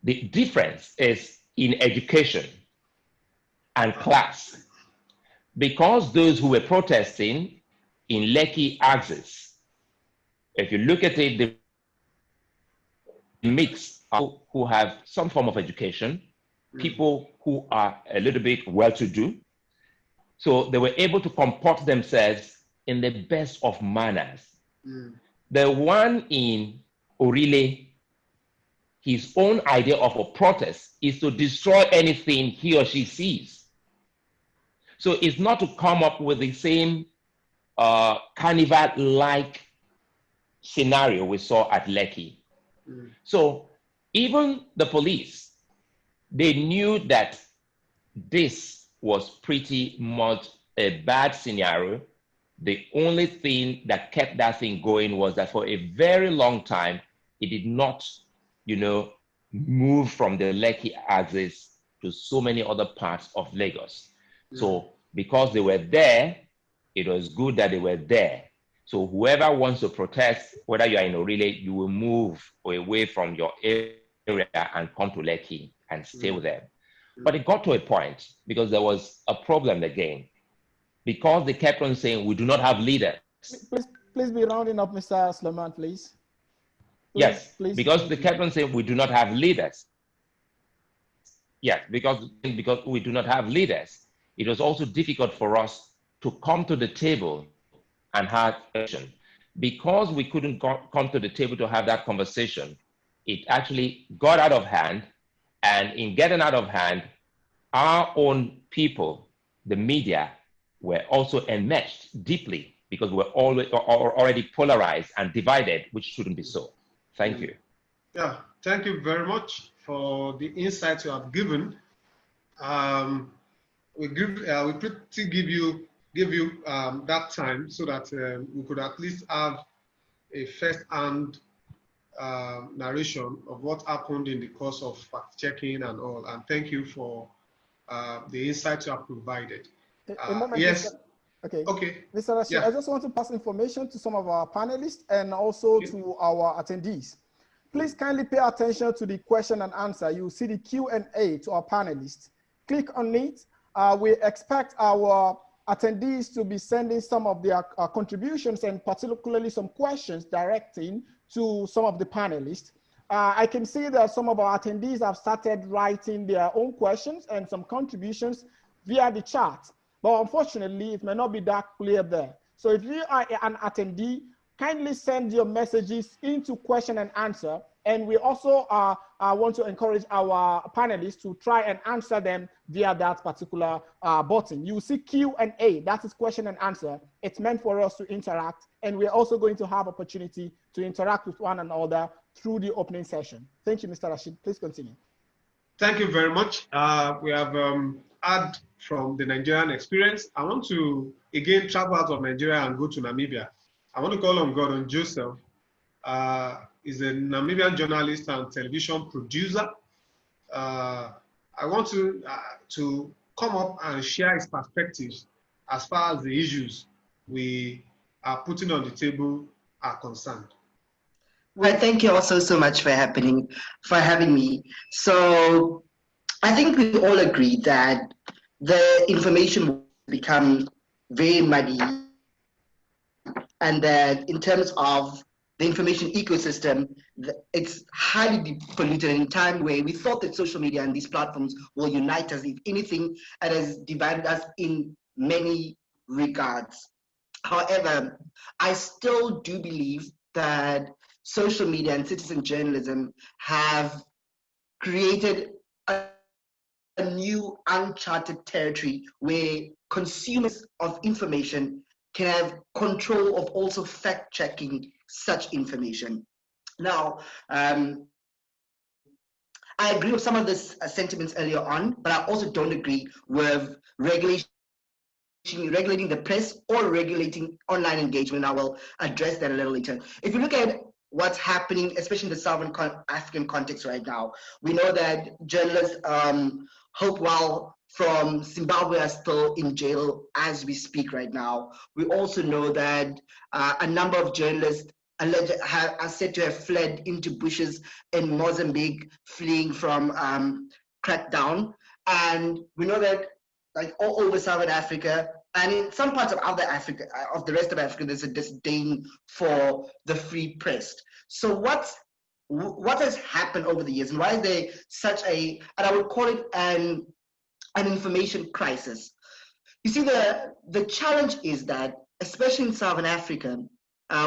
The difference is in education and class, because those who were protesting in Lekki axis, if you look at it, the mix of who have some form of education, people who are a little bit well-to-do, so they were able to comport themselves in the best of manners. The one in Orile, his own idea of a protest is to destroy anything he or she sees. So it's not to come up with the same carnival-like scenario we saw at Lekki. So even the police, they knew that this was pretty much a bad scenario. The only thing that kept that thing going was that for a very long time, it did not, move from the Lekki axis to so many other parts of Lagos. So because they were there, it was good that they were there. So whoever wants to protest, whether you are in Orile, you will move away from your area and come to Lekki and stay with them. But it got to a point because there was a problem again. Because they kept on saying, we do not have leaders. Please be rounding up, Mr. Suleiman, please. Yes, because they kept on saying, we do not have leaders. Yes, because we do not have leaders. It was also difficult for us to come to the table and have action. Because we couldn't come to the table to have that conversation, it actually got out of hand. And in getting out of hand, our own people, the media, were also enmeshed deeply because we were already polarized and divided, which shouldn't be so. Thank you. Yeah, thank you very much for the insights you have given. We pretty give you that time so that we could at least have a first-hand narration of what happened in the course of fact-checking and all. And thank you for the insights you have provided. A moment, yes. Okay. Mr. Rashid, Yeah. I just want to pass information to some of our panelists and also to our attendees. Please kindly pay attention to the question and answer. You see the Q&A to our panelists. Click on it. We expect our attendees to be sending some of their contributions and particularly some questions directing to some of the panelists. I can see that some of our attendees have started writing their own questions and some contributions via the chat. But unfortunately, it may not be that clear there. So if you are an attendee, kindly send your messages into question and answer. And we also want to encourage our panelists to try and answer them via that particular button. You see Q&A, that is question and answer. It's meant for us to interact. And we're also going to have opportunity to interact with one another through the opening session. Thank you, Mr. Rashid. Please continue. Thank you very much. We have had from the Nigerian experience. I want to again travel out of Nigeria and go to Namibia. I want to call on Gordon Joseph. He's a Namibian journalist and television producer. I want to come up and share his perspectives as far as the issues we are putting on the table are concerned. Well, thank you also so much for having me. So I think we all agree that the information will become very muddy, and that in terms of the information ecosystem, it's highly polluted in a time where we thought that social media and these platforms will unite us. If anything, it has divided us in many regards. However, I still do believe that social media and citizen journalism have created a new uncharted territory where consumers of information can have control of also fact-checking such information. Now, I agree with some of the sentiments earlier on, but I also don't agree with regulating the press or regulating online engagement. I will address that a little later. If you look at what's happening, especially in the Southern African context right now. We know that journalists Hopewell from Zimbabwe are still in jail as we speak right now. We also know that a number of journalists are said to have fled into bushes in Mozambique, fleeing from crackdown. And we know that like all over Southern Africa, and in some parts of other Africa, of the rest of Africa, there's a disdain for the free press. So what has happened over the years, and why is there such a, and I would call it an information crisis? You see, the challenge is that, especially in Southern Africa,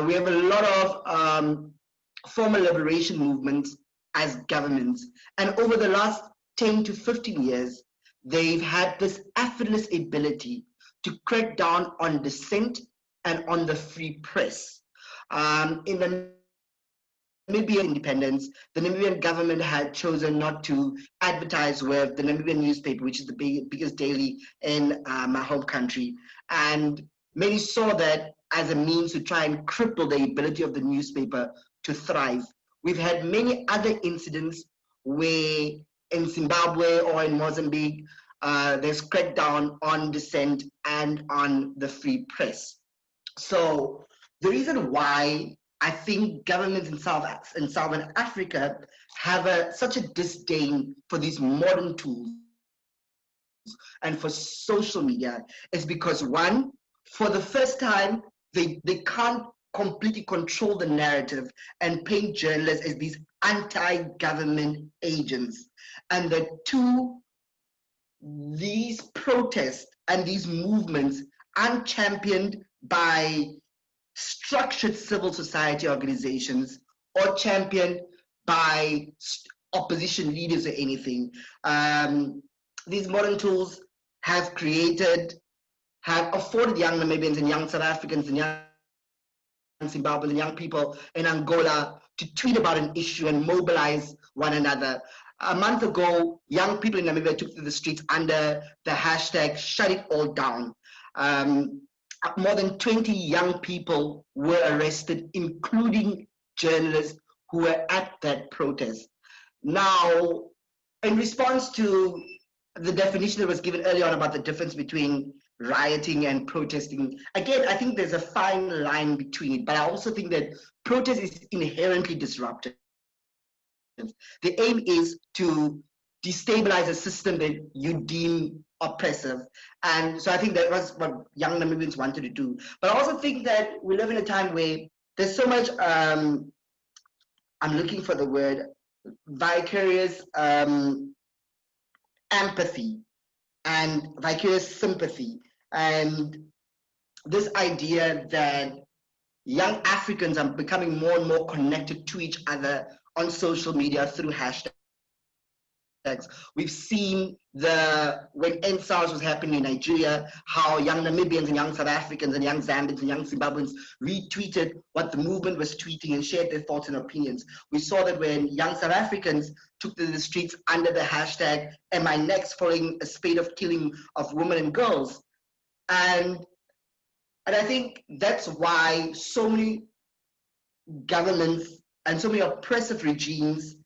we have a lot of former liberation movements as governments, and over the last 10 to 15 years, they've had this effortless ability to crack down on dissent and on the free press. In the Namibian independence, the Namibian government had chosen not to advertise with the Namibian newspaper, which is the biggest daily in my home country. And many saw that as a means to try and cripple the ability of the newspaper to thrive. We've had many other incidents where in Zimbabwe or in Mozambique, there's crackdown on dissent and on the free press. So the reason why I think governments in Southern Africa have such a disdain for these modern tools and for social media is because, one, for the first time, they can't completely control the narrative and paint journalists as these anti-government agents. And that two, these protests and these movements aren't championed by structured civil society organizations or championed by opposition leaders or anything. These modern tools have afforded young Namibians and young South Africans and young Zimbabweans and young people in Angola to tweet about an issue and mobilize one another. A month ago, young people in Namibia took to the streets under the hashtag Shut It All Down. More than 20 young people were arrested, including journalists who were at that protest. Now, in response to the definition that was given earlier on about the difference between rioting and protesting, again, I think there's a fine line between it, but I also think that protest is inherently disruptive. The aim is to destabilize a system that you deem oppressive. And so I think that was what young Namibians wanted to do. But I also think that we live in a time where there's so much, I'm looking for the word, vicarious empathy and vicarious sympathy. And this idea that young Africans are becoming more and more connected to each other on social media through hashtags. We've seen when EndSARS was happening in Nigeria, how young Namibians and young South Africans and young Zambians and young Zimbabweans retweeted what the movement was tweeting and shared their thoughts and opinions. We saw that when young South Africans took to the streets under the hashtag Am I Next, following a spate of killing of women and girls. And I think that's why so many governments and so many oppressive regimes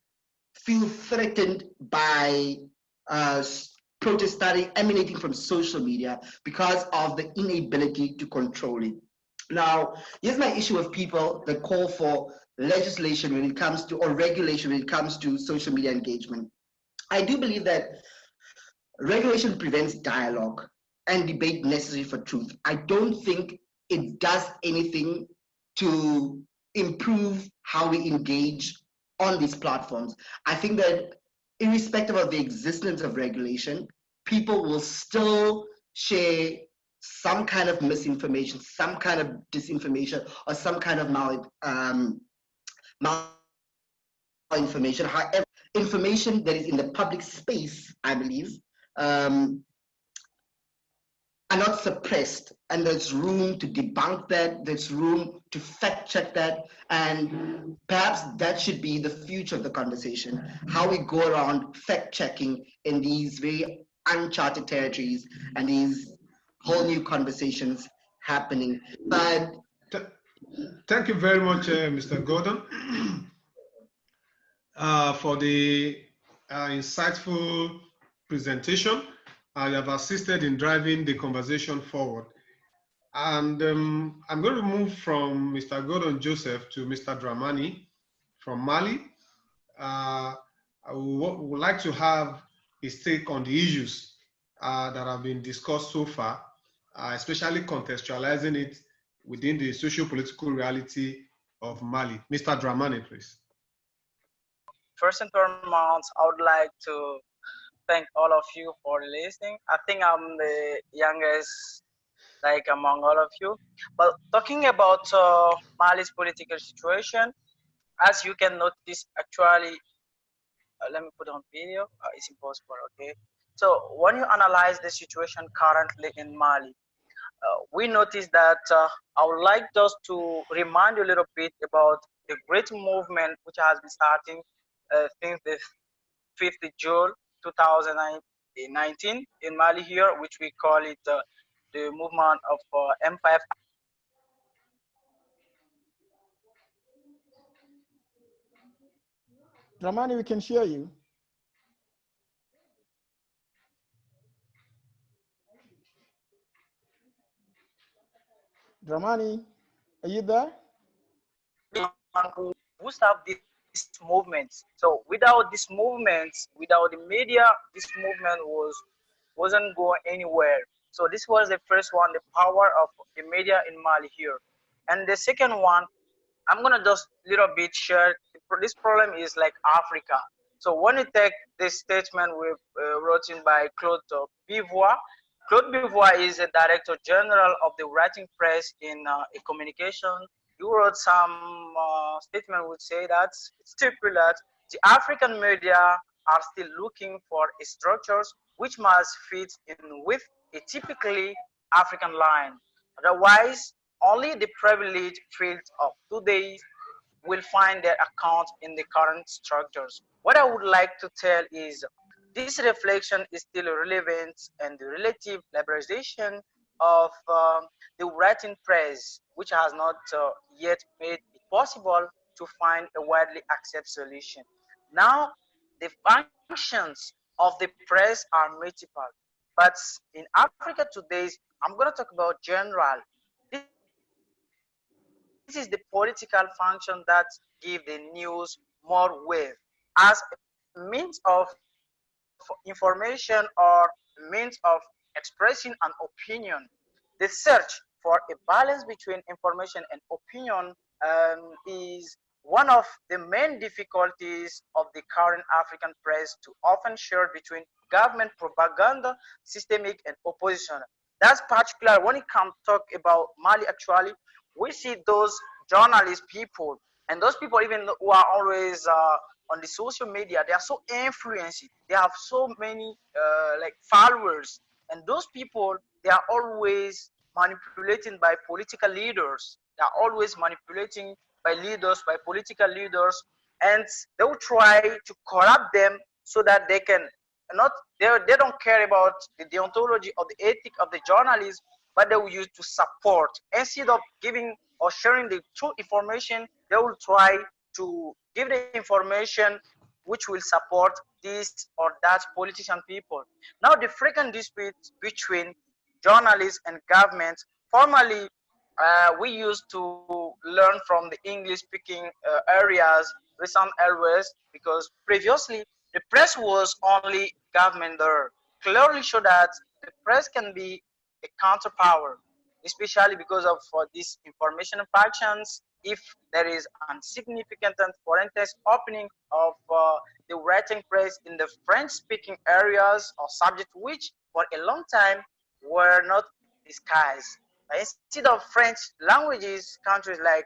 feel threatened by protest starting emanating from social media because of the inability to control it. Now, here's my issue with people that call for legislation when it comes to, or regulation when it comes to social media engagement. I do believe that regulation prevents dialogue and debate necessary for truth. I don't think it does anything to improve how we engage on these platforms. I think that irrespective of the existence of regulation, people will still share some kind of misinformation, some kind of disinformation, or some kind of malinformation. However, information that is in the public space, I believe, are not suppressed, and there's room to debunk that, there's room to fact check that, and perhaps that should be the future of the conversation, how we go around fact checking in these very uncharted territories and these whole new conversations happening. But Thank you very much, Mr. Gordon, for the insightful presentation. You have assisted in driving the conversation forward. And I'm going to move from Mr. Gordon Joseph to Mr. Dramani from Mali. I would like to have his take on the issues that have been discussed so far, especially contextualizing it within the socio-political reality of Mali. Mr. Dramani, please. First and foremost, I would like to thank all of you for listening. I think I'm the youngest, like among all of you. But talking about Mali's political situation, as you can notice, actually, let me put on video. It's impossible. Okay. So when you analyze the situation currently in Mali, we notice that I would like just to remind you a little bit about the great movement which has been starting since the 5th of June 2019 in Mali here, which we call it the movement of M5. Dramani, we can hear you. Dramani, are you there? Who started this movement? So without this movement, without the media, this movement wasn't going anywhere. So this was the first one, the power of the media in Mali here. And the second one, I'm gonna just little bit share. This problem is like Africa. So when you take this statement we wrote in by Claude Bivois, Claude Bivois is a director general of the writing press in a communication. You wrote some statement would say that stipulate the African media are still looking for structures which must fit in with a typically African line. Otherwise, only the privileged fields of today will find their account in the current structures. What I would like to tell is this reflection is still relevant, and the relative liberalization of the writing press, which has not yet made it possible to find a widely accepted solution. Now, the functions of the press are multiple, but in Africa today, I'm going to talk about general. This is the political function that give the news more weight as a means of information or means of expressing an opinion. The search for a balance between information and opinion is one of the main difficulties of the current African press, to often share between government propaganda, systemic and opposition. That's particular when it comes talk about Mali. Actually, we see those journalist people, and those people even who are always on the social media, they are so influenced, they have so many like followers, and those people, they are always manipulating by political leaders, they are always manipulating by leaders, by political leaders, and they will try to corrupt them so that they can not, they don't care about the deontology or the ethic of the journalist, but they will use to support. Instead of giving or sharing the true information, they will try to give the information which will support this or that politician people. Now, the frequent disputes between journalists and government, formerly we used to learn from the English speaking areas, recent areas, because previously the press was only government there. Clearly show that the press can be a counterpower, especially because of these information factions. If there is a significant and foreign test opening of the writing press in the French-speaking areas or subject which for a long time were not discussed. Instead of French languages, countries like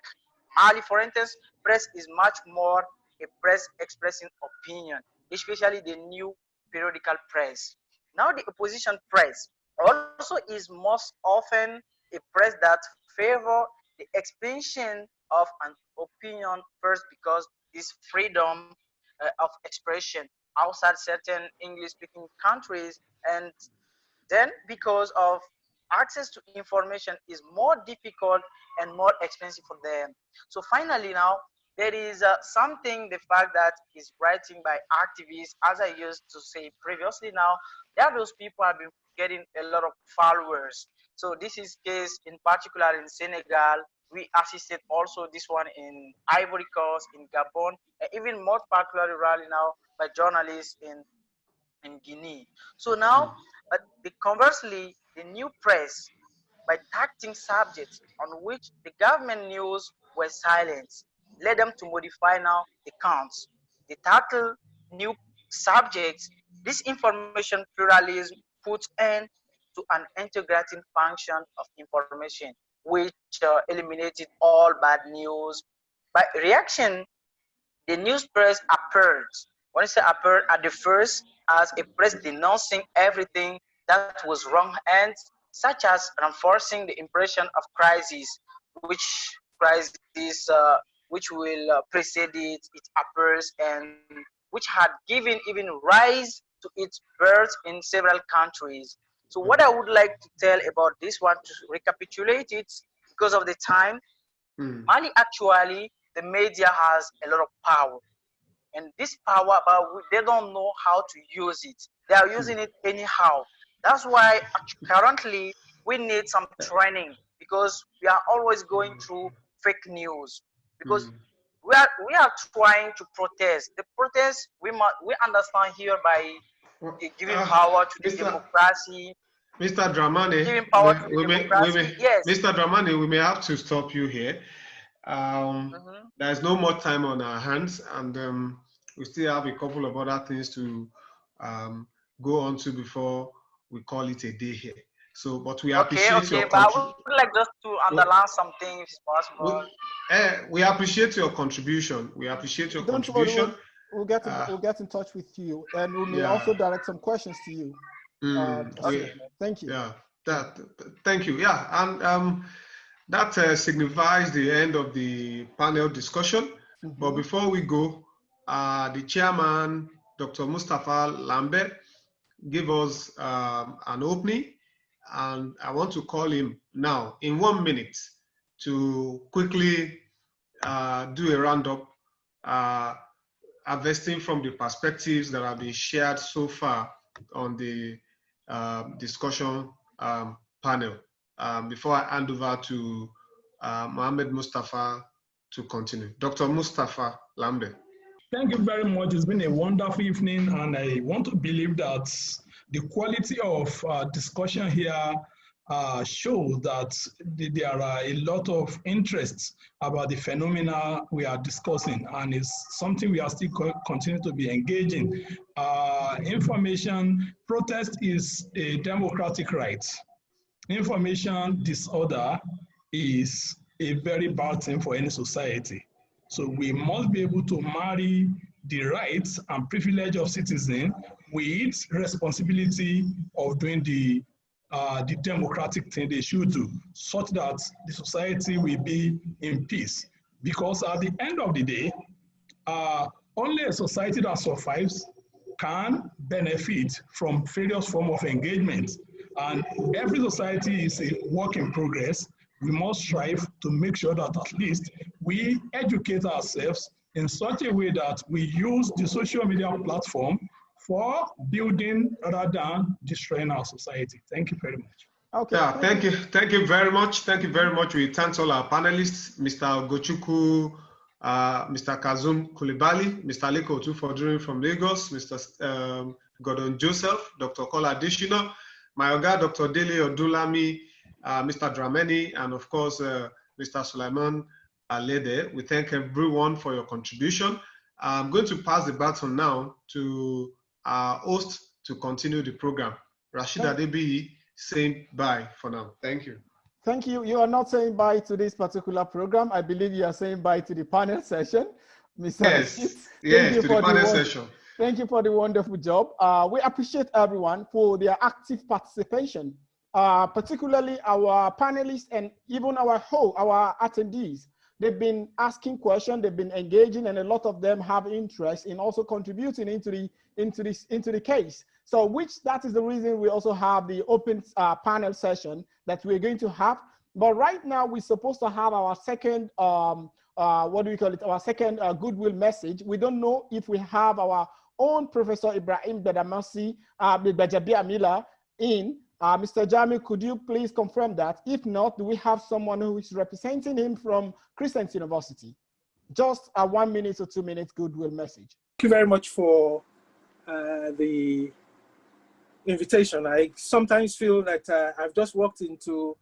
Mali, for instance, press is much more a press expressing opinion, especially the new periodical press. Now the opposition press also is most often a press that favor the expansion of an opinion first, because this freedom of expression outside certain English speaking countries, and then because of access to information is more difficult and more expensive for them. So finally now, there is something, the fact that is writing by activists, as I used to say previously now, there are those people have been getting a lot of followers. So this is case in particular in Senegal. We assisted also this one in Ivory Coast, in Gabon, and even more particularly now by journalists in Guinea. So now, conversely, the new press, by tackling subjects on which the government news were silent, led them to modify now the counts. They tackle new subjects. This information pluralism puts end to an integrating function of information, which eliminated all bad news. By reaction, the news press appeared. When I say appeared, at the first as a press denouncing everything that was wrong, and such as reinforcing the impression of crisis, which will precede it, it appears, and which had given even rise to its birth in several countries. So what I would like to tell about this one, to recapitulate it, because of the time, Mali actually, the media has a lot of power. And this power, they don't know how to use it. They are using it anyhow. That's why currently we need some training, because we are always going through fake news. Because we are trying to protest. The protest we understand here by giving power to the democracy. Mr. Dramani, giving power to the democracy. Yes. Mr. Dramani, we may have to stop you here. There's no more time on our hands, and we still have a couple of other things to go on to before we call it a day here. So, but we appreciate your but I would like just to underline something, if it's possible. We appreciate your contribution. We appreciate your contribution. We'll get in touch with you, and we may also direct some questions to you. Thank you. Yeah, thank you. Yeah, and that signifies the end of the panel discussion. But before we go, the chairman, Dr. Mustafa Lambert, gave us an opening, and I want to call him now in 1 minute to quickly do a roundup, harvesting from the perspectives that have been shared so far on the discussion panel, before I hand over to Mohammed Mustafa to continue. Dr. Mustafa Lambert. Thank you very much. It's been a wonderful evening, and I want to believe that the quality of discussion here shows that there are a lot of interest about the phenomena we are discussing, and it's something we are still continue to be engaging. Information protest is a democratic right. Information disorder is a very bad thing for any society. So we must be able to marry the rights and privilege of citizens with responsibility of doing the democratic thing they should do, such that the society will be in peace. Because at the end of the day, only a society that survives can benefit from various forms of engagement. And every society is a work in progress. We must strive to make sure that at least we educate ourselves in such a way that we use the social media platform for building rather than destroying our society. Thank you very much. Okay. Yeah, thank you very much. Thank you very much. We thank all our panelists, Mr. Gochuku, Mr. Kazum Kulibali, Mr. Leko Tufoduri from Lagos, Mr. Gordon Joseph, Dr. Kola Adishino, my Oga, Dr. Dele Odulami, Mr. Dramani, and of course, Mr. Sulaiman Alede. We thank everyone for your contribution. I'm going to pass the baton now to our host to continue the program. Rashida Debi saying bye for now. Thank you. Thank you. You are not saying bye to this particular program. I believe you are saying bye to the panel session. Mr. Yes, to the panel session. Thank you for the wonderful job. We appreciate everyone for their active participation, particularly our panelists and even our attendees. They've been asking questions, they've been engaging, and a lot of them have interest in also contributing into the case. So that is the reason we also have the open panel session that we're going to have. But right now we're supposed to have our second, what do we call it? Our second goodwill message. We don't know if we have our own Professor Ibrahim Bedamasi Amila in. Mr. Jami, could you please confirm that? If not, do we have someone who is representing him from Christian University? Just a 1 minute or 2 minutes goodwill message. Thank you very much for the invitation. I sometimes feel that I've just walked into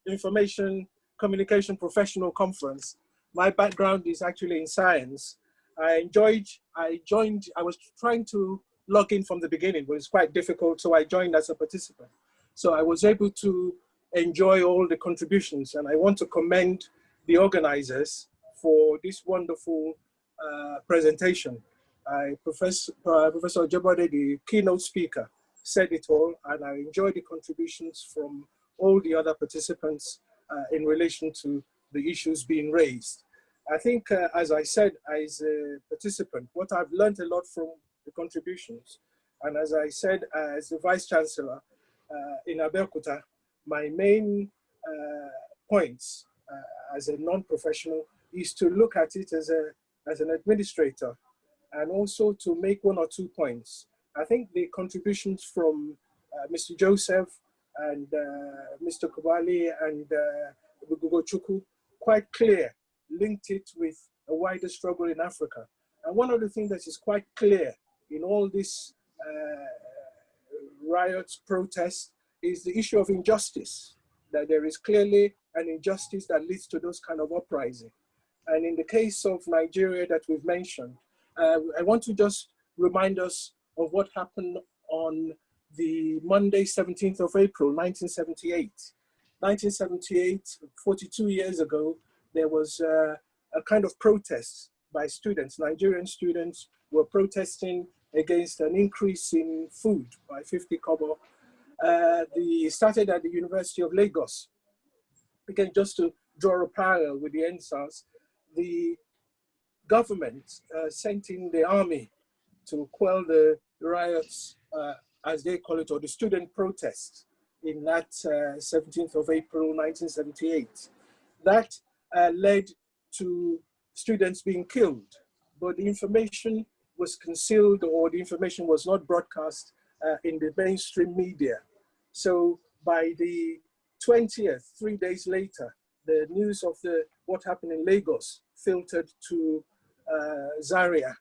information communication professional conference. My background is actually in science. I was trying to log in from the beginning, but it's quite difficult, so I joined as a participant. So I was able to enjoy all the contributions, and I want to commend the organizers for this wonderful presentation. Professor Jabode, the keynote speaker, said it all, and I enjoyed the contributions from all the other participants in relation to the issues being raised. I think, as I said, as a participant, what I've learned a lot from the contributions, and as I said, as the Vice Chancellor in Abeokuta, my main points as a non-professional is to look at it as an administrator, and also to make 1 or 2 points. I think the contributions from Mr. Joseph and Mr. Kubali and Gugo Chukwu, quite clear, linked it with a wider struggle in Africa. And one of the things that is quite clear in all this riots, protests, is the issue of injustice, that there is clearly an injustice that leads to those kind of uprising. And in the case of Nigeria that we've mentioned, I want to just remind us of what happened on the Monday, 17th of April, 1978. 1978, 42 years ago, there was a kind of protest by students. Nigerian students were protesting against an increase in food by 50 kobo. It started at the University of Lagos. Again, just to draw a parallel with the NSAS, the government sent in the army to quell the riots, as they call it, or the student protests in that 17th of April, 1978. That led to students being killed, but the information was concealed, or the information was not broadcast in the mainstream media. So by the 20th, 3 days later, the news of what happened in Lagos filtered to Zaria,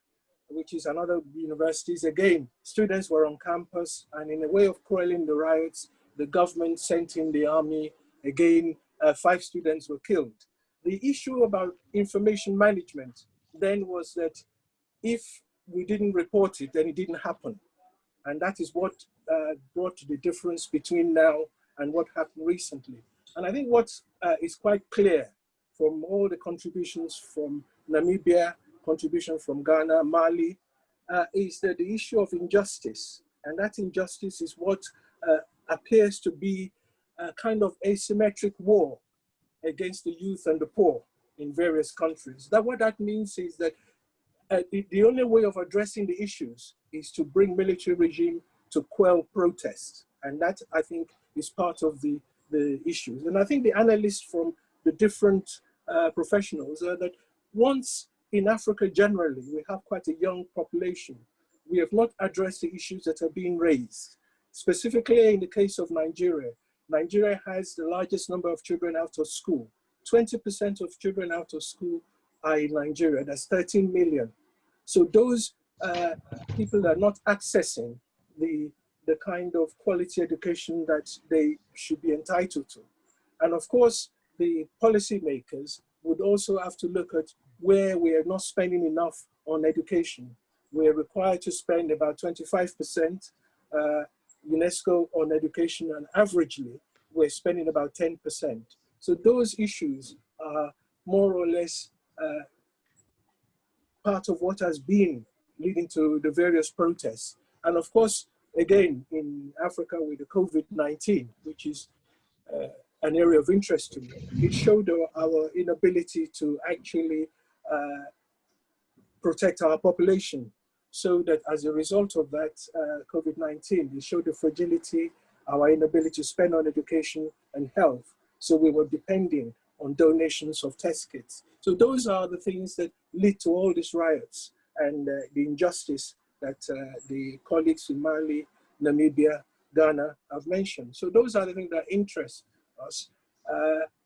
which is another university. Again, students were on campus, and in a way of quelling the riots, the government sent in the army. Again, 5 students were killed. The issue about information management then was that if we didn't report it, then it didn't happen. And that is what brought the difference between now and what happened recently. And I think what is quite clear from all the contributions from Namibia, contribution from Ghana, Mali, is that the issue of injustice, and that injustice is what appears to be a kind of asymmetric war against the youth and the poor in various countries. What that means is that the only way of addressing the issues is to bring military regime to quell protests. And that, I think, is part of the issues. And I think the analysts from the different professionals are that once in Africa generally, we have quite a young population, we have not addressed the issues that are being raised. Specifically in the case of Nigeria, Nigeria has the largest number of children out of school. 20% of children out of school are in Nigeria, that's 13 million. So those people are not accessing the kind of quality education that they should be entitled to. And of course, the policymakers would also have to look at where we are not spending enough on education. We are required to spend about 25% UNESCO on education, and averagely, we're spending about 10%. So those issues are more or less part of what has been leading to the various protests. And of course, again, in Africa with the COVID-19, which is an area of interest to me, it showed our inability to actually protect our population. so that as a result of that COVID-19, it showed the fragility, our inability to spend on education and health. So we were depending on donations of test kits. So those are the things that lead to all these riots and the injustice that the colleagues in Mali, Namibia, Ghana have mentioned. So those are the things that interest us.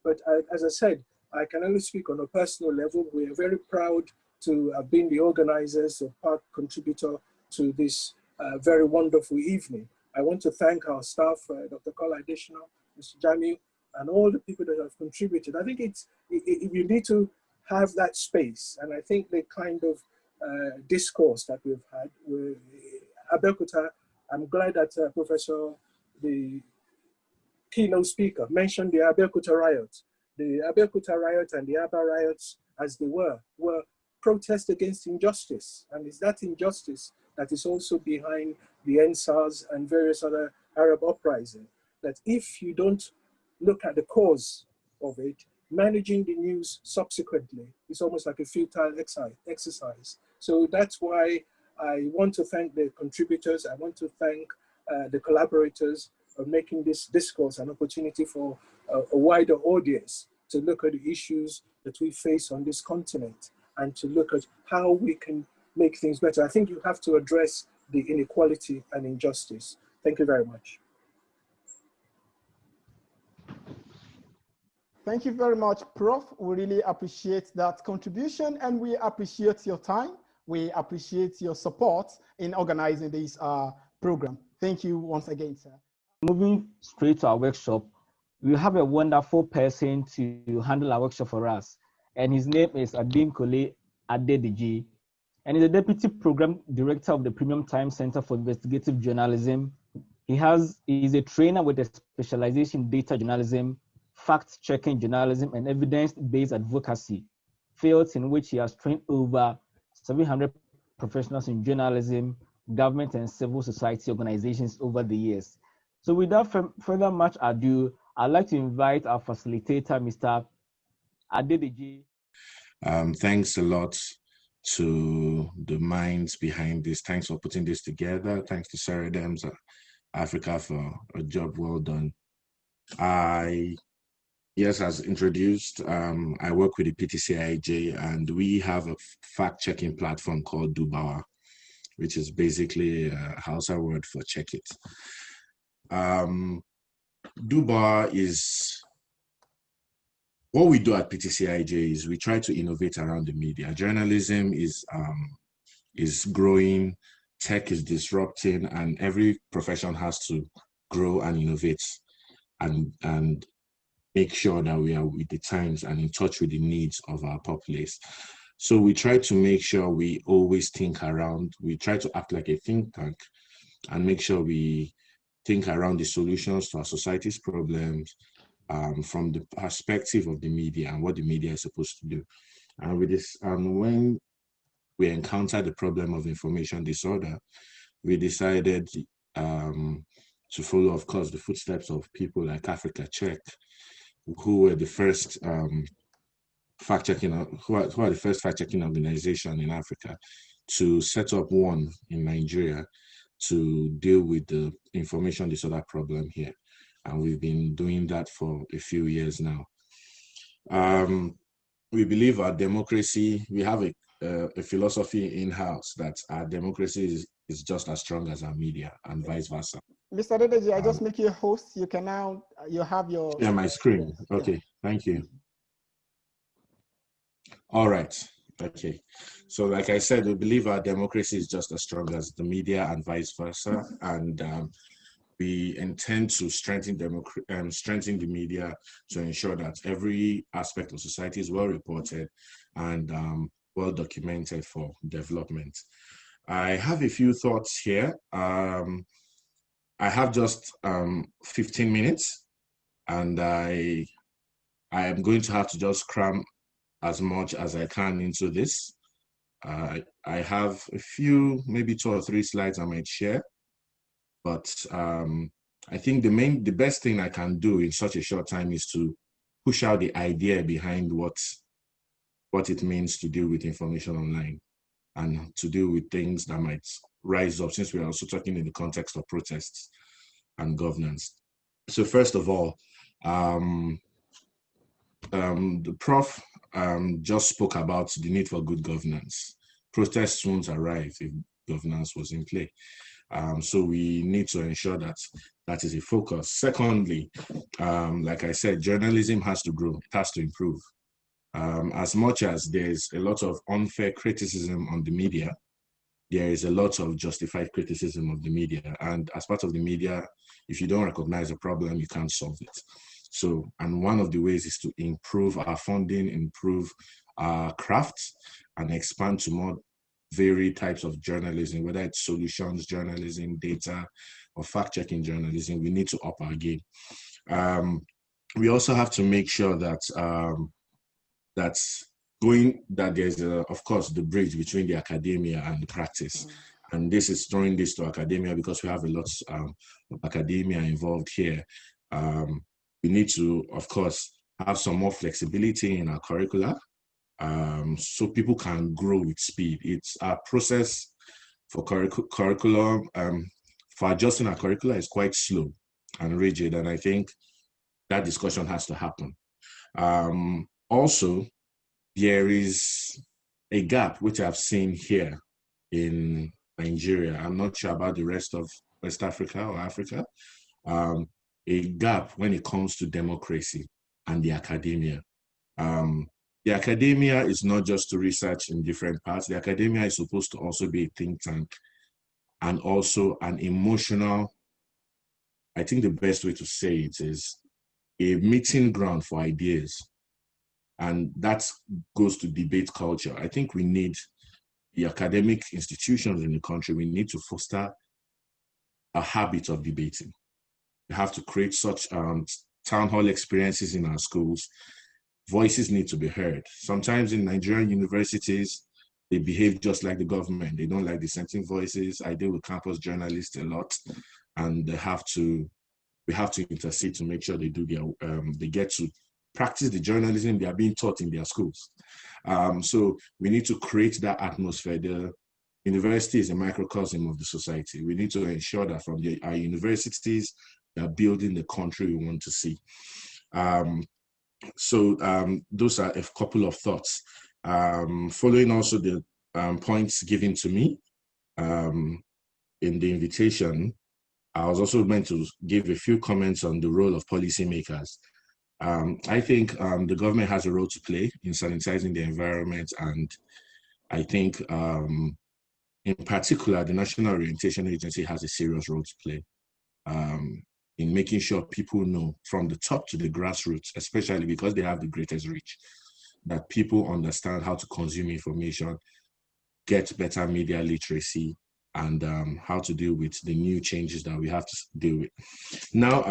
But as I said, I can only speak on a personal level. We are very proud to have been the organizers or part contributor to this very wonderful evening. I want to thank our staff, Dr. Kola Additional, Mr. Jamiu, and all the people that have contributed. I think you need to have that space. And I think the kind of discourse that we've had with Abeokuta, I'm glad that Professor, the keynote speaker, mentioned the Abeokuta riot. The Abeokuta riot and the Aba riots, as they were protests against injustice. And it's that injustice that is also behind the NSAS and various other Arab uprisings. That if you don't look at the cause of it, managing the news subsequently is almost like a futile exercise. So that's why I want to thank the contributors. I want to thank the collaborators of making this discourse an opportunity for a wider audience to look at the issues that we face on this continent and to look at how we can make things better. I think you have to address the inequality and injustice. Thank you very much. Thank you very much, Prof. We really appreciate that contribution and we appreciate your time. We appreciate your support in organizing this program. Thank you once again, sir. Moving straight to our workshop, we have a wonderful person to handle our workshop for us. And his name is Adimkole Adedeji. And he's the Deputy Program Director of the Premium Time Center for Investigative Journalism. He's a trainer with a specialization in data journalism, fact-checking journalism, and evidence-based advocacy, fields in which he has trained over 700 professionals in journalism, government, and civil society organizations over the years. So without further much ado, I'd like to invite our facilitator, Mr. Adedeji. Thanks a lot to the minds behind this. Thanks for putting this together. Thanks to CEREDEMS Africa for a job well done. Yes, as introduced, I work with the PTCIJ and we have a fact-checking platform called Dubawa, which is basically a Hausa word for check it. Dubawa is, what we do at PTCIJ is we try to innovate around the media. Journalism is growing, tech is disrupting, and every profession has to grow and innovate and make sure that we are with the times and in touch with the needs of our populace. So we try to make sure we always think around, we try to act like a think tank and make sure we think around the solutions to our society's problems from the perspective of the media and what the media is supposed to do. And with this, when we encountered the problem of information disorder, we decided to follow, of course, the footsteps of people like Africa Check, who were the first fact-checking organization in Africa to set up one in Nigeria to deal with the information disorder problem here. And we've been doing that for a few years now. We believe our democracy, we have a philosophy in-house that our democracy is just as strong as our media and vice versa. Mr. Adedeji, I just make you a host. You can now, you have your... Yeah, my screen. Okay, yeah. Thank you. All right, okay. So like I said, we believe our democracy is just as strong as the media and vice versa. And we intend to strengthen the media to ensure that every aspect of society is well reported and well documented for development. I have a few thoughts here. I have just 15 minutes and I am going to have to just cram as much as I can into this. I have a few, maybe 2 or 3 slides I might share, but I think the best thing I can do in such a short time is to push out the idea behind what it means to deal with information online. and to deal with things that might rise up, since we're also talking in the context of protests and governance. So first of all, the prof just spoke about the need for good governance. Protests won't arrive if governance was in play. So we need to ensure that that is a focus. Secondly, like I said, journalism has to grow, it has to improve. As much as there's a lot of unfair criticism on the media, there is a lot of justified criticism of the media. And as part of the media, if you don't recognize a problem, you can't solve it. So, and one of the ways is to improve our funding, improve our crafts, and expand to more varied types of journalism, whether it's solutions journalism, data, or fact-checking journalism. We need to up our game. We also have to make sure that there's of course the bridge between the academia and the practice. And this is throwing this to academia because we have a lot of academia involved here. We need to, of course, have some more flexibility in our curricula, so people can grow with speed. It's our process for curriculum, for adjusting our curricula is quite slow and rigid, and I think that discussion has to happen. Also, there is a gap which I've seen here in Nigeria. I'm not sure about the rest of West Africa or Africa. A gap when it comes to democracy and the academia. The academia is not just to research in different parts. The academia is supposed to also be a think tank and also an emotional, I think the best way to say it is a meeting ground for ideas. And that goes to debate culture. I think we need the academic institutions in the country, we need to foster a habit of debating. We have to create such town hall experiences in our schools. Voices need to be heard. Sometimes in Nigerian universities, they behave just like the government. They don't like dissenting voices. I deal with campus journalists a lot, and we have to intercede to make sure they do they get to practice the journalism they are being taught in their schools. So we need to create that atmosphere. The university is a microcosm of the society. We need to ensure that from our universities, they're building the country we want to see. Those are a couple of thoughts. Following also the points given to me in the invitation, I was also meant to give a few comments on the role of policymakers. I think the government has a role to play in sanitizing the environment, and I think in particular, the National Orientation Agency has a serious role to play in making sure people know from the top to the grassroots, especially because they have the greatest reach, that people understand how to consume information, get better media literacy, and how to deal with the new changes that we have to deal with. Now,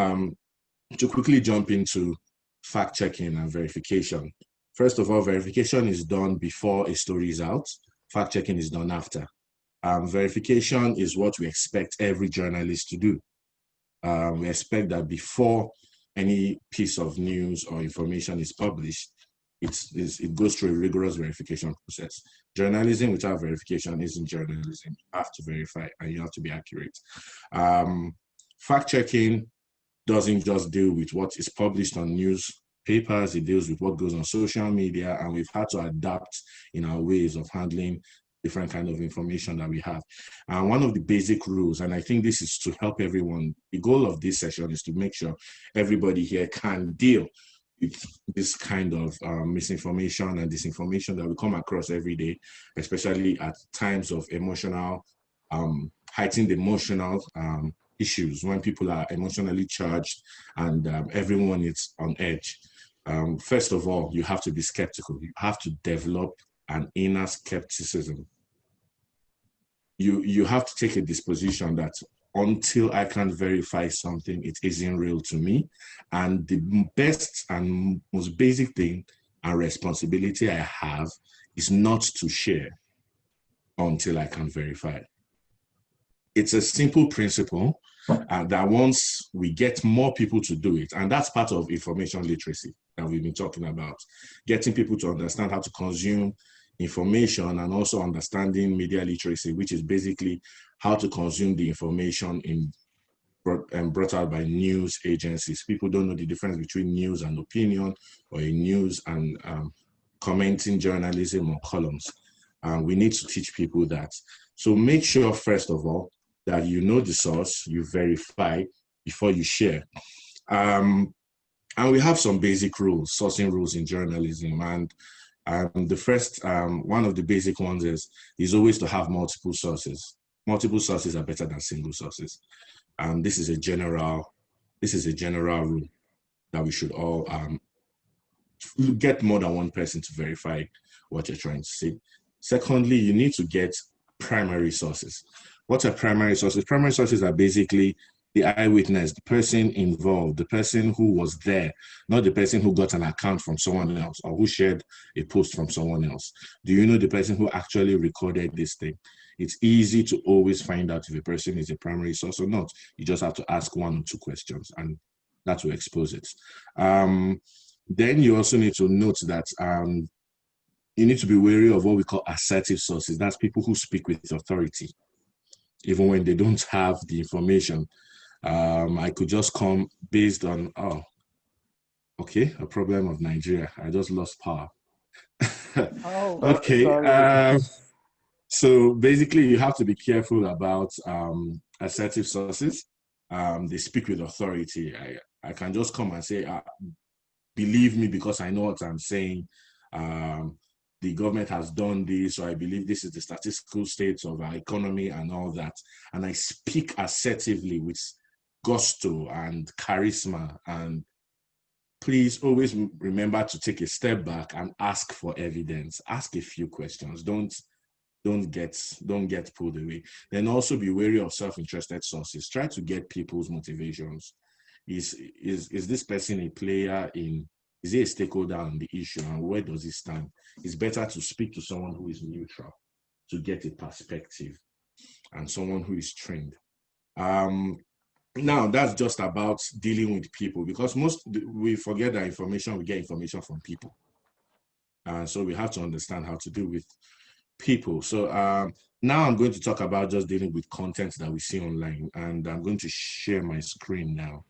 to quickly jump into fact-checking and verification. First of all, verification is done before a story is out. Fact-checking is done after. Verification is what we expect every journalist to do. We expect that before any piece of news or information is published, it goes through a rigorous verification process. Journalism without verification isn't journalism. You have to verify and you have to be accurate. Fact-checking doesn't just deal with what is published on newspapers, it deals with what goes on social media, and we've had to adapt in our ways of handling different kind of information that we have. And one of the basic rules, and I think this is to help everyone, the goal of this session is to make sure everybody here can deal with this kind of misinformation and disinformation that we come across every day, especially at times of emotional, heightened emotional issues, when people are emotionally charged and everyone is on edge. First of all, you have to be skeptical. You have to develop an inner skepticism. You have to take a disposition that until I can verify something, it isn't real to me. And the best and most basic thing and responsibility I have is not to share until I can verify. It's a simple principle that once we get more people to do it, and that's part of information literacy that we've been talking about, getting people to understand how to consume information and also understanding media literacy, which is basically how to consume the information brought out by news agencies. People don't know the difference between news and opinion, or a news and commenting journalism or columns. We need to teach people that. So make sure, first of all, that you know the source, you verify before you share. And we have some basic rules, sourcing rules in journalism. And the first, one of the basic ones is always to have multiple sources. Multiple sources are better than single sources. And this is a general rule that we should all get more than one person to verify what you're trying to say. Secondly, you need to get primary sources. What are primary sources? Primary sources are basically the eyewitness, the person involved, the person who was there, not the person who got an account from someone else or who shared a post from someone else. Do you know the person who actually recorded this thing? It's easy to always find out if a person is a primary source or not. You just have to ask 1 or 2 questions, and that will expose it. Then you also need to note that you need to be wary of what we call assertive sources. That's people who speak with authority, even when they don't have the information. I could just come based on, oh, okay, a problem of Nigeria. I just lost power. Oh, okay. So basically, you have to be careful about assertive sources. They speak with authority. I can just come and say, believe me because I know what I'm saying. The government has done this, or I believe this is the statistical state of our economy and all that. And I speak assertively with gusto and charisma. And please always remember to take a step back and ask for evidence. Ask a few questions. Don't get pulled away. Then also be wary of self-interested sources. Try to get people's motivations. Is this person a player in? Is he a stakeholder on the issue, and where does he stand? It's better to speak to someone who is neutral to get a perspective, and someone who is trained. Now that's just about dealing with people, because we forget that we get information from people. So we have to understand how to deal with people. So now I'm going to talk about just dealing with content that we see online, and I'm going to share my screen now.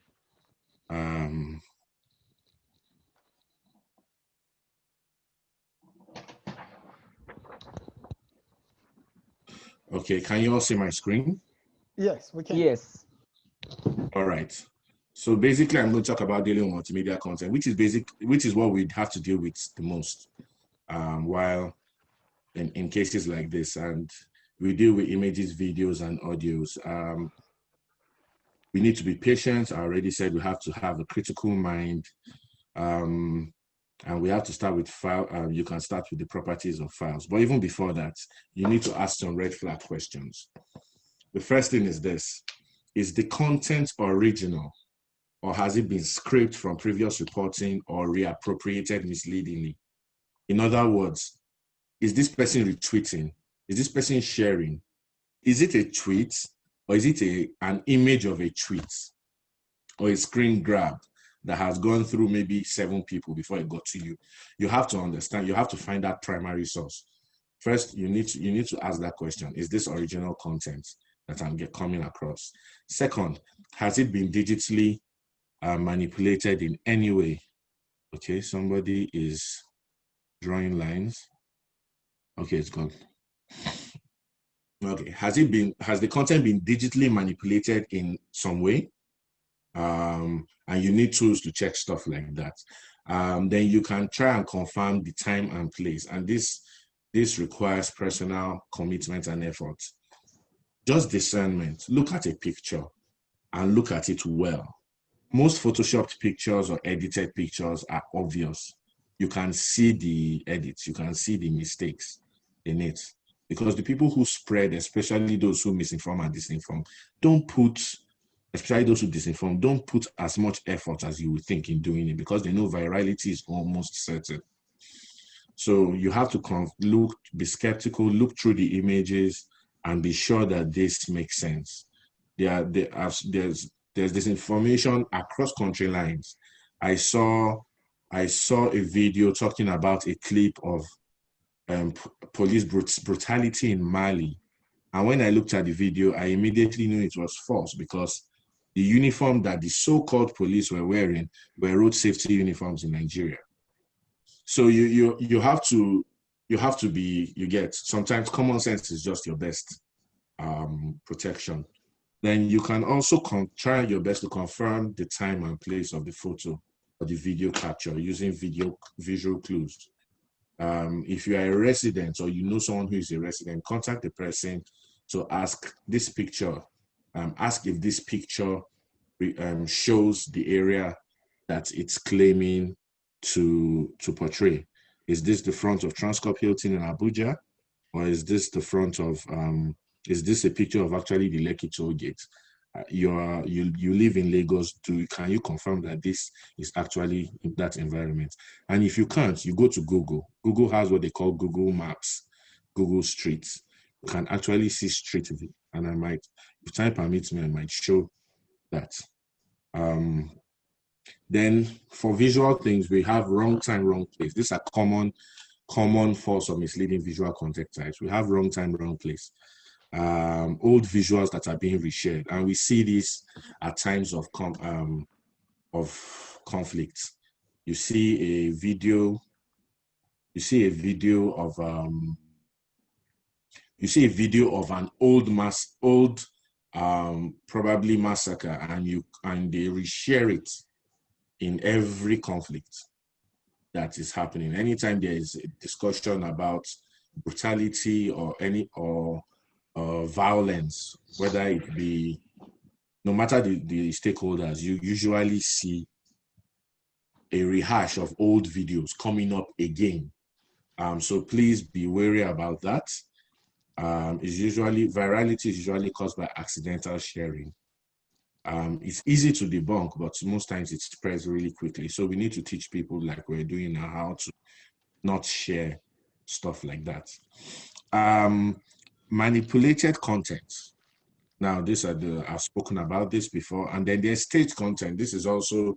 Okay, can you all see my screen? Yes, we can. Yes. All right. So basically, I'm going to talk about dealing with multimedia content, which is what we have to deal with the most, while in cases like this, and we deal with images, videos, and audios. We need to be patient. I already said we have to have a critical mind, and we have to start with file. You can start with the properties of files, but even before that, you need to ask some red flag questions. The first thing is this: is the content original, or has it been scraped from previous reporting or reappropriated misleadingly? In other words, is this person retweeting? Is this person sharing? Is it a tweet, or is it an image of a tweet, or a screen grab that has gone through maybe 7 people before it got to you? You have to understand, you have to find that primary source. First, you need to ask that question: is this original content that I'm coming across? Second, has it been digitally manipulated in any way? Okay, somebody is drawing lines. Okay, it's gone. Okay, has the content been digitally manipulated in some way? And you need tools to check stuff like that. Then you can try and confirm the time and place, and this requires personal commitment and effort. Just discernment. Look at a picture and look at it well. Most photoshopped pictures or edited pictures are obvious. You can see the edits, you can see the mistakes in it, because the people who spread, especially those who misinform and disinform, especially those who disinform, don't put as much effort as you would think in doing it, because they know virality is almost certain. So you have to be skeptical, look through the images, and be sure that this makes sense. There's disinformation across country lines. I saw a video talking about a clip of police brutality in Mali. And when I looked at the video, I immediately knew it was false, because the uniform that the so-called police were wearing were road safety uniforms in Nigeria. So you have to be, sometimes common sense is just your best protection. Then you can also try your best to confirm the time and place of the photo or the video capture using visual clues. If you are a resident or you know someone who is a resident, contact the person to ask this picture, ask if this picture shows the area that it's claiming to portray. Is this the front of Transcorp Hilton in Abuja? Or is this the front of, is this a picture of actually the Lekki toll gate? You live in Lagos, can you confirm that this is actually in that environment? And if you can't, you go to Google. Google has what they call Google Maps, Google Streets. You can actually see street view, and I might, if time permits me, I might show that. Then for visual things, we have wrong time, wrong place. These are common false or misleading visual content types. We have wrong time, wrong place. Old visuals that are being reshared, and we see this at times of conflict. You see a video of an old probably massacre, and they reshare it in every conflict that is happening. Anytime there is a discussion about brutality or violence, whether it be, no matter the stakeholders, you usually see a rehash of old videos coming up again. So please be wary about that. Virality is usually caused by accidental sharing. It's easy to debunk, but most times it spreads really quickly. So we need to teach people, like we're doing now, how to not share stuff like that. Manipulated content. Now, I've spoken about this before, and then there's staged content. This is also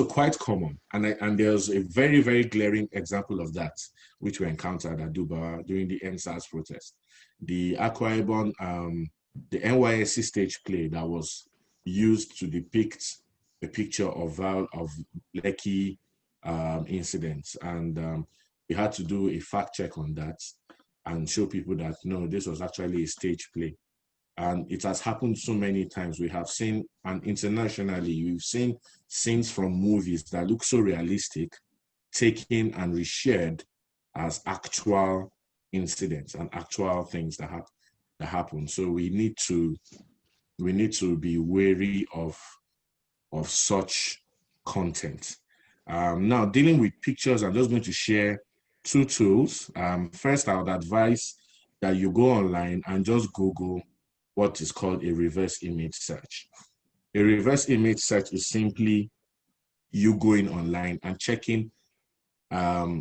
quite common, and there's a very, very glaring example of that, which we encountered at Dubai during the NSAS protest. The Akwa Ibom, the NYSC stage play that was used to depict a picture of Lekki incidents, and we had to do a fact check on that and show people that no, this was actually a stage play. And it has happened so many times. We have seen, and internationally, we've seen scenes from movies that look so realistic, taken and reshared as actual incidents and actual things that happen. So we need to be wary of such content. Now, dealing with pictures, I'm just going to share two tools. First, I would advise that you go online and just Google what is called a reverse image search. A reverse image search is simply you going online and checking,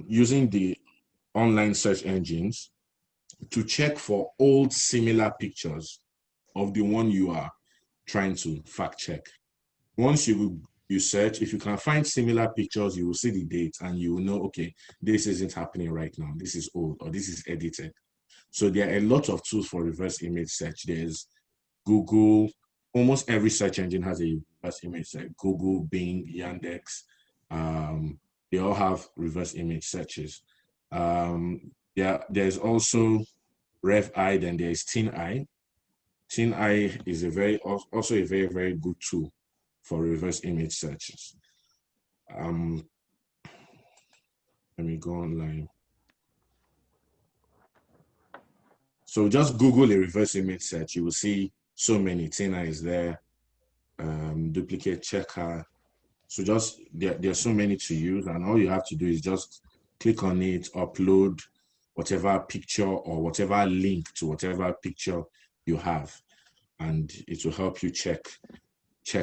using the online search engines to check for old similar pictures of the one you are trying to fact check. Once you search, if you can find similar pictures, you will see the date and you will know, okay, this isn't happening right now. This is old, or this is edited. So there are a lot of tools for reverse image search. There's Google, almost every search engine has a reverse image search. Google, Bing, Yandex, they all have reverse image searches. There's also RevEye, and there's TinEye. TinEye is also a very, very good tool for reverse image searches. Let me go online. So just Google a reverse image search. You will see so many. TinEye is there, duplicate checker. So just, there are so many to use, and all you have to do is just click on it, upload whatever picture or whatever link to whatever picture you have, and it will help you check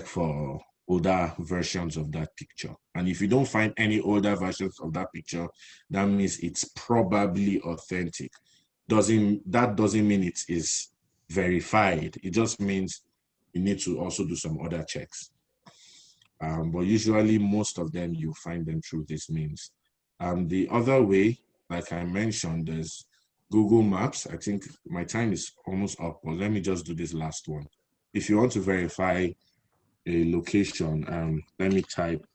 for older versions of that picture. And if you don't find any older versions of that picture, that means it's probably authentic. That doesn't mean it is verified. It just means you need to also do some other checks. But usually most of them, you find them through this means. The other way like I mentioned, there's Google Maps. I think my time is almost up, but let me just do this last one. If you want to verify a location, let me type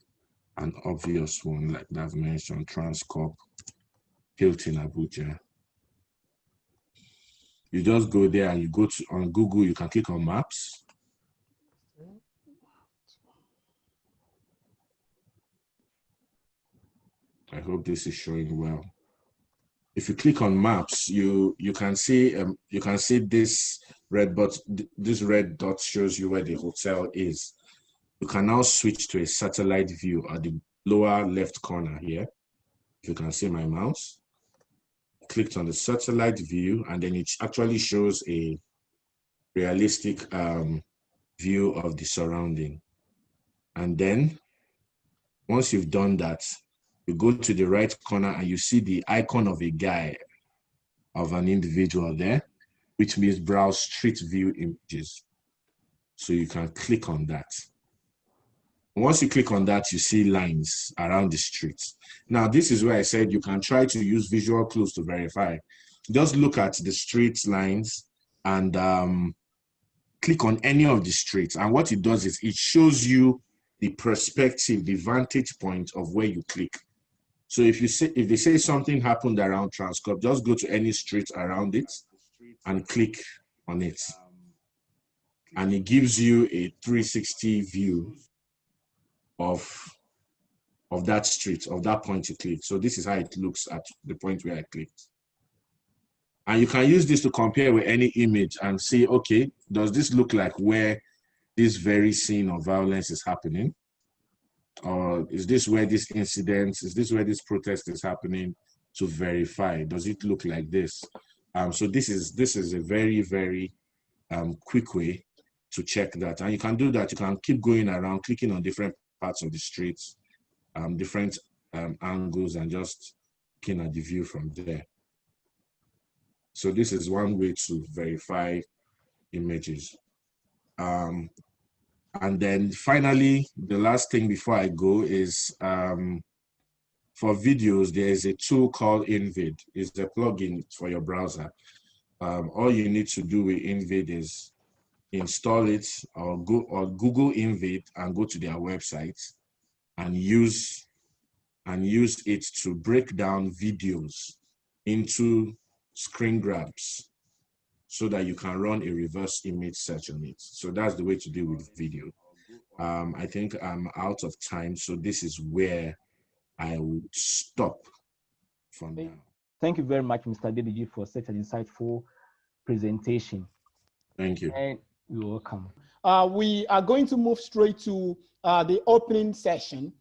an obvious one like that I've mentioned, Transcorp, Hilton, Abuja. You just go there and you go to on Google, you can click on Maps. I hope this is showing well. If you click on Maps, you can see this red dot shows you where the hotel is. You can now switch to a satellite view at the lower left corner here. If you can see my mouse, clicked on the satellite view, and then it actually shows a realistic view of the surrounding. And then once you've done that, you go to the right corner and you see the icon of a guy, of an individual there, which means browse street view images. So you can click on that. Once you click on that, you see lines around the streets. Now, this is where I said you can try to use visual clues to verify. Just look at the street lines and click on any of the streets. And what it does is it shows you the perspective, the vantage point of where you click. So if they say something happened around Transcorp, just go to any street around it and click on it. And it gives you a 360 view of that street, of that point you clicked. So this is how it looks at the point where I clicked. And you can use this to compare with any image and say, okay, does this look like where this very scene of violence is happening? Or is this where this incident, is this where this protest is happening? To verify, does it look like this? So this is a very, very quick way to check that. And you can do that. You can keep going around, clicking on different parts of the streets, different angles, and just looking at the view from there. So this is one way to verify images. And then finally, the last thing before I go is for videos, there is a tool called InVid. It's a plugin for your browser. All you need to do with InVid is install it or Google InVid and go to their website and use it to break down videos into screen grabs so that you can run a reverse image search on it. So that's the way to deal with video. I think I'm out of time, so this is where I would stop for now. Thank you very much, Mr. Adedeji, for such an insightful presentation. Thank you. And you're welcome. We are going to move straight to the opening session,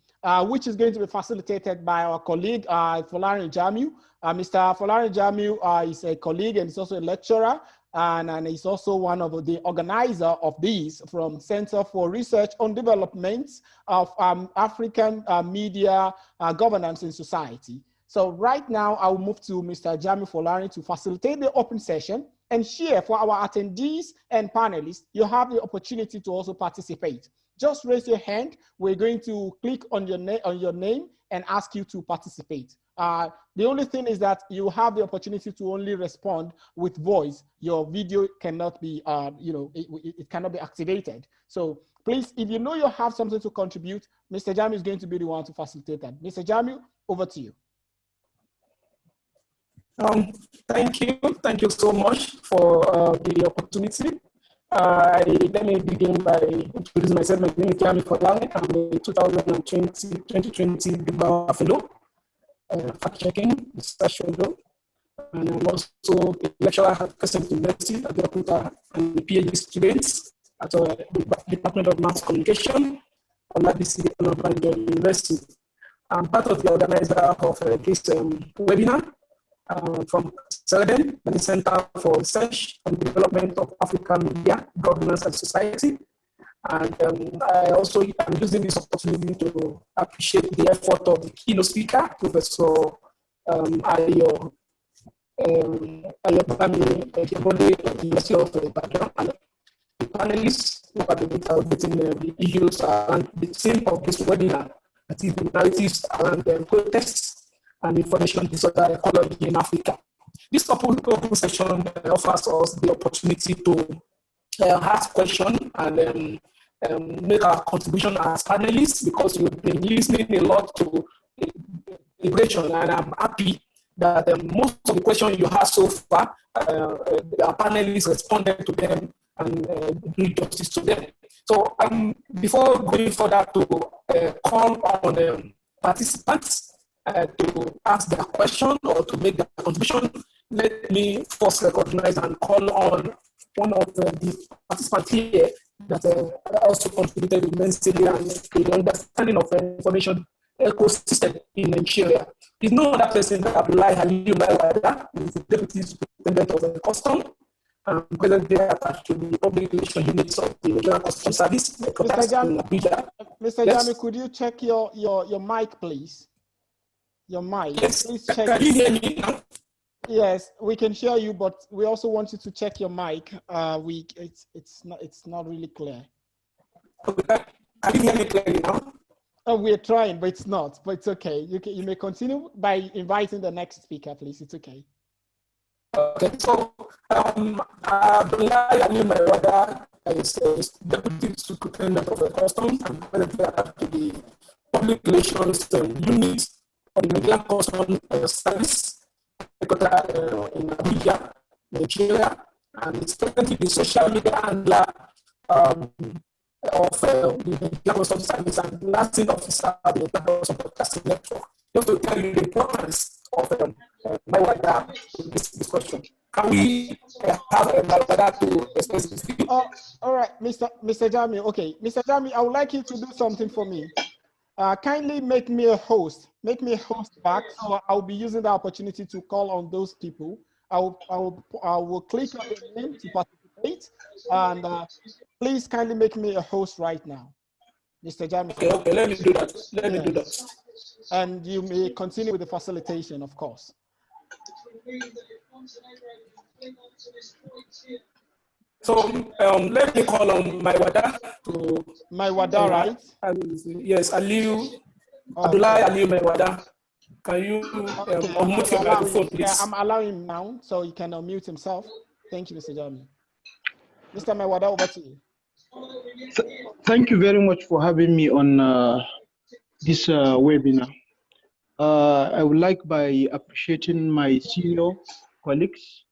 which is going to be facilitated by our colleague, Folarin Jamiu. Mr. Folarin Jamiu is a colleague and he's also a lecturer, and he's also one of the organizer of these from Center for Research on Development of African Media Governance in Society. So right now, I will move to Mr. Jamiu Folarin to facilitate the open session and share for our attendees and panelists. You have the opportunity to also participate. Just raise your hand. We're going to click on your name and ask you to participate. The only thing is that you have the opportunity to only respond with voice. Your video cannot be, it cannot be activated. So please, if you know you have something to contribute, Mr. Jamiu is going to be the one to facilitate that. Mr. Jamiu, over to you. Thank you so much for the opportunity. Let me begin by introducing myself. My name is Jamiu Folarin. I'm a 2020 Global Fellow, fact-checking, research fellow, and I'm also a lecturer at Crescent University at the and a PhD student at the Department of Mass Communication on the University. I'm part of the organizer of this webinar from Ceredem, the Center for Research and Development of African Media, Governance and Society. And I also am using this opportunity to appreciate the effort of the keynote speaker, Professor Ayo Bami of the University of Ibadan, and the panelists who are debating the issues and the theme of this webinar, that is the narratives around the protests and information disorder ecology in Africa. This open session offers us the opportunity to ask questions and make our contribution as panelists, because you've been listening a lot to liberation, and I'm happy that most of the questions you have so far, our panelists responded to them and do justice to them. So before going further to call on participants to ask their question or to make their contribution, let me first recognize and call on one of the participants here that also contributed immensely and the understanding of information ecosystem in Nigeria. Is no other person than Abdullahi Aliyu Maiwada, who is the Deputy Superintendent of the Custom and presently attached to the public relations units of the Nigerian Customs Service. Mr. Jami, could you check your mic, please? Your mic. Yes. Please check. Can you hear me now? Yes, we can hear you, but we also want you to check your mic. It's not really clear. Okay. Can you hear me clearly now? Oh, we're trying, but it's not. But it's okay. You may continue by inviting the next speaker, please. It's okay. Okay, so Abdullahi Aliyu Maiwada is Deputy Superintendent of the Customs and presently attached to the public relations unit of the Nigerian Customs Service in Namibia, Nigeria, and it's presently the social media handler of the Nigerian Customs Service and lasting officer of the Nigerian Customs Broadcasting Network. Just to tell you the importance of Maiwada in this discussion. Can we have Maiwada to express his view? All right, Mr. Jami. Okay, Mr. Jami, I would like you to do something for me. Kindly make me a host. Make me a host back. So I'll be using the opportunity to call on those people. I will click on the name to participate, and please kindly make me a host right now, Mr. Jami. Okay, let me do that. Let me do that. And you may continue with the facilitation, of course. So let me call on Maiwada to Maiwada, right? Yes, Aliyu, Abdullahi Aliyu Maiwada. Can you unmute your microphone, please? Yeah, I'm allowing him now, so he can unmute himself. Thank you, Mr. Jami. Mr. Maiwada, over to you. Thank you very much for having me on this webinar. I would like by appreciating my senior colleagues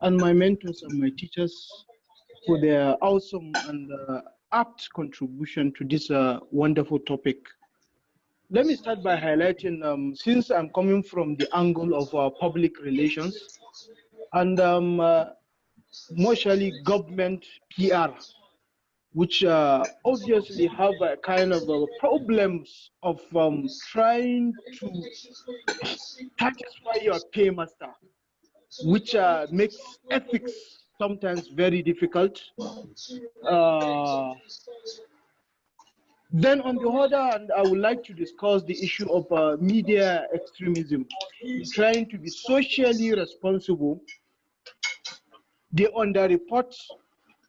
and my mentors and my teachers for their awesome and apt contribution to this wonderful topic. Let me start by highlighting, since I'm coming from the angle of public relations and mostly government PR, which obviously have a kind of problems of trying to satisfy your paymaster, which makes ethics sometimes very difficult. Then on the other hand, I would like to discuss the issue of media extremism, trying to be socially responsible. They underreport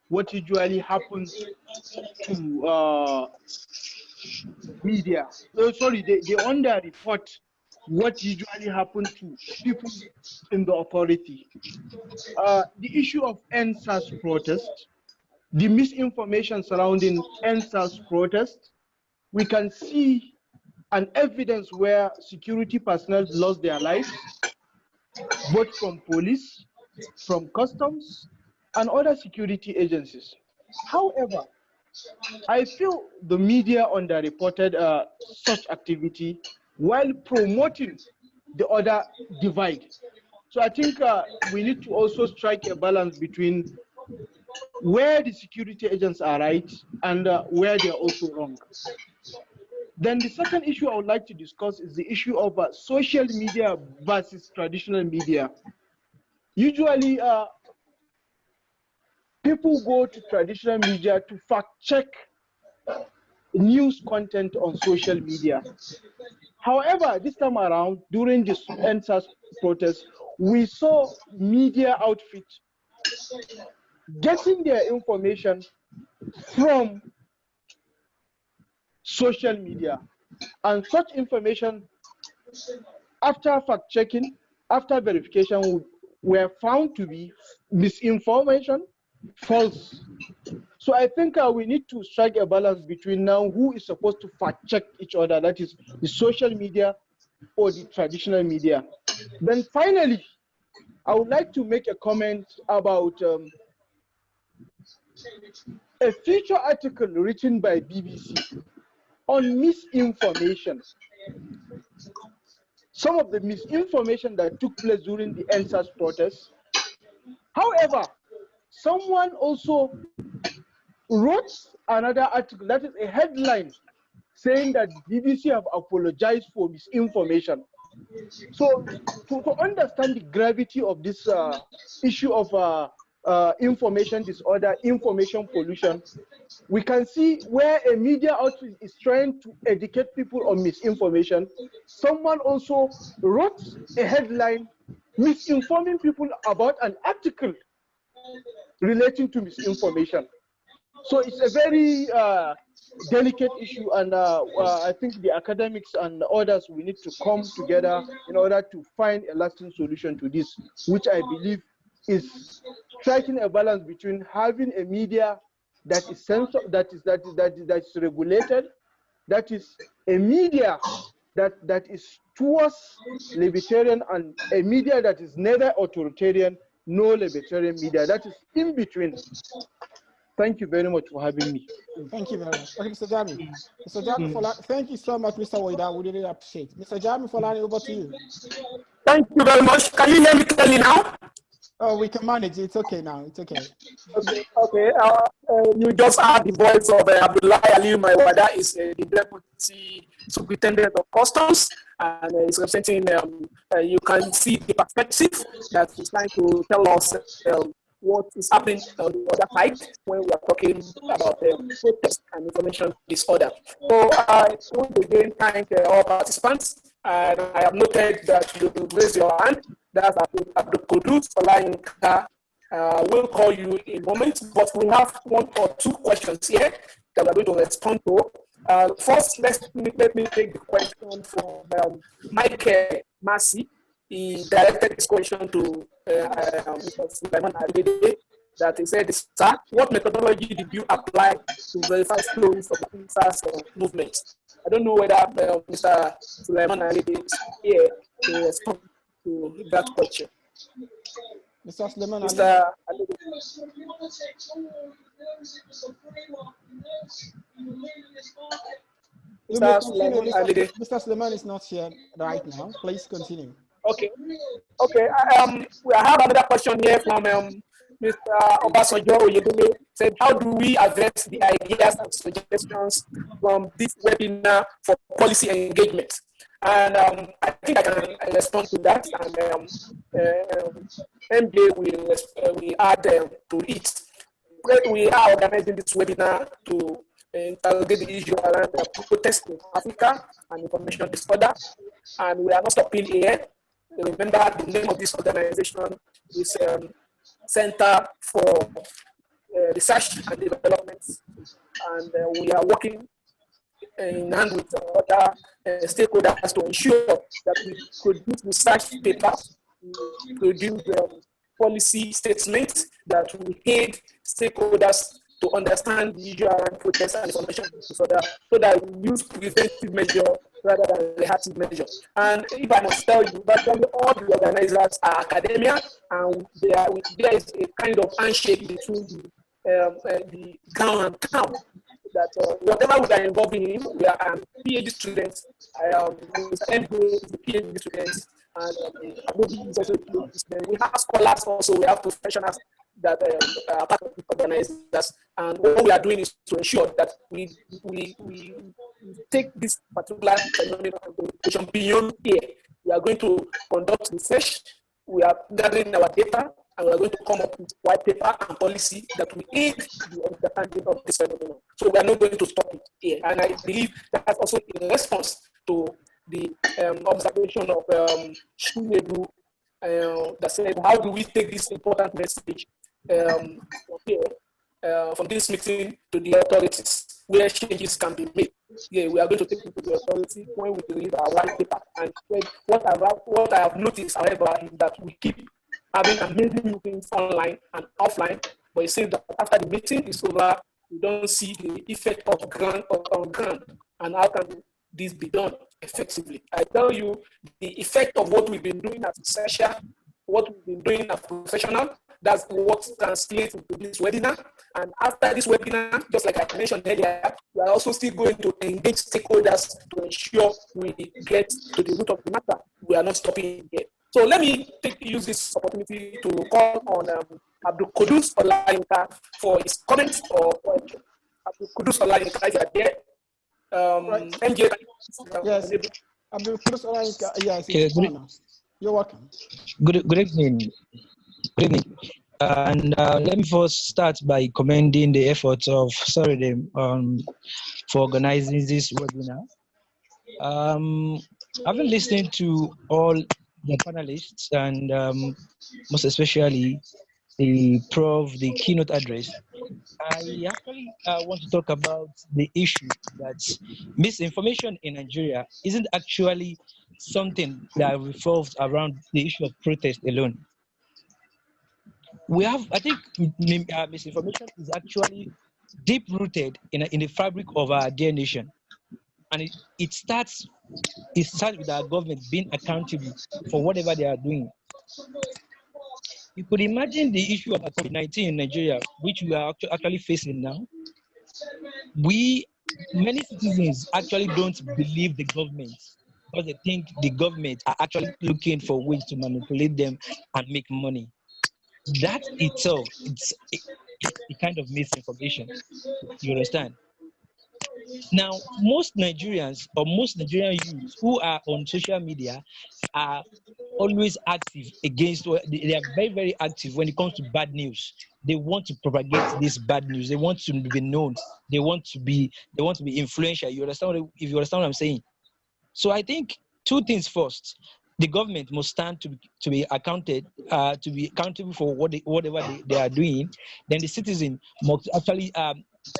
what usually happens to media. Sorry, they underreport what usually happens to people in the authority. The issue of NSAS protest, the misinformation surrounding NSAS protest, we can see an evidence where security personnel lost their lives, both from police, from customs, and other security agencies. However, I feel the media underreported such activity while promoting the other divide. So I think we need to also strike a balance between where the security agents are right and where they're also wrong. Then the second issue I would like to discuss is the issue of social media versus traditional media. Usually, people go to traditional media to fact check news content on social media. However, this time around, during this NSAS protest, we saw media outfits getting their information from social media. And such information after fact-checking, after verification, were found to be misinformation, false. So I think we need to strike a balance between now who is supposed to fact-check each other, that is the social media or the traditional media. Then finally, I would like to make a comment about a feature article written by BBC on misinformation. Some of the misinformation that took place during the NSAS protests. However, someone also wrote another article, that is a headline, saying that BBC have apologized for misinformation. So to understand the gravity of this issue of information disorder, information pollution, we can see where a media outlet is trying to educate people on misinformation. Someone also wrote a headline misinforming people about an article relating to misinformation. So it's a very delicate issue, and I think the academics and others, we need to come together in order to find a lasting solution to this, which I believe is striking a balance between having a media that is that is regulated, that is a media that is towards libertarian, and a media that is neither authoritarian nor libertarian media, that is in between. Thank you very much for having me. Thank you very much. Okay, Mr. Jami. Mr. Jami Folani, thank you so much, Mr. Woida. We really appreciate it. Mr. Jami Folani, over to you. Thank you very much. Can you hear me clearly now? Oh, we can manage. It's okay now. It's okay. Okay. You just heard the voice of Abdullahi Ali Maiwada, is the Deputy Superintendent of Customs, and is representing. You can see the perspective that he's trying to tell us what is happening on the other side when we are talking about protest and information disorder. So I want to again thank all participants, and I have noted that you raise your hand. That's Abdul Kudus Olayinka. We'll call you in a moment, but we have one or two questions here that we're going to respond to. First, let me take the question from Mike Massey. He directed this question to Mr. Suleiman Adede, that he said, "Sir, what methodology did you apply to verify stories of the INSAS movement?" I don't know whether Mr. Suleiman Adede is here to respond to that question. Mr. Suleiman Mr. Mr. Suleiman is not here right now. Please continue. Okay. Okay. We have another question here from Mr. Obasanjo Oyedele. Said, how do we address the ideas and suggestions from this webinar for policy engagement? And I think I can respond to that. And MJ will add to it. We are organizing this webinar to interrogate the issue around protest in Africa and information disorder. And we are not stopping here. Remember, the name of this organization is Center for Research and Development, and we are working in hand with other stakeholders to ensure that we produce research papers, produce policy statements that will aid stakeholders to understand the issue around protest and information disorder, so that we use preventive measure rather than reactive measure. And if I must tell you, virtually all the organizers are academia, and there is a kind of handshake between the ground and town. That whatever we are involved in, we are PhD students, MBA is the PhD students, and is also PhD students. We have scholars also, we have professionals that are part of the organizers, and what we are doing is to ensure that we take this particular phenomenon of communication beyond here. We are going to conduct research, we are gathering our data, and we are going to come up with white paper and policy that will aid the understanding of this phenomenon. So we are not going to stop it here. And I believe that's also in response to the observation of Shunedu that said, how do we take this important message from this meeting to the authorities where changes can be made? yeah, we are going to take it to the authority when we deliver our white paper. And what I have noticed, however, is that we keep having amazing new things online and offline, but it seems that after the meeting is over, we don't see the effect of on ground. And how can this be done effectively? I tell you, the effect of what we've been doing as a session, what we've been doing as professional, that's what translates into this webinar. And after this webinar, just like I mentioned earlier, we are also still going to engage stakeholders to ensure we get to the root of the matter. We are not stopping here. So let me use this opportunity to call on Abdul Kudus Olayinka for his comments or question. Abdul Kudus Olayinka, if you are there. MJ, yes, Abdul Kudus Olayinka, yes, okay, you're welcome. Good evening. Good evening. And let me first start by commending the efforts of Ceredem for organizing this webinar. I've been listening to all the panelists and most especially the keynote address. I actually want to talk about the issue that misinformation in Nigeria isn't actually something that revolves around the issue of protest alone. I think misinformation is actually deep-rooted in the fabric of our dear nation. And it starts with our government being accountable for whatever they are doing. You could imagine the issue of COVID-19 in Nigeria, which we are actually facing now. Many citizens actually don't believe the government because they think the government are actually looking for ways to manipulate them and make money. That itself, it's a kind of misinformation. You understand? Now, most Nigerians or most Nigerian youths who are on social media are always active against, they are very, very active when it comes to bad news. They want to propagate this bad news. They want to be known. They want to be influential. You understand? If you understand what I'm saying. So I think two things first. The government must stand to be accountable for whatever they are doing. Then the citizen must actually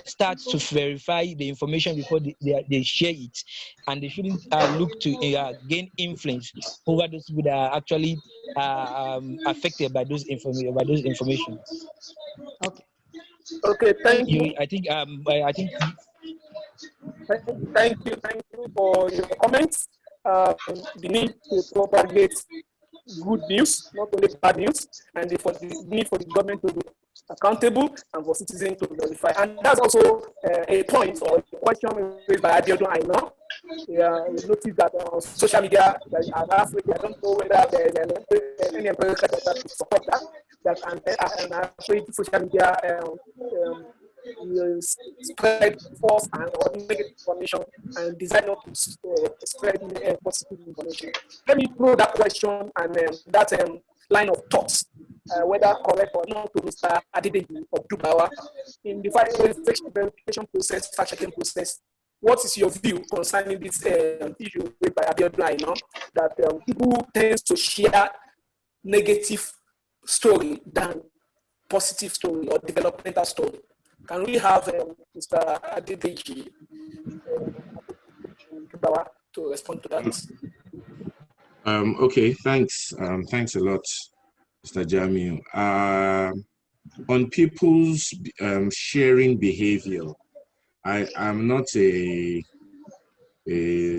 start to verify the information before they share it, and they shouldn't look to gain influence over those people that are actually affected by those information. Okay. Okay. Thank you. I think. Thank you for your comments. The need to propagate good news, not only bad news, and the need for the government to be accountable and for citizens to verify. And that's also a point or a question raised by Abiodun Aina. We noticed that on social media, I don't know whether there's any employer that would support that and afraid social media spread false or negative information and decide not to spread positive information. Let me throw that question and that line of thoughts, whether correct or not, to Mr. Adedeji of Dubawa. In the verification process, fact-checking process, what is your view concerning this issue raised by Abiodun Aina, that people tend to share negative story than positive story or developmental story? Can we have Mr. Adedeji to respond to that? Okay, thanks. Thanks a lot, Mr. Jamiu. On people's sharing behavior, I'm not a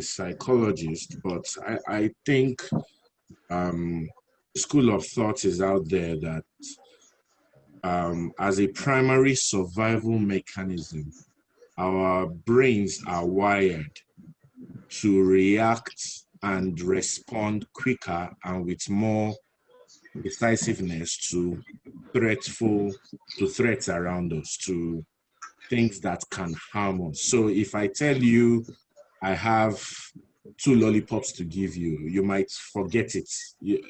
psychologist, but I think school of thought is out there that as a primary survival mechanism, our brains are wired to react and respond quicker and with more decisiveness to threats around us, to things that can harm us. So if I tell you I have 2 lollipops to give you, you might forget it.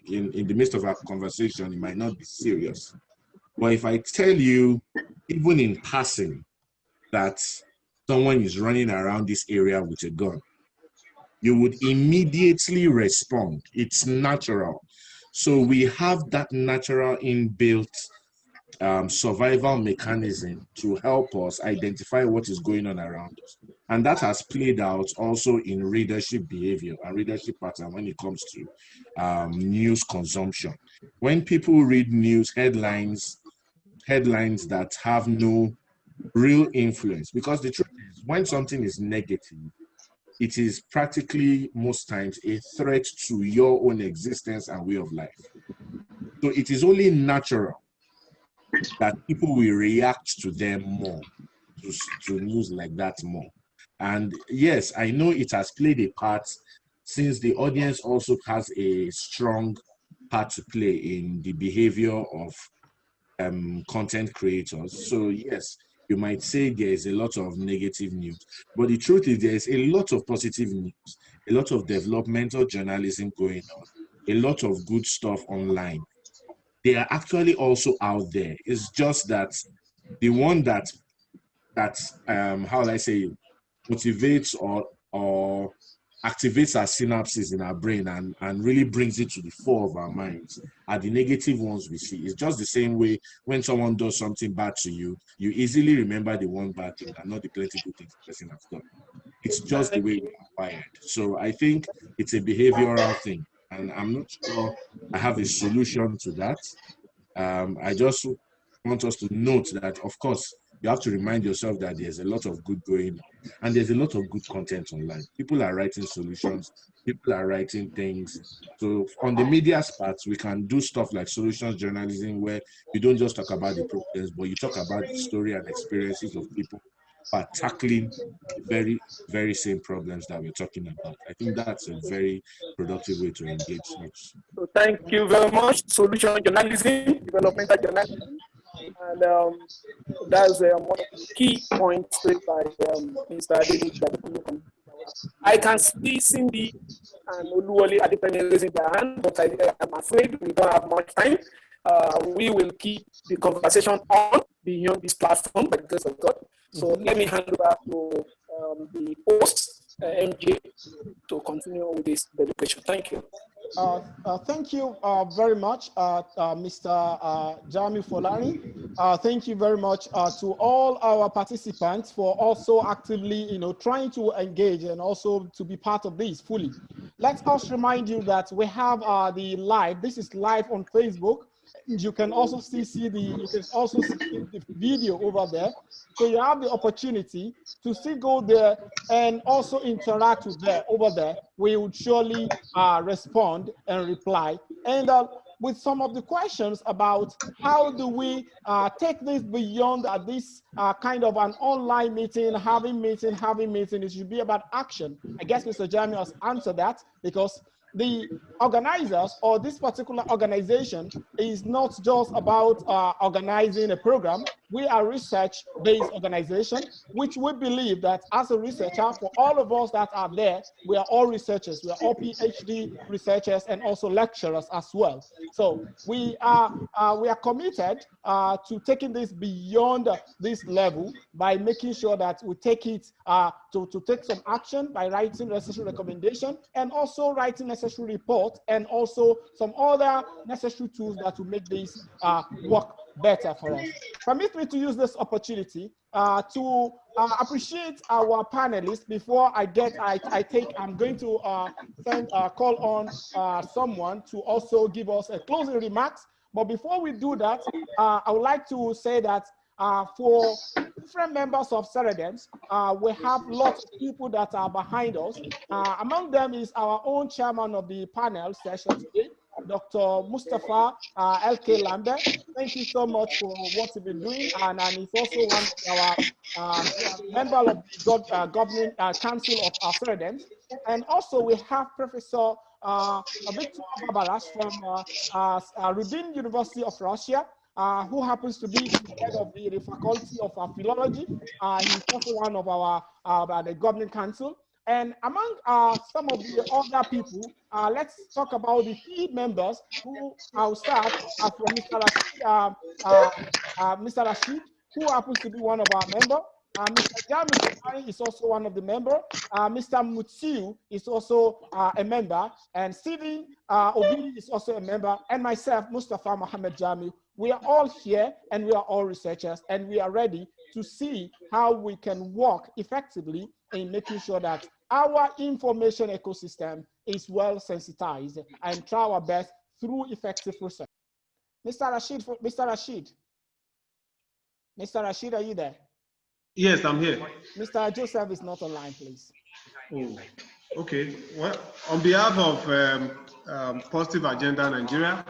In the midst of our conversation, it might not be serious. But if I tell you, even in passing, that someone is running around this area with a gun, you would immediately respond. It's natural. So we have that natural inbuilt survival mechanism to help us identify what is going on around us. And that has played out also in readership behavior and readership pattern when it comes to news consumption. When people read news headlines that have no real influence, because the truth is, when something is negative, it is practically most times a threat to your own existence and way of life. So it is only natural that people will react to them more, to news like that more. And yes, I know it has played a part, since the audience also has a strong part to play in the behavior of content creators. So yes, you might say there is a lot of negative news, but the truth is there is a lot of positive news, a lot of developmental journalism going on, a lot of good stuff online. They are actually also out there. It's just that the one that how will I say it, motivates or activates our synapses in our brain and really brings it to the fore of our minds are the negative ones we see. It's just the same way when someone does something bad to you, you easily remember the one bad thing and not the plenty good things the person has done. It's just the way we are wired. So I think it's a behavioral thing, and I'm not sure I have a solution to that. I just want us to note that, of course, you have to remind yourself that there's a lot of good going on and there's a lot of good content online. People are writing solutions, people are writing things. So on the media's part, we can do stuff like solutions journalism, where you don't just talk about the problems, but you talk about the story and experiences of people who are tackling the very, very same problems that we're talking about. I think that's a very productive way to engage such. So thank you very much. Solution journalism, developmental journalism, and that's one of the key points made by Mr. David. I can see Cindy and Oluwole Adepemi raising their hand, but I'm afraid we don't have much time. We will keep the conversation on beyond this platform by the grace of God. So let me hand over to the host, MJ, to continue with this dedication. Thank you. Thank you very much, Mr. Jamiu Folani. Thank you very much to all our participants for also actively, trying to engage and also to be part of this fully. Let us remind you that we have the live. This is live on Facebook. You can also see the video over there. So you have the opportunity to still go there and also interact with over there. We would surely respond and reply. And with some of the questions about how do we take this beyond this kind of an online meeting, having meeting, it should be about action. I guess Mr. Jamiu has answered that, because the organizers or this particular organization is not just about organizing a program. We are a research-based organization, which we believe that as a researcher, for all of us that are there, we are all researchers. We are all PhD researchers and also lecturers as well. So we are committed to taking this beyond this level by making sure that we take it to take some action by writing necessary recommendation and also writing necessary report and also some other necessary tools that will make this work better for us. Permit me to use this opportunity to appreciate our panelists. Before I'm going to call on someone to also give us a closing remarks. But before we do that, I would like to say that for different members of Ceredems, we have lots of people that are behind us. Among them is our own chairman of the panel session today, Dr. Mustafa LK Lambert. Thank you so much for what you've been doing, and he's also one of our member of the governing council of our Ceredems. And also we have Professor Victor Barbaras from Rudin University of Russia, who happens to be the head of the faculty of philology. He's also one of our the governing council. And among some of the other people, let's talk about the key members who I'll start from Mr. Rashid, who happens to be one of our members. Mr. Jamiu is also one of the members. Mr. Mutsiu is also a member, and Stephen Obidi is also a member, and myself, Mustafa Mohammed Jamiu. We are all here, and we are all researchers, and we are ready to see how we can work effectively in making sure that our information ecosystem is well sensitized and try our best through effective research. Mr. Rashid, are you there? Yes, I'm here. Mr. Joseph is not online, please. Oh, okay. Well, on behalf of Positive Agenda Nigeria,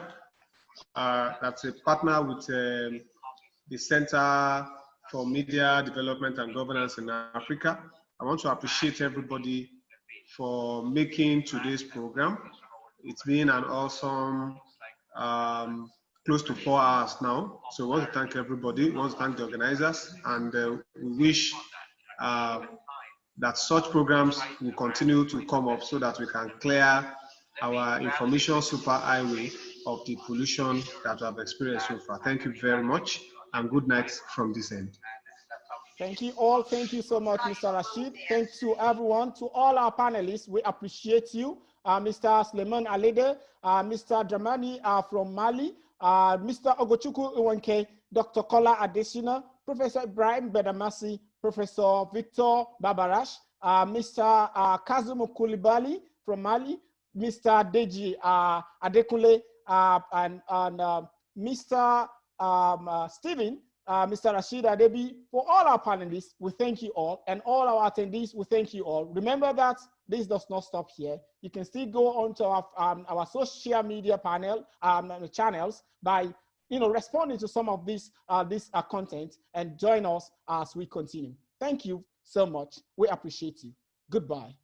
that's a partner with the Center for Media Development and Governance in Africa. I want to appreciate everybody for making today's program. It's been an awesome close to 4 hours now. So we want to thank everybody, we want to thank the organizers, and we wish that such programs will continue to come up so that we can clear our information superhighway of the pollution that we have experienced so far. Thank you very much, and good night from this end. Thank you all. Thank you so much, Mr. Rashid. Thanks to everyone, to all our panelists. We appreciate you. Mr. Suleiman Alede, Mr. Dramani from Mali, Mr. Ogochukwu Iwanke, Dr. Kola Adesina, Professor Ibrahim Bedamasi, Professor Victor Babarash, Mr. Kazumu Koulibaly from Mali, Mr. Deji Adekunle, and Mr. Stephen, Mr. Rashid Adebi. For all our panelists, we thank you all, and all our attendees, we thank you all. Remember that this does not stop here. You can still go onto our social media channels by responding to some of this content and join us as we continue. Thank you so much. We appreciate you. Goodbye.